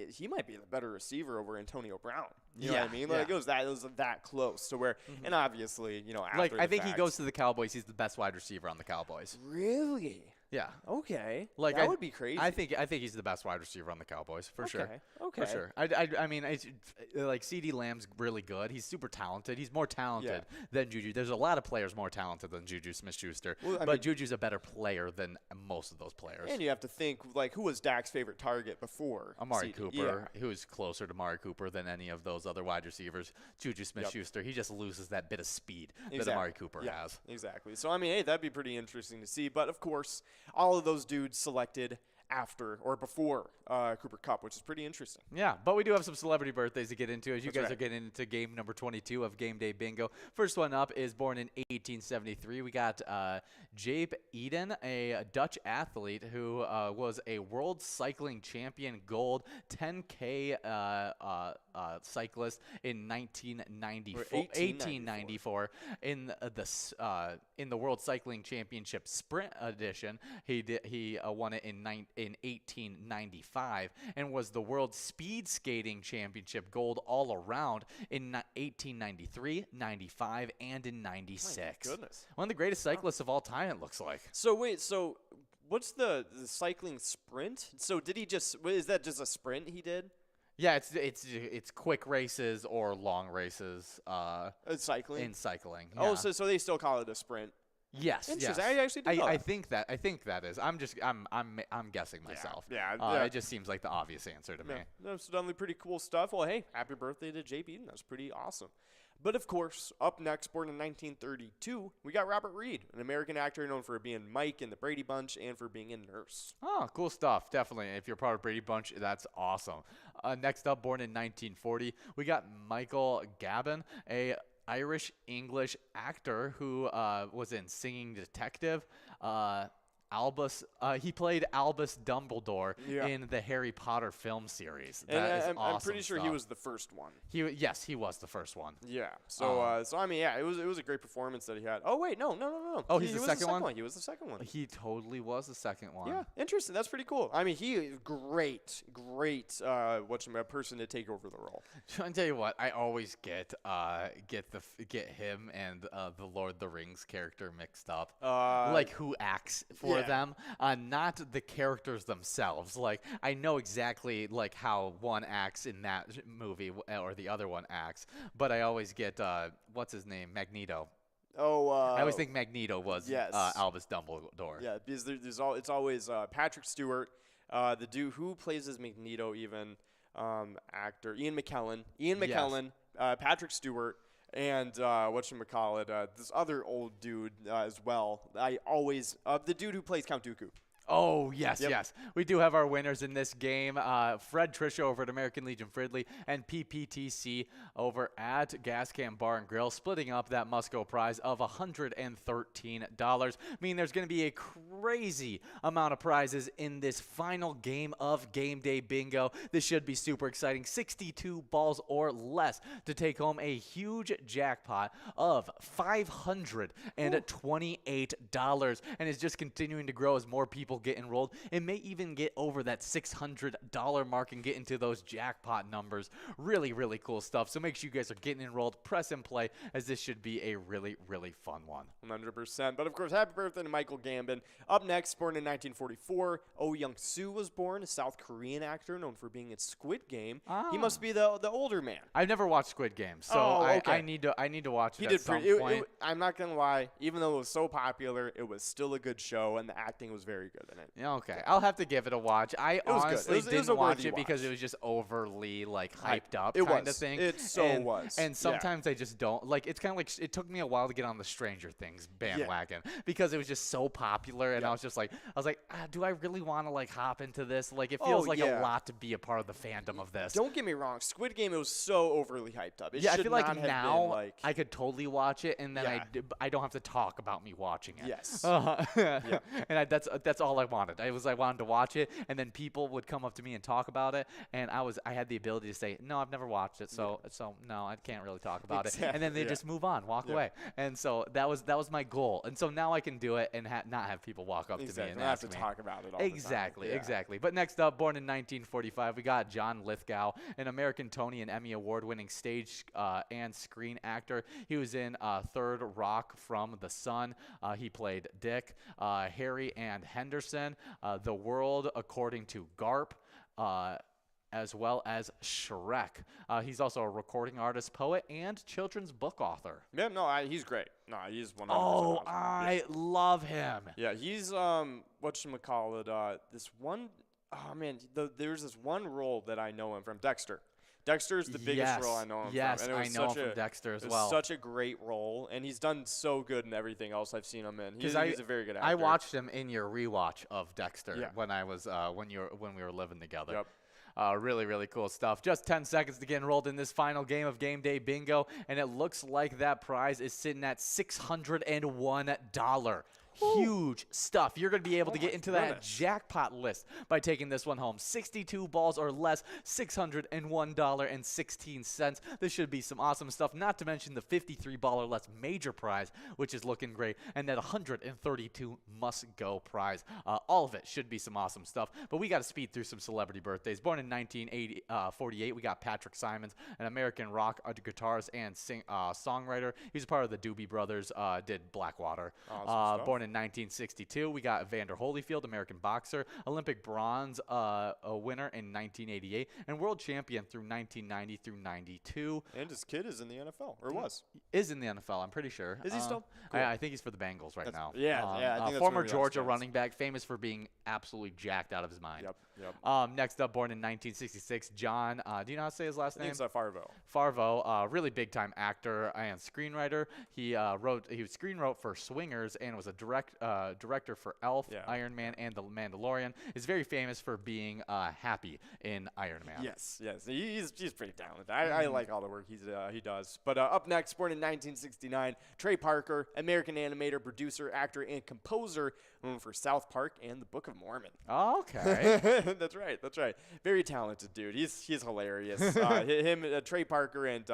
he might be the better receiver over Antonio Brown. You know what I mean? It was that close to where, and obviously, after I think he goes to the Cowboys, he's the best wide receiver on the Cowboys. Really? Yeah. Okay. That would be crazy. I think he's the best wide receiver on the Cowboys for sure. Okay. For sure. I mean, CeeDee Lamb's really good. He's super talented. He's more talented than Juju. There's a lot of players more talented than Juju Smith-Schuster, but Juju's a better player than most of those players. And you have to think who was Dak's favorite target before? Amari Cooper, who's closer to Amari Cooper than any of those other wide receivers. Juju Smith-Schuster, he just loses that bit of speed that Amari Cooper has. Exactly. So I mean, hey, that'd be pretty interesting to see. But of course, all of those dudes selected after or before Cooper Kupp, which is pretty interesting. Yeah, but we do have some celebrity birthdays to get into as you That's guys right. are getting into game number 22 of Game Day Bingo. First one up is born in 1873. We got Jabe Eden, a Dutch athlete who was a world cycling champion gold 10K cyclist in 1894 in the World Cycling Championship Sprint edition. He won it in 1895 and was the World Speed Skating Championship gold all around in 1893, 95, and in 96. My goodness. One of the greatest cyclists of all time, it looks like. So wait, so what's the cycling sprint? So did he just is that just a sprint he did? Yeah, it's quick races or long races Cycling. in cycling. Oh, yeah. so they still call it a sprint. Yes, Interesting. yes. I actually didn't know I that. think that is. I'm guessing myself. Yeah. It just seems like the obvious answer to me. That's definitely pretty cool stuff. Well, hey, happy birthday to Jay Beaton. That's pretty awesome. But of course, up next, born in 1932, we got Robert Reed, an American actor known for being Mike in the Brady Bunch and for being a nurse. Oh, cool stuff. Definitely. If you're part of Brady Bunch, that's awesome. Next up, born in 1940, we got Michael Gabon, a Irish-English actor who was in Singing Detective. Albus, he played Albus Dumbledore in the Harry Potter film series. I'm pretty sure he was the first one. Yes, he was the first one. Yeah. So I mean, yeah, it was a great performance that he had. Oh wait, no. Oh, he he's the was second one? He was the second one. He totally was the second one. Yeah, interesting. That's pretty cool. I mean, he great person to take over the role. I tell you what, I always get him and the Lord of the Rings character mixed up. Like who acts for them, not the characters themselves. Like I know exactly like how one acts in that movie or the other one acts, but I always get what's his name, Magneto. I always think Magneto was Albus Dumbledore. Yeah, because it's always Patrick Stewart, the dude who plays as Magneto, even actor Ian McKellen, Patrick Stewart, and whatchamacallit, this other old dude as well. The dude who plays Count Dooku. Oh, yes, yes. We do have our winners in this game. Fred Trisha over at American Legion Fridley and PPTC over at Gas Can Bar and Grill, splitting up that Musco prize of $113. Meaning there's going to be a crazy amount of prizes in this final game of Game Day Bingo. This should be super exciting. 62 balls or less to take home a huge jackpot of $528. And it's just continuing to grow as more people get enrolled. It may even get over that $600 mark and get into those jackpot numbers. Really, really cool stuff. So make sure you guys are getting enrolled. Press and play, as this should be a really, really fun one. 100%. But of course, happy birthday to Michael Gambon. Up next, born in 1944, Oh Young-soo was born, a South Korean actor known for being in Squid Game. He must be the older man. I've never watched Squid Game, so I need to watch it at some point. I'm not gonna lie, even though it was so popular, it was still a good show, and the acting was very good in it. Yeah, okay. I'll have to give it a watch. I honestly didn't watch it because it was just overly hyped up kind of thing. It was. And sometimes I just don't like. It's kind of like it took me a while to get on the Stranger Things bandwagon because it was just so popular, and I was like, do I really want to hop into this? Like it feels like a lot to be a part of the fandom of this. Don't get me wrong, Squid Game, it was so overly hyped up. I feel like now I could totally watch it, and then I don't have to talk about me watching it. Yes. And that's all I wanted. I wanted to watch it, and then people would come up to me and talk about it, and I had the ability to say, no, I've never watched it, so no, I can't really talk about it. And then they just move on, walk away. And so that was my goal. And so now I can do it and not have people walk up to me and ask me. Talk about it all Exactly, the time. exactly. But next up, born in 1945, we got John Lithgow, an American Tony and Emmy Award-winning stage and screen actor. He was in Third Rock from the Sun. He played Dick, Harry and Henderson, The World According to Garp, as well as Shrek. He's also a recording artist, poet, and children's book author. Yeah, no, he's great. No, he's 100% Oh, awesome. I love him. Yeah, he's whatchamacallit, this one, oh man, there's this one role that I know him from, Dexter. Dexter's the biggest role I know him yes, from. I know him from Dexter as well. Such a great role, and he's done so good in everything else I've seen him in. He's a very good actor. I watched him in your rewatch of Dexter Yeah. when we were living together. Yep. Really, really cool stuff. Just 10 seconds to get enrolled in this final game of Game Day Bingo, and it looks like that prize is sitting at $601. Huge stuff. You're going to be able to get into that jackpot list by taking this one home. 62 balls or less, $601.16. This should be some awesome stuff, not to mention the 53 ball or less major prize, which is looking great, and that 132 must-go prize. All of it should be some awesome stuff, but we got to speed through some celebrity birthdays. Born in 1948, we got Patrick Simons, an American rock guitarist and songwriter. He's a part of the Doobie Brothers, did Blackwater. Awesome stuff. Born in 1962, we got Evander Holyfield, American boxer, Olympic bronze winner in 1988, and world champion through 1990 through 92. And his kid is in the NFL, or was. Is in the NFL, I'm pretty sure. Is he still? Cool. I think he's for the Bengals right now. Yeah, I think that's former where he Georgia stands. running back, famous for being absolutely jacked out of his mind. Yep. Next up, born in 1966, John. Do you know how to say his last I think name? it's Farvo. Farvo, really big time actor and screenwriter. He screenwrote for Swingers and was a director for Elf, Iron Man, and The Mandalorian. Is very famous for being Happy in Iron Man. Yes, he's pretty talented. I like all the work he does. But up next, born in 1969, Trey Parker, American animator, producer, actor, and composer, known for South Park and the Book of Mormon. Okay. That's right. Very talented dude. He's hilarious. Trey Parker, and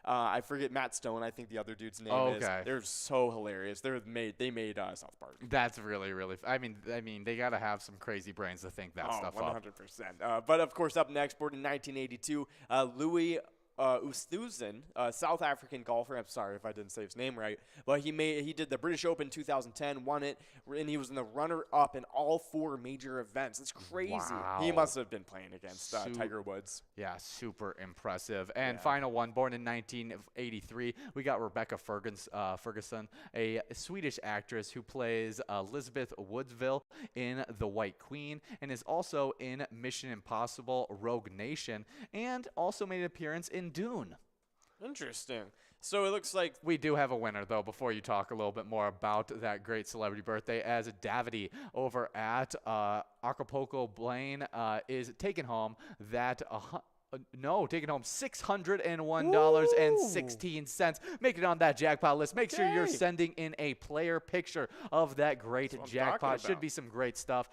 I forget Matt Stone. I think the other dude's name is. They're so hilarious. They made South Park. That's really, really. I mean, they gotta have some crazy brains to think that stuff 100%. up. 100%. But of course, up next, born in 1982, Louis Oosthuizen, a South African golfer. I'm sorry if I didn't say his name right, but he did the British Open 2010, won it, and he was in the runner-up in all 4 major events. It's crazy. Wow. He must have been playing against Tiger Woods. Yeah, super impressive. And final one, born in 1983, we got Rebecca Ferguson, a Swedish actress who plays Elizabeth Woodsville in The White Queen and is also in Mission Impossible Rogue Nation, and also made an appearance in Dune. Interesting. So it looks like we do have a winner, though, before you talk a little bit more about that great celebrity birthday, as Davide over at Acapulco Blaine is taking home that taking home $601.16. Make it on that jackpot list. Make sure you're sending in a player picture of that great jackpot. Should be some great stuff.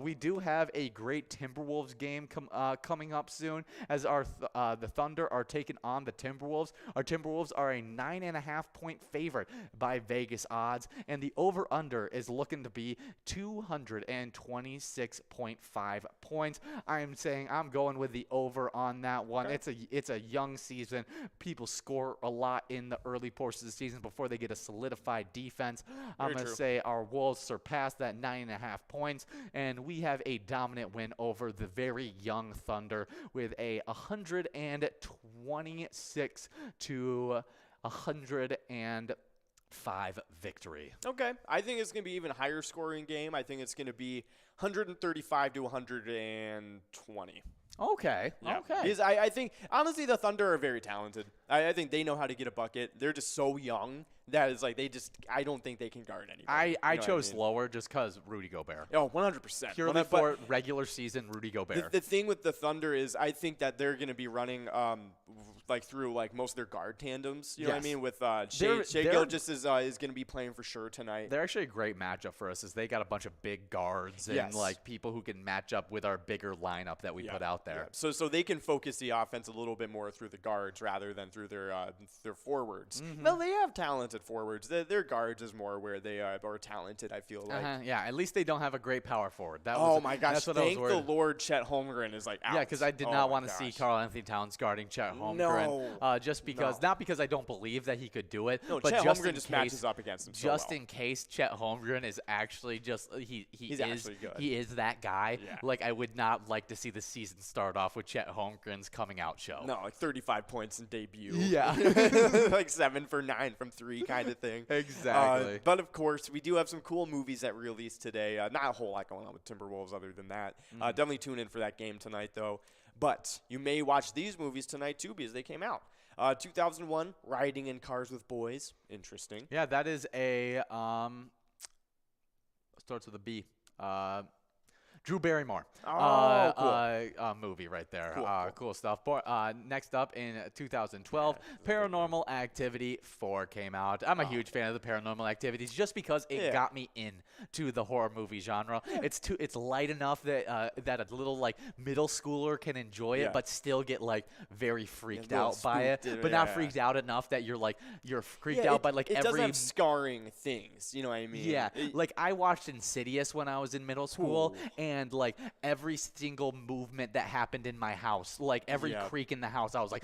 We do have a great Timberwolves game coming up soon, as the Thunder are taking on the Timberwolves. Our Timberwolves are a 9.5-point favorite by Vegas odds, and the over/under is looking to be 226.5 points. I'm going with the over on that one. It's a young season. People score a lot in the early portions of the season before they get a solidified defense. I'm going to say our Wolves surpass that 9.5 points, and we have a dominant win over the very young Thunder with a 126 to 105 victory. Okay. I think it's going to be even higher scoring game. I think it's going to be 135 to 120. Okay. Yeah. Okay. Because I think, honestly, the Thunder are very talented. I think they know how to get a bucket. They're just so young that it's like I don't think they can guard anybody. I chose lower just because Rudy Gobert. Oh, 100%. Purely for regular season Rudy Gobert. The thing with the Thunder is I think that they're going to be running through most of their guard tandems. You know what I mean? With Shea Gilgeous is going to be playing for sure tonight. They're actually a great matchup for us, as they got a bunch of big guards and people who can match up with our bigger lineup that we put out there. Yeah. So they can focus the offense a little bit more through the guards rather than through their forwards. Mm-hmm. Well, they have talented forwards. Their guards is more where they are talented, I feel like. Yeah, at least they don't have a great power forward. My gosh, thank the Lord Chet Holmgren is out. Yeah, because I did not want to see Karl Anthony Towns guarding Chet Holmgren. Holmgren, just because, not because I don't believe that he could do it, No, but Chet just Holmgren in just case, matches up against him so just well. in case Chet Holmgren is actually just he's actually good. He is that guy. Yeah. Like, I would not like to see the season start off with Chet Holmgren's coming out show. No, like 35 points in debut. Yeah. Like 7 for 9 from 3 kind of thing. Exactly. But of course, we do have some cool movies that released today. Not a whole lot going on with Timberwolves other than that. Definitely tune in for that game tonight, though. But you may watch these movies tonight, too, because they came out. 2001, Riding in Cars with Boys. Interesting. Yeah, that is a starts with a B. Drew Barrymore movie right there. Cool stuff. Next up in 2012, Paranormal Activity 4 came out. I'm a huge fan of the Paranormal Activities just because it got me into the horror movie genre. It's light enough that that a little like middle schooler can enjoy it, but still get like very freaked out by it, but not freaked out enough that you're freaked out by like it every. doesn't have scarring things. You know what I mean? Yeah, like I watched Insidious when I was in middle school, and like every single movement that happened in my house, like every creak in the house, I was like,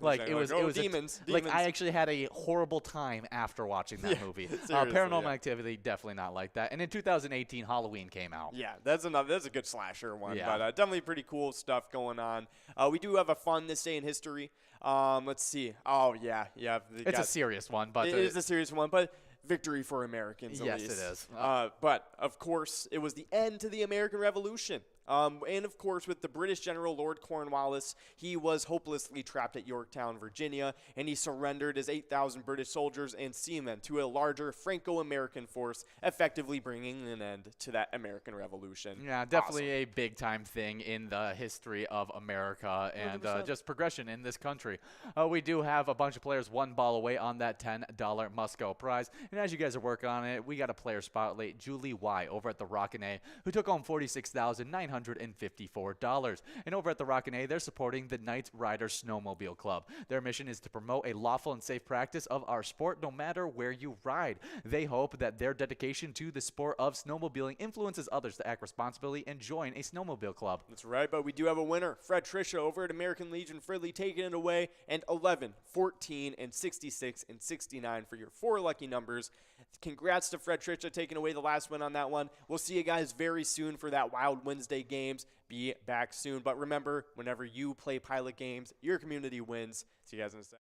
like it was demons. Like I actually had a horrible time after watching that movie. Paranormal Activity, definitely not like that. And in 2018, Halloween came out. Yeah, that's a good slasher one, Yeah. but definitely pretty cool stuff going on. We do have a fun This Day in History. Let's see. Oh yeah. It's a serious one, but it is a serious one, but. Victory for Americans, at least. Yes, it is. But, of course, it was the end to the American Revolution. And, of course, with the British General Lord Cornwallis, he was hopelessly trapped at Yorktown, Virginia, and he surrendered his 8,000 British soldiers and seamen to a larger Franco-American force, effectively bringing an end to that American Revolution. Yeah, definitely a big-time thing in the history of America and just progression in this country. We do have a bunch of players one ball away on that $10 Musco prize. And as you guys are working on it, we got a player spotlight, Julie Y. over at the Rockin' A, who took home $46,954. And over at the Rockin' A, they're supporting the Knights Rider Snowmobile Club. Their mission is to promote a lawful and safe practice of our sport no matter where you ride. They hope that their dedication to the sport of snowmobiling influences others to act responsibly and join a snowmobile club. That's right, but we do have a winner. Fred Trisha over at American Legion Fridley taking it away, and 11, 14, and 66, and 69 for your 4 lucky numbers. Congrats to Fred Trisha taking away the last win on that one. We'll see you guys very soon for that Wild Wednesday games. Be back soon. But remember, whenever you play Pilot games, your community wins. See you guys in a second.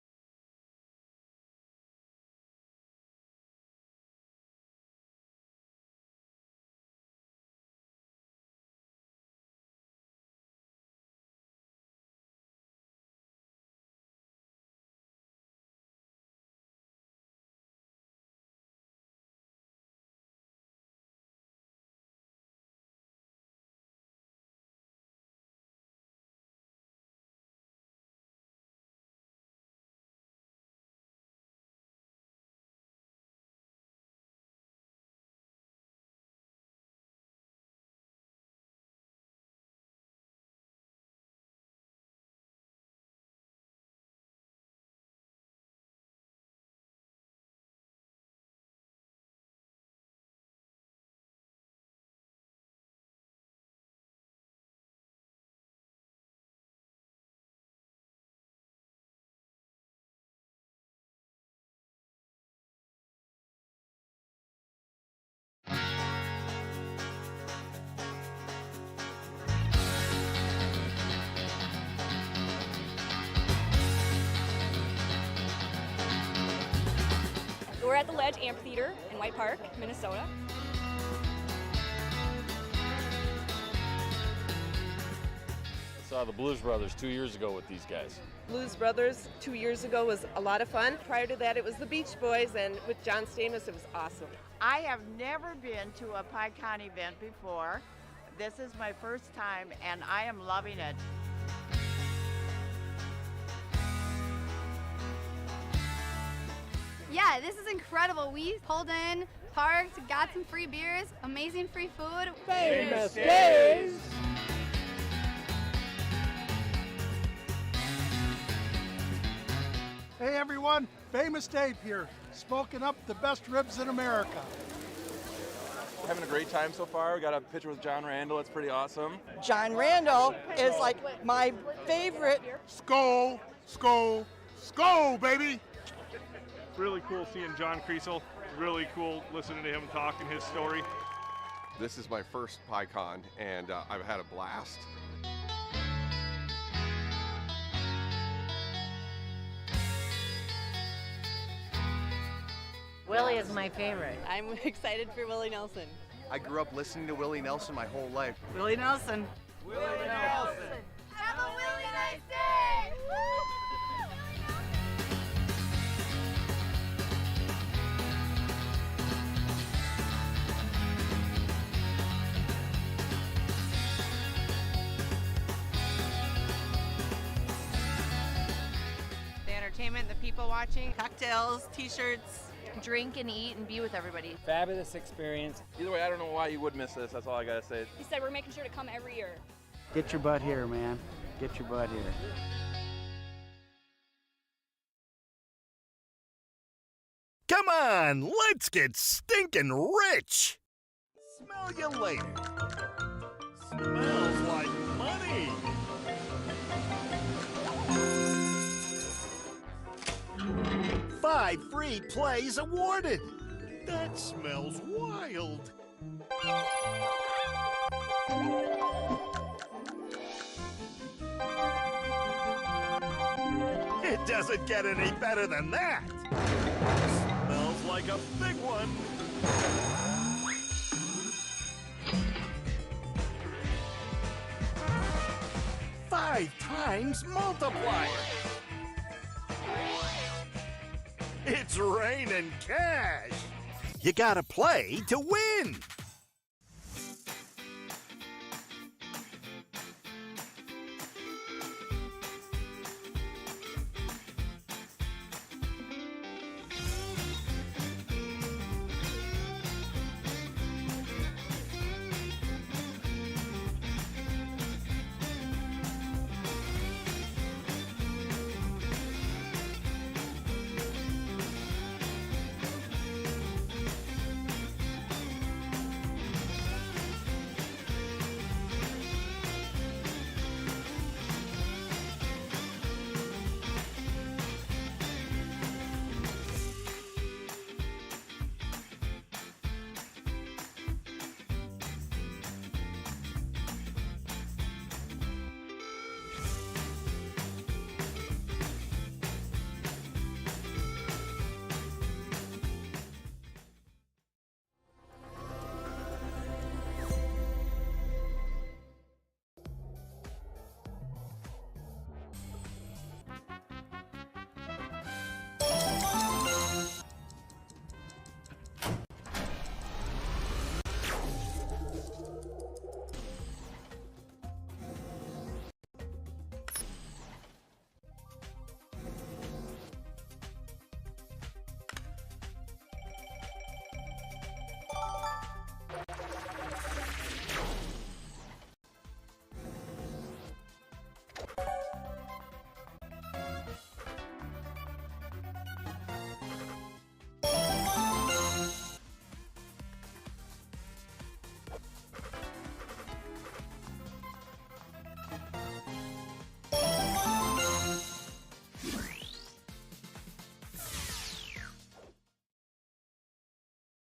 We're at the Ledge Amphitheater in White Park, Minnesota. I saw the Blues Brothers 2 years ago with these guys. Blues Brothers 2 years ago was a lot of fun. Prior to that, it was the Beach Boys, and with John Stamos, it was awesome. I have never been to a PyCon event before. This is my first time, and I am loving it. Yeah, this is incredible. We pulled in, parked, got some free beers, amazing free food. Famous days! Hey everyone, Famous Dave here, smoking up the best ribs in America. Having a great time so far. We got a picture with John Randall. It's pretty awesome. John Randall is like my favorite. Skull Skol, baby! Really cool seeing John Kriesel. Really cool listening to him talk and his story. This is my first PyCon, and I've had a blast. Willie is my favorite. I'm excited for Willie Nelson. I grew up listening to Willie Nelson my whole life. Willie Nelson. Willie Nelson. Have a really nice day! The entertainment, the people watching, cocktails, t-shirts. Drink and eat and be with everybody. Fabulous experience. Either way, I don't know why you would miss this. That's all I gotta say. He said we're making sure to come every year. Get your butt here, man. Get your butt here. Come on, let's get stinking rich! Smell you later. Smells like money. Five free plays awarded. That smells wild. It doesn't get any better than that. Smells like a big one. Five times multiplier. It's raining cash. You gotta play to win.